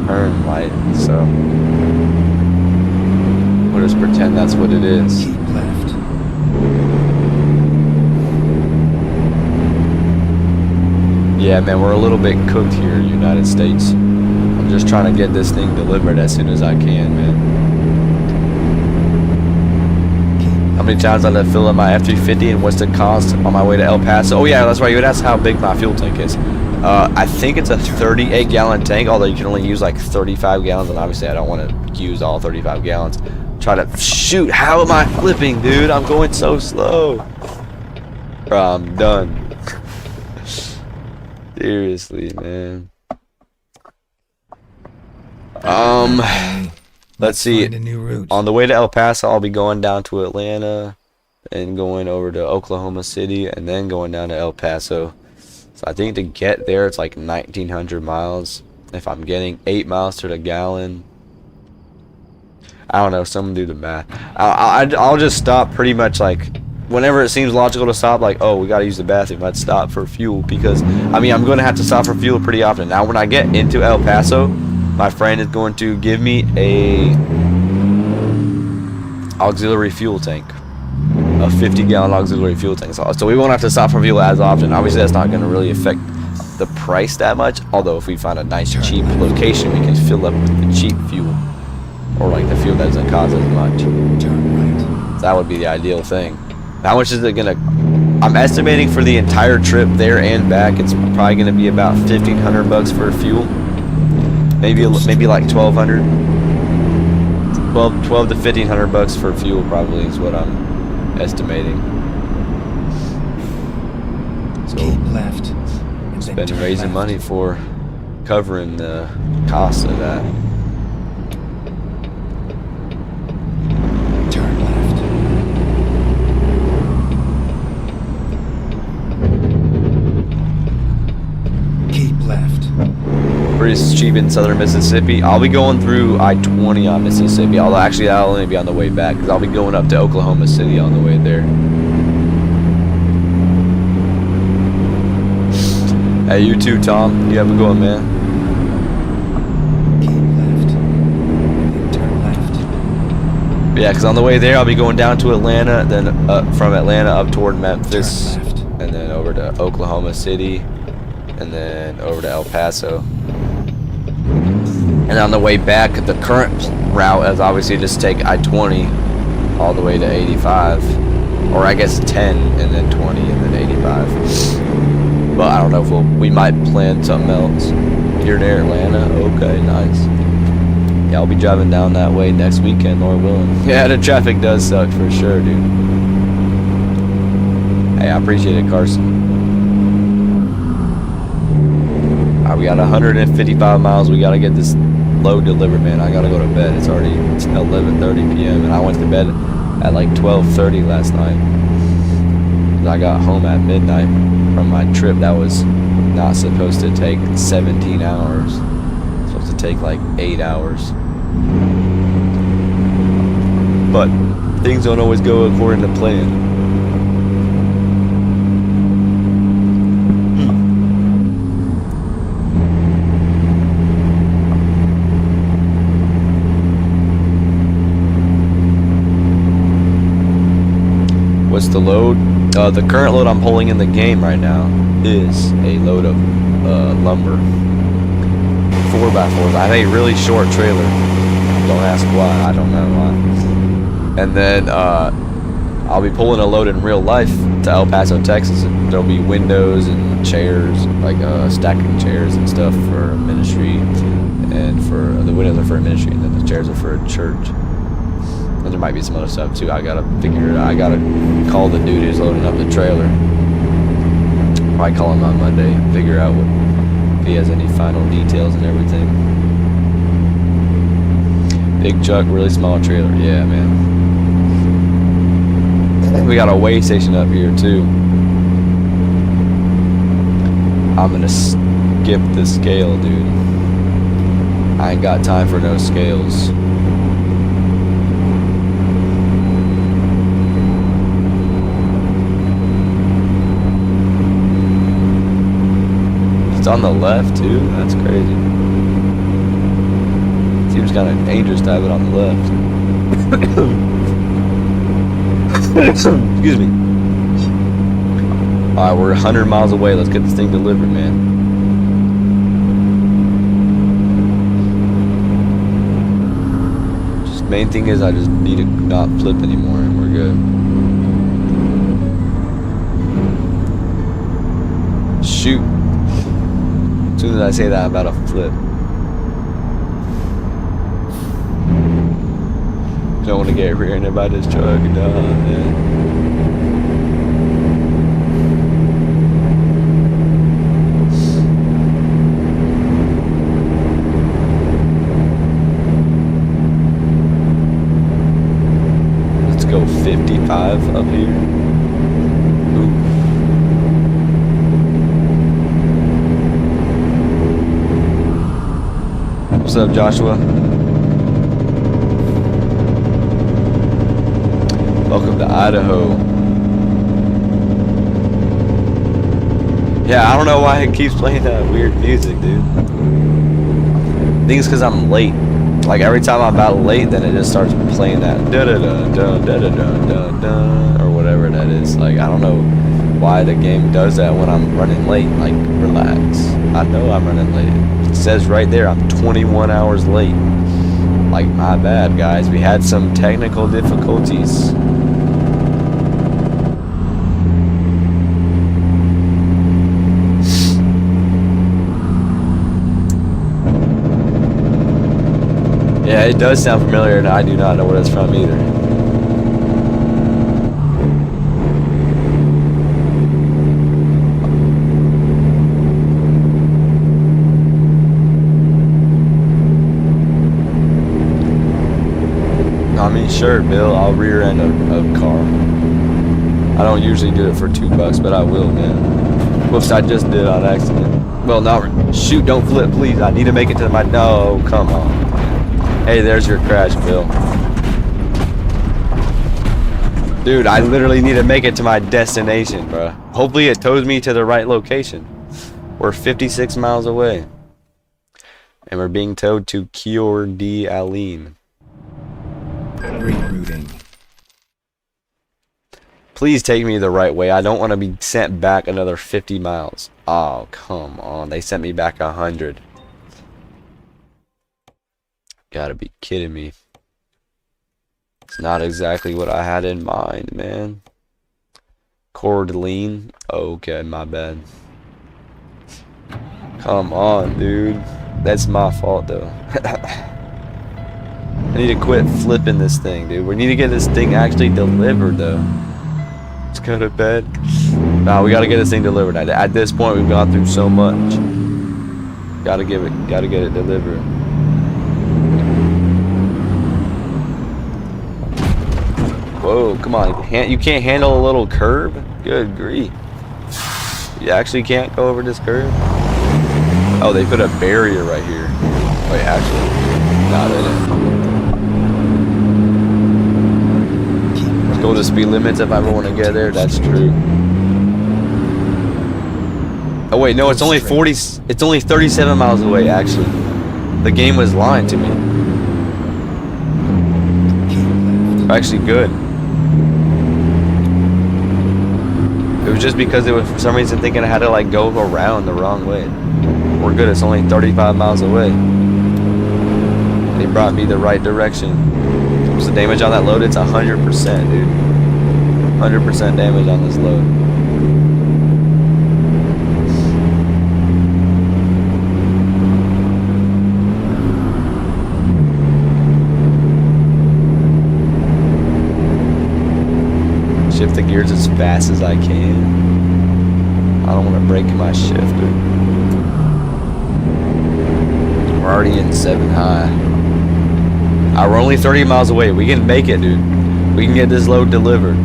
turn light, so we'll just pretend that's what it is. Keep left. Yeah, man, we're a little bit cooked here in the United States. I'm just trying to get this thing delivered as soon as I can, man. How many times did I fill up my F-350 and what's the cost on my way to El Paso? Oh yeah, that's right, you would ask how big my fuel tank is. I think it's a 38-gallon tank, although you can only use like 35 gallons, and obviously I don't want to use all 35 gallons. Try to shoot, how am I flipping, dude? I'm going so slow. Bro, I'm done. Seriously, man. Let's see. Find a new route. On the way to El Paso, I'll be going down to Atlanta and going over to Oklahoma City and then going down to El Paso. So I think to get there, it's like 1,900 miles. If I'm getting 8 miles to the gallon, I don't know. Someone do the math. I'll just stop pretty much like whenever it seems logical to stop. Like, oh, we gotta use the bathroom. Let's stop for fuel because I mean I'm gonna have to stop for fuel pretty often. Now when I get into El Paso, my friend is going to give me a auxiliary fuel tank, a 50-gallon auxiliary fuel tank. So we won't have to stop for fuel as often. Obviously, that's not going to really affect the price that much. Although if we find a nice cheap location, we can fill up with the cheap fuel, or like the fuel that doesn't cost as much. Turn right. So that would be the ideal thing. How much is it gonna? I'm estimating for the entire trip there and back, it's probably gonna be about $1,500 for fuel. Maybe like 1,200. 12 to $1,500 for fuel probably is what I'm estimating. So Keep left. And it's then been turn raising left. money for covering the cost of that. Turn left. Keep left. Pretty cheap in southern Mississippi. I'll be going through I-20 on Mississippi. Although actually that'll only be on the way back because I'll be going up to Oklahoma City on the way there. Hey, you too, Tom. You have a good one, man. Keep left, and then turn left. Yeah, because on the way there, I'll be going down to Atlanta, then from Atlanta up toward Memphis, Turn left. and then over to Oklahoma City, and then over to El Paso. And on the way back, the current route is obviously just take I-20 all the way to 85, or I guess 10 and then 20 and then 85. But I don't know if we might plan something else. You're near Atlanta? Okay, nice. Yeah, I'll be driving down that way next weekend, Lord willing. Yeah, the traffic does suck for sure, dude. Hey, I appreciate it, Carson. Alright, we got 155 miles. We gotta get this load delivered, man. I gotta go to bed. It's 11:30 p.m. and I went to bed at like 12:30 last night. I got home at midnight from my trip that was not supposed to take 17 hours. It's supposed to take like 8 hours. But things don't always go according to plan. What's the load? The current load I'm pulling in the game right now is a load of lumber. 4x4s. I have a really short trailer. Don't ask why. I don't know why. And then I'll be pulling a load in real life to El Paso, Texas. There'll be windows and chairs, like stacking chairs and stuff for ministry, and for the windows are for ministry, and then the chairs are for a church. And there might be some other stuff too. I gotta figure it out. I gotta call the dude who's loading up the trailer. Probably call him on Monday and figure out if he has any final details and everything. Big truck, really small trailer. Yeah, man. We got a weigh station up here too. I'm gonna skip the scale, dude. I ain't got time for no scales. It's on the left too? That's crazy. Seems kind of dangerous to have it on the left. Excuse me. Alright, we're 100 miles away. Let's get this thing delivered, man. Just main thing is I just need to not flip anymore and we're good. Shoot. As soon as I say that, I'm about to flip. Don't want to get rear-ended by this truck, man. Let's go 55 up here. Ooh. What's up, Joshua? Welcome to Idaho. Yeah, I don't know why it keeps playing that weird music, dude. I think it's because I'm late. Like every time I'm about late, then it just starts playing that da da da da da da da da or whatever that is. Like I don't know why the game does that when I'm running late. Like relax. I know I'm running late. It says right there I'm 21 hours late. Like my bad, guys. We had some technical difficulties. Yeah, it does sound familiar, and I do not know where it's from either. I mean, sure, Bill, I'll rear end a car. I don't usually do it for $2, but I will, man. Whoops, I just did on accident. Well, no, shoot, don't flip, please. I need to make it to my... No, come on. Hey, there's your crash, Bill. Dude, I literally need to make it to my destination, bro. Hopefully it tows me to the right location. We're 56 miles away. And we're being towed to Kior D. Aline. Rerouting. Please take me the right way. I don't want to be sent back another 50 miles. Oh, come on. They sent me back 100. Gotta be kidding me. It's not exactly what I had in mind, man. Coeur d'Alene. Okay, my bad. Come on, dude. That's my fault, though. I need to quit flipping this thing, dude. We need to get this thing actually delivered, though. Let's go to bed. Nah, we gotta get this thing delivered. At this point, we've gone through so much. Gotta get it delivered. Whoa, come on. You can't handle a little curb? Good grief. You actually can't go over this curb? Oh, they put a barrier right here. Wait, actually. Nah, they didn't. Let's go to speed limits if I ever want to get there. That's true. Oh, wait, no, it's only 40. It's only 37 miles away, actually. The game was lying to me. Actually, good. It was just because it was for some reason thinking I had to like go around the wrong way. We're good. It's only 35 miles away. They brought me the right direction. What's the damage on that load? It's 100%, dude. 100% damage on this load. Shift the gears as fast as I can. I don't want to break my shifter. We're already in 7 high. We're only 30 miles away. We can make it, dude. We can get this load delivered.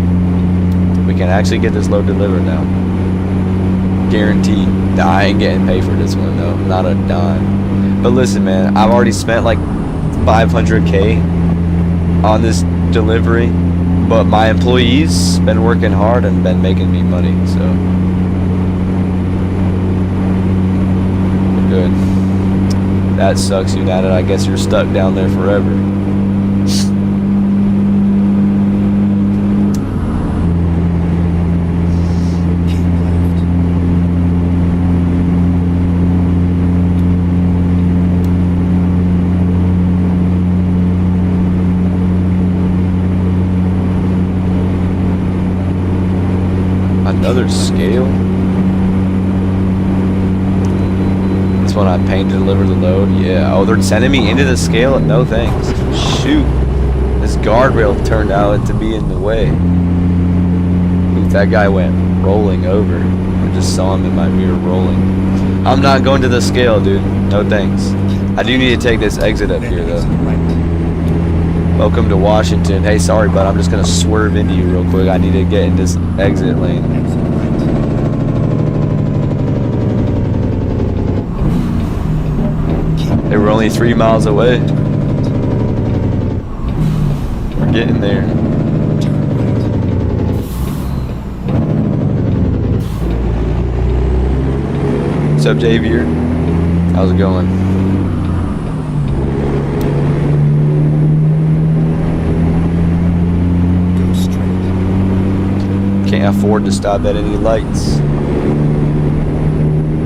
We can actually get this load delivered now. Guaranteed. I ain't getting paid for this one, though. Not a dime. But listen, man. I've already spent like 500K on this delivery. But my employees been working hard and been making me money, so we're good. That sucks, United. I guess you're stuck down there forever. Another scale. This one I paid to deliver the load. Yeah. Oh, they're sending me into the scale? No thanks. Shoot. This guardrail turned out to be in the way. Ooh, that guy went rolling over. I just saw him in my mirror rolling. I'm not going to the scale, dude. No thanks. I do need to take this exit up here, though. Welcome to Washington. Hey, sorry, but I'm just going to swerve into you real quick. I need to get in this exit lane. They were only 3 miles away. We're getting there. What's up, Javier? How's it going? Can't afford to stop at any lights.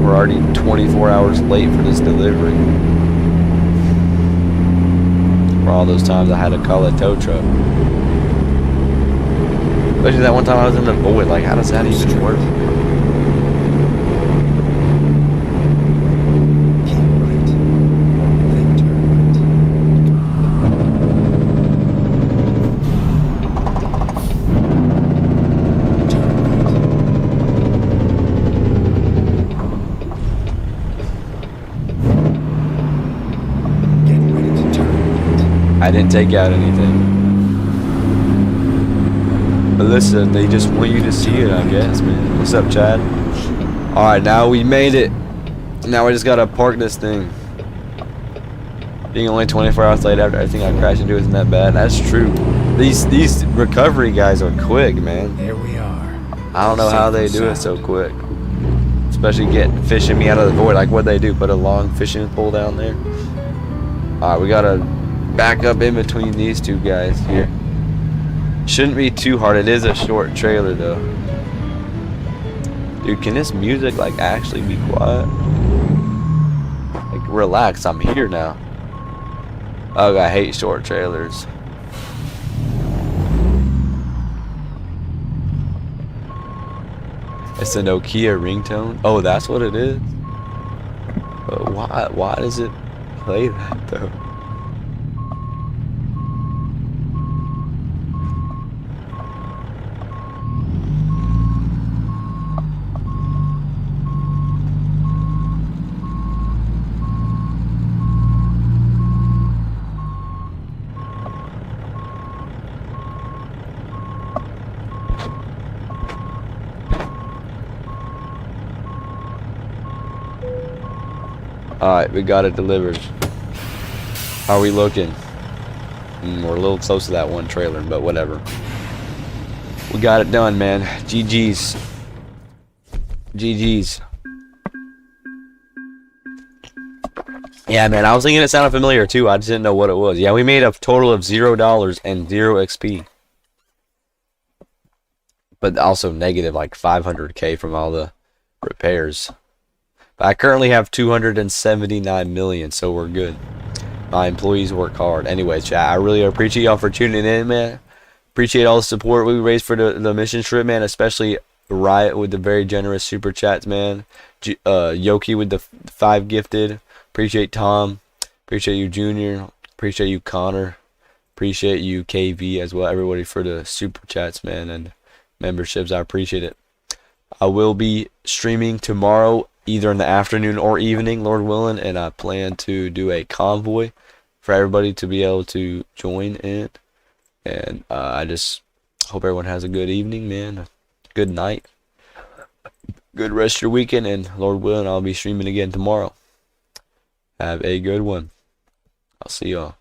We're already 24 hours late for this delivery. For all those times I had to call a tow truck. Especially that one time I was in the void. Like, how does that even work? I didn't take out anything. But listen, they just want you to see it, I guess, man. What's up, Chad? Alright, now we made it. Now we just gotta park this thing. Being only 24 hours late after everything I crashed into isn't that bad. That's true. These recovery guys are quick, man. There we are. I don't know how they do it so quick. especially fishing me out of the void. Like what they do, put a long fishing pole down there. All right, we gotta back up in between these two guys here. Shouldn't be too hard. It is a short trailer though. Dude, can this music like actually be quiet? Like relax, I'm here now. Oh, I hate short trailers. It's a Nokia ringtone. Oh, that's what it is. But why does it play that though? Alright, we got it delivered. How are we looking? We're a little close to that one trailer, but whatever. We got it done, man. GG's. GG's. Yeah, man, I was thinking it sounded familiar too. I just didn't know what it was. Yeah, we made a total of $0 and 0 XP. But also negative like 500K from all the repairs. But I currently have 279 million, so we're good. My employees work hard. Anyway, chat, I really appreciate y'all for tuning in, man. Appreciate all the support we raised for the mission trip, man. Especially Riot with the very generous super chats, man. Yoki with the 5 gifted. Appreciate Tom. Appreciate you, Junior. Appreciate you, Connor. Appreciate you, KV, as well. Everybody for the super chats, man, and memberships. I appreciate it. I will be streaming tomorrow, either in the afternoon or evening, Lord willing, and I plan to do a convoy for everybody to be able to join in. And I just hope everyone has a good evening, man. Good night. Good rest of your weekend, and Lord willing, I'll be streaming again tomorrow. Have a good one. I'll see y'all.